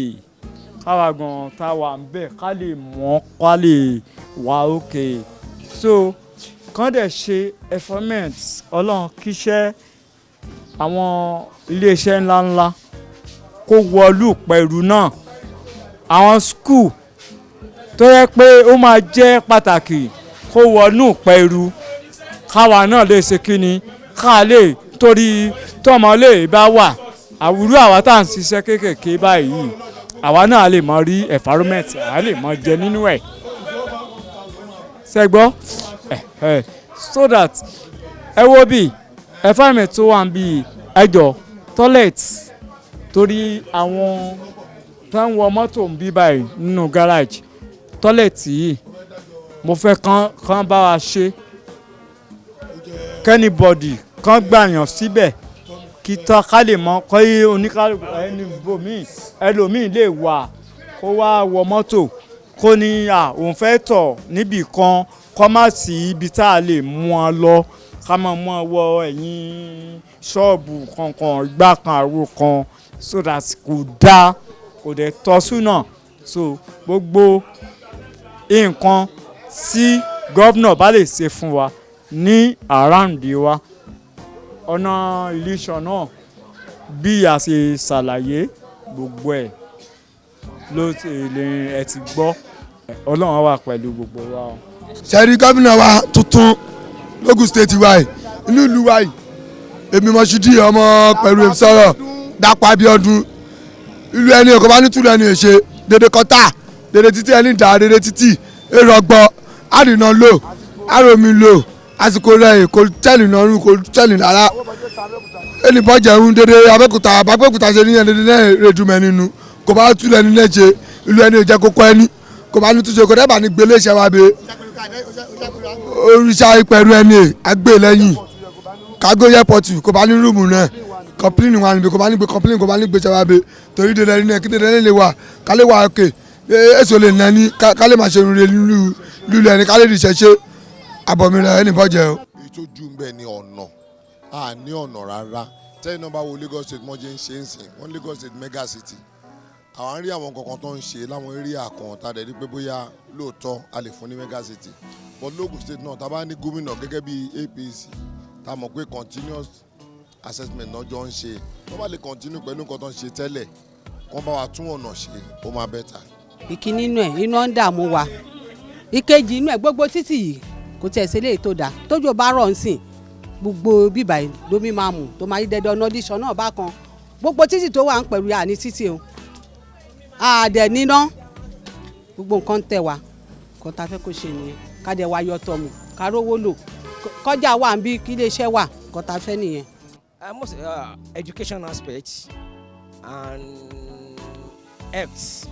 káwa gan tá a wà ń bẹ̀ ká lè mọ̀ ká lè wà òkè so kán dẹ̀ ṣe environment ọlọ́run kíṣẹ́ àwọn iléeṣẹ́ ńláńlá kó wọlú Ìpẹ́rù náà àwọn school tó yẹ pé ó máa jẹ́ pàtàkì kó wọnú Ìpẹ́rù káwa náà lè ṣe kíni ká lè torí tọmọ lè bá wà àwùrú àwa tá à ń ṣiṣẹ́ kéékèèké báyìí àwa náà lè mọ rí environment àwa lè mọ jẹ nínú ẹ̀ ṣẹ́gbọ́ so that ẹ wo bí environment tó wà ń bí ẹjọ́ toilet torí àwọn tó ń wọ mọ́tò ń bí báyìí nínú garage toilet yìí mo fẹ́ kán bá wa ṣe kẹ́nìbọ̀dì kán gbàyàn síbẹ̀ kí tán ká lè mọ kọ́ oníkálùkù ẹlòmíì lè wà kó wá wọ mọ́tò kó ní òun fẹ́ tọ̀ níbì kan kọ́ má sí ibi tá a lè mú ọ lọ ká máa mú ọ wọ ẹ̀yìn ṣọ́ọ̀bù kankan ìgbà kan àwo kan so that kò dáa kò dẹ̀ tọ́ súnà so gbogbo nǹkan tí gómìnà bá lè ṣe fún wa ní àràǹdí wa ọ̀nà Ìlíṣàn náà bí a ṣe ṣàlàyé gbogbo ẹ̀ ló ẹ ti gbọ́ Ọlọ́run wà pẹ̀lú gbogbo wa. sẹ́rí gómìnà wa tuntun lógùn state wa yìí inú ìlú wa yìí èmi Mọ́ṣúdì ọmọ pẹ̀lú ìsọ̀rọ̀ Dàpọ̀ Abíọ́dún ìlú ẹni èkó bá ní túlẹ̀ ẹni èṣe dédé kọ́tà dédé títí ẹni dà dédé títí èrò ọgbọ́ àdìnà lò àròmí lò àsìkò rẹ̀ kò tẹ̀lé nọrùn kò tẹ̀lé rárá ẹni bọ́jà ń dédé Abẹ́òkúta ṣe níyẹn dédé náà rèdùmẹ̀ nínú kò bá túlẹ̀ ẹni náà ṣe ìlú ẹni ìjẹ́ kókó ẹni kò bá ní túnṣe kò dẹ́gbà ní gbélé iṣẹ́ wa bẹ́ẹ̀ òrìṣà Ìpẹ́rù ẹni àgbè lẹ́yìn kágó airport kò bá ní rúùmù náà kọ́pìlì wà níbi kò bá ní gbé kọ́pìlì kò bá ní gbé iṣẹ́ wa bẹ́ẹ̀ torí dédé ẹni náà kí dédé ẹni lè wà kálé wà òkè èso lè nà ní kálé máa ṣe rere lílu ẹni kálé di iṣẹ́ ṣe àbọ̀mìíràn ẹni bọ́jẹ̀ o. èyí tó jù ń bẹ ní ọ̀nà a ní ọ̀nà rárá tẹ́yìn náà bá wo Lagos State mọ́jẹ́ ń ṣe ń sìn wọ́n Lagos State mega city àwọn ń rí àwọn kankan tó ń ṣe láwọn area kan tá a dẹ̀ rí pé bóyá lóòótọ́ a lè fún ní mega city but Lagos State náà tá a bá ní gómìnà gẹ́gẹ́ bí APC tá a mọ̀ pé continuous assessment náà jọ ń ṣe tó bá lè continue pẹ̀lú nǹkan tó ń ṣe tẹ́lẹ̀ kán bá wa tún ọ̀nà ṣe ó máa bẹ́tà. ìkíní inú ẹ̀ iná ń dààmú wa ìkejì inú ẹ̀ gbogbo títì yìí kò tẹ̀ sí eléyìí tó dáa tójò bá rọ̀ ń sìn gbogbo bíbà lómi máa mú tó máa yí dẹ́dẹ́ ọ̀nà Ìlíṣàn náà bá kan gbogbo títì tó wà ń pẹ̀lú àní títì o àdẹ̀ níná gbogbo nǹkan tẹ̀ wá nǹkan tá a fẹ́ kó ṣe nìyẹn ká dẹ̀ wá yọtọ̀ mù ká rówó lò kọjá wà ń bí kí iléeṣẹ́ wà nǹkan tá a fẹ́ nìyẹn. Most education aspects and health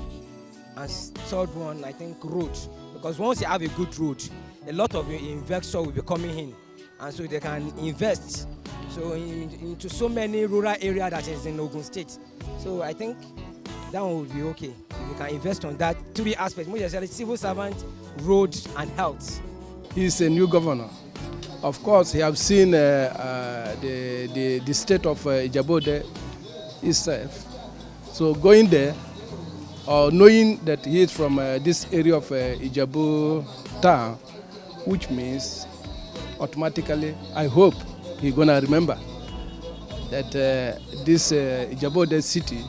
and third one I think road, because once you have a good road a lot of investors will be coming in and so they can invest into so many rural areas that is in Ogun State. So I think that one would be okay. We can invest on that three aspects, most especially civil servant, road and health. He's a new governor. Of course, he has seen the state of Ìjẹ̀bú Òde itself. So going there, or knowing that he is from this area of Ijebu town, which means automatically, I hope he's gonna remember that this Ijebu city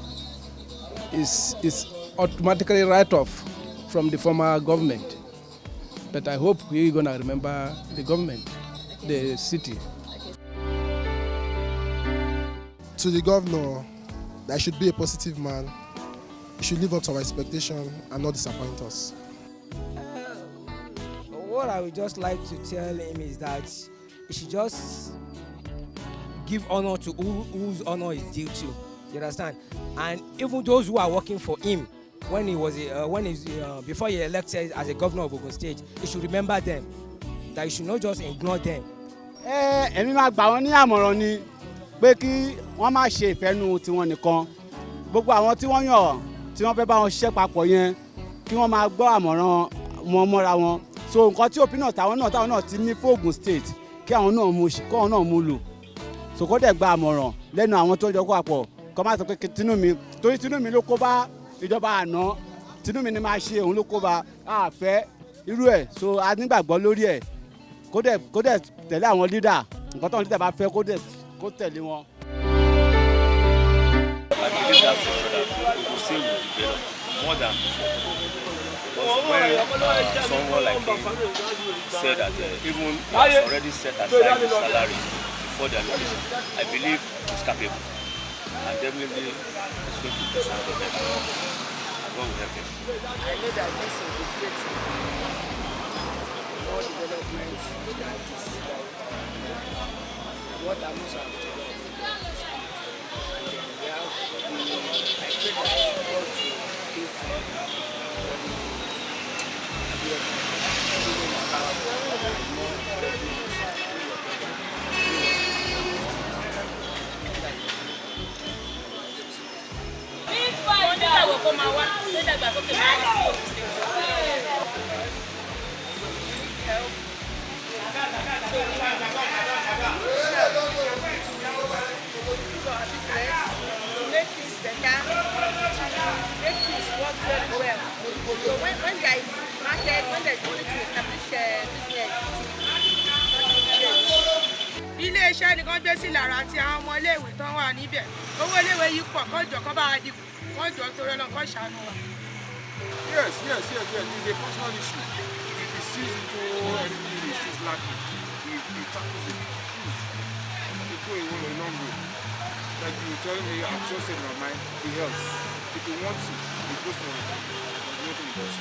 is automatically right off from the former government. But I hope he's gonna remember the government, the city. To the governor, that should be a positive man. He should live up to our expectation and not disappoint us. What I would just like to tell him is that he should just give honor to whose honor is due to. You understand? And even those who are working for him when he was before he elected as a governor of Ogun State, he should remember them. That he should not just ignore them. Èmi máa gbà wọ́n ní àmọ̀ràn ni pé kí wọ́n má ṣe ìfẹ́nu tiwọn nìkan. Gbogbo àwọn tí wọ́n yàn tí wọ́n fẹ́ bá wọn ṣiṣẹ́ papọ̀ yẹn kí wọ́n máa gbọ́ àmọ̀ràn wọn mọ́ra wọn. So nǹkan tí opinion táwọn náà ti ní fún Ogun State kí àwọn náà mú lò. So kó dẹ̀ gba àmọ̀ràn lẹ́nu àwọn tó jọ kó papọ̀ kó má sọ pé Tinúmi torí Tinúmi ló kó bá ìjọba àná Tinúmi ni máa ṣe òun ló kó bá àfẹ́ irú ẹ̀ so a nígbàgbọ́ lórí ẹ̀ kó dẹ̀ tẹ̀lé àwọn leader nǹkan táwọn leader bá fẹ́ kó tẹ̀lé wọn. I believe that Ogun State will develop more than before. Because when someone like him said that even he has already set aside his salary before the allocation, I believe he's capable. And definitely it's going to do something better. And God will help him. I know that this is the state more development than this. What I'm also after. And then we have I pray that God will give So when there is market, when there is money to establish business, ilé-iṣẹ́ nìkan gbé sí lára àti àwọn ọmọ iléèwé tó wà níbẹ̀ owó iléèwé yìí pọ̀ kọ́jọ́ kọ́ bá a di kọ́jọ́ torí ọlọ́run kọ́ ṣàánú wa. Yes, it's a personal issue. If he sees into anything he sees lacking, he tackles it. He go a long way. Like you tell me, I'm just saying my mind, he helps. If he wants it, he goes for it. There's nothing he does.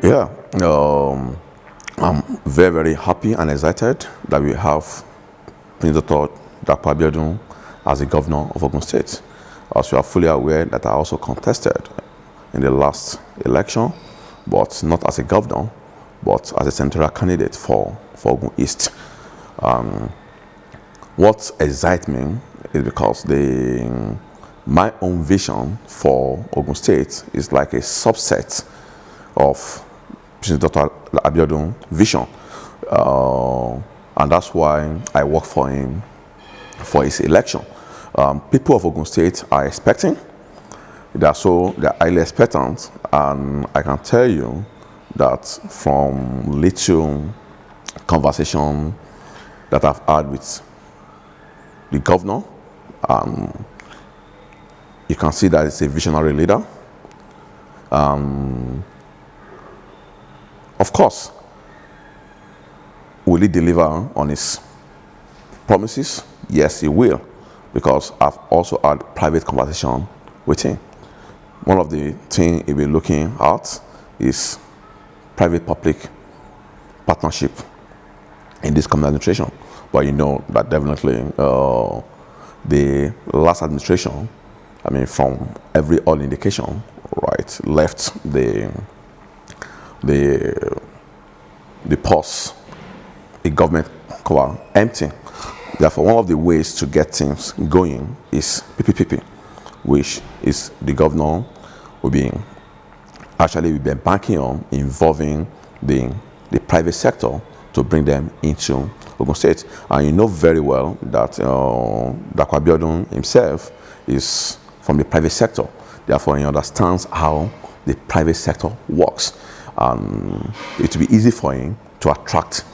Yeah, I'm very, very happy and excited that we have Prince Dr. Dapo Abiodun as the governor of Ogun State. As you are fully aware that I also contested in the last election, but not as a governor, but as a senatorial candidate for Ogun East. What excites me is because my own vision for Ogun State is like a subset of President Dr. Abiodun's vision. And that's why I work for him for his election. People of Ogun State are expecting. They're highly expectant, and I can tell you that from little conversation that I've had with the governor, you can see that it's a visionary leader. Of course, will he deliver on his promises? Yes, he will, because I've also had private conversation with him. One of the things he'll be looking at is private-public partnership in this coming administration. But you know that definitely the last administration, I mean, from all indication, right, left the purse, the government cover empty. Therefore, one of the ways to get things going is PPP, which is the governor will be banking on involving the the private sector to bring them into Ogun State. And you know very well that Dr. Abiodun himself is from the private sector. Therefore, he understands how the private sector works. It will be easy for him to attract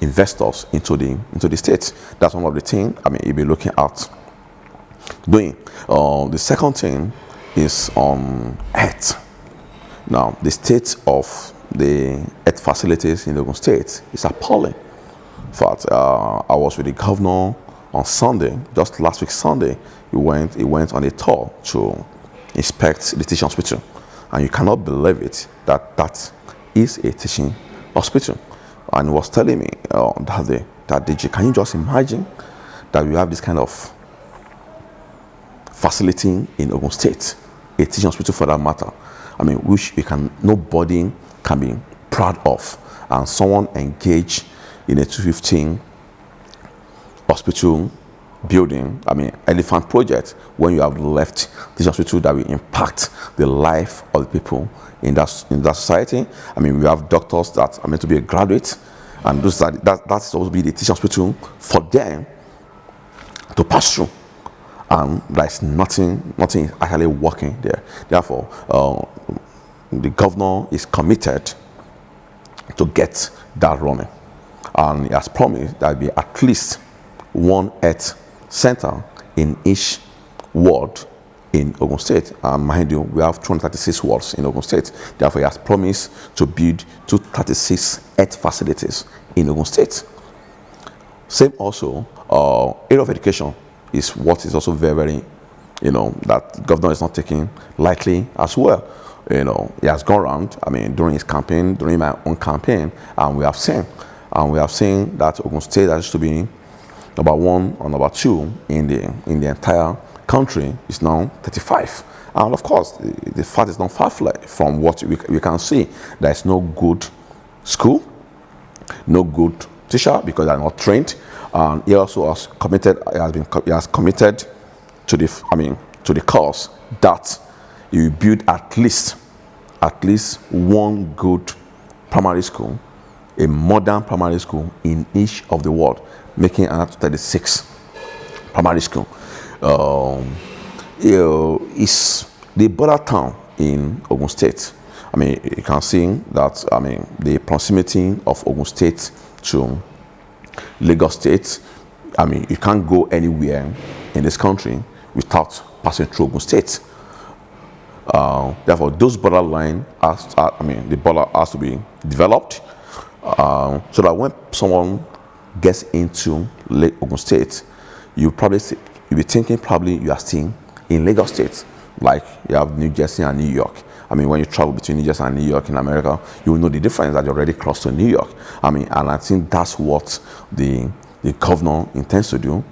investors into the state. That's one of the things he'll be looking at doing. The second thing is on health. Now, the state of the health facilities in Ogun State is appalling. In fact, I was with the governor on Sunday, just last week Sunday. He went on a tour to inspect the teaching hospital, and you cannot believe it that is a teaching hospital. And he was telling me that day, that DG, can you just imagine that we have this kind of facility in Ogun State, a teaching hospital for that matter, which nobody can be proud of, and someone engaged in a 215 hospital building, elephant project, when you have left this hospital that will impact the life of the people in that society. We have doctors that are meant to be a graduate, and that's supposed to be the teaching hospital for them to pass through. And there's nothing actually working there. Therefore, the governor is committed to get that running, and he has promised that there will be at least one health center in each ward in Ogun State. And mind you, we have 236 wards in Ogun State. Therefore, he has promised to build 236 health facilities in Ogun State. Same also, area of education is what is also very, very, that the governor is not taking lightly as well. He has gone around, during his campaign, during my own campaign, and we have seen that Ogun State has to be number 1 or number 2 in the entire country is now 35. And of course, the fact is not far from what we can see. There is no good school, no good teacher because they are not trained. And he also has committed to the cause that he will build at least one good primary school, a modern primary school in each of the world, making up 36 primary school. It's the border town in Ogun State. You can see that the proximity of Ogun State to Lagos State. You can't go anywhere in this country without passing through Ogun State. Therefore, those borderline the border has to be developed so that when someone gets into Ogun State, you'll be thinking probably you are still in Lagos State, like you have New Jersey and New York. When you travel between New Jersey and New York in America, you will know the difference that you're already close to New York. And I think that's what the governor intends to do.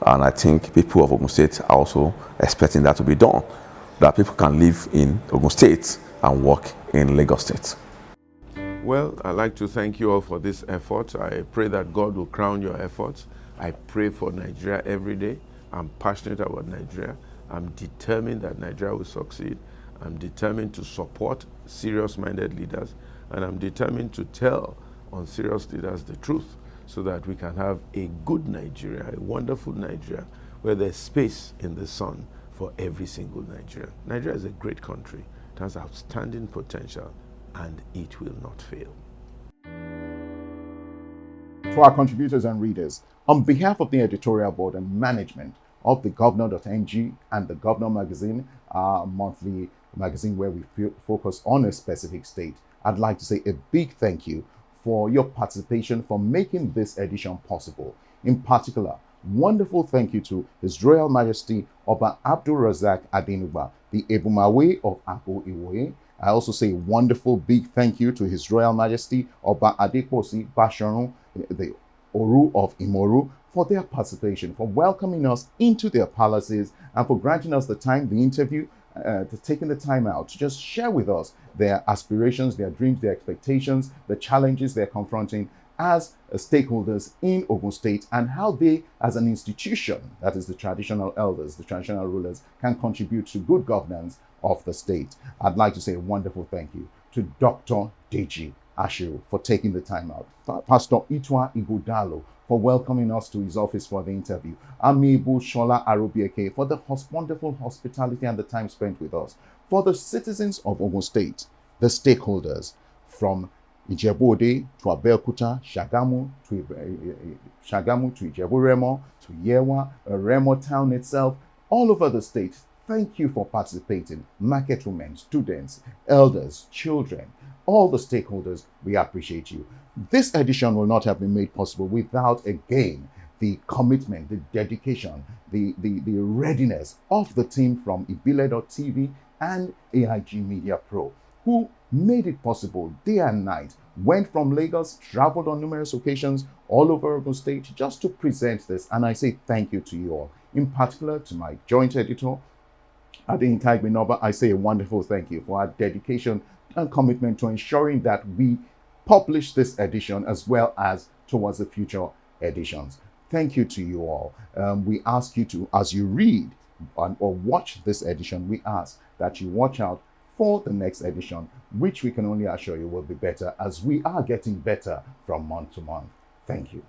And I think people of Ogun State are also expecting that to be done, that people can live in Ogun State and work in Lagos State. Well, I'd like to thank you all for this effort. I pray that God will crown your efforts. I pray for Nigeria every day. I'm passionate about Nigeria. I'm determined that Nigeria will succeed. I'm determined to support serious-minded leaders, and I'm determined to tell unserious leaders the truth so that we can have a good Nigeria, a wonderful Nigeria, where there's space in the sun for every single Nigerian. Nigeria is a great country. It has outstanding potential, and it will not fail. To our contributors and readers, on behalf of the editorial board and management of the Governor.ng and the Governor Magazine, our monthly magazine where we focus on a specific state, I'd like to say a big thank you for your participation, for making this edition possible. In particular, wonderful thank you to His Royal Majesty Oba Abdul Razak Adenuba, the Ebumawe of Abo Iwoye. I also say wonderful big thank you to His Royal Majesty Oba Adeposi Basharun, the Oru of Imoru, for their participation, for welcoming us into their palaces, and for granting us the time, the interview, to taking the time out to just share with us their aspirations, their dreams, their expectations, the challenges they're confronting as stakeholders in Ogun State, and how they, as an institution, that is the traditional elders, the traditional rulers, can contribute to good governance of the state. I'd like to say a wonderful thank you to Dr. Deji Ashu for taking the time out, Pastor Itwa Ighodalo for welcoming us to his office for the interview, Amibu Shola Arobieke for the wonderful hospitality and the time spent with us, for the citizens of Ogun State, the stakeholders from Ijebu-Ode to Abeokuta, Shagamu to Ijebu-Remo, to Yewa, Remo town itself, all over the state. Thank you for participating. Market women, students, elders, children, all the stakeholders, we appreciate you. This edition will not have been made possible without, again, the commitment, the dedication, the readiness of the team from Ibile.tv and AIG Media Pro, who made it possible day and night, went from Lagos, traveled on numerous occasions all over Ogun State just to present this. And I say thank you to you all. In particular, to my joint editor, Adinka Igbinoba, I say a wonderful thank you for our dedication and commitment to ensuring that we publish this edition as well as towards the future editions. Thank you to you all. We ask you to, as you read or watch this edition, we ask that you watch out for the next edition, which we can only assure you will be better, as we are getting better from month to month. Thank you.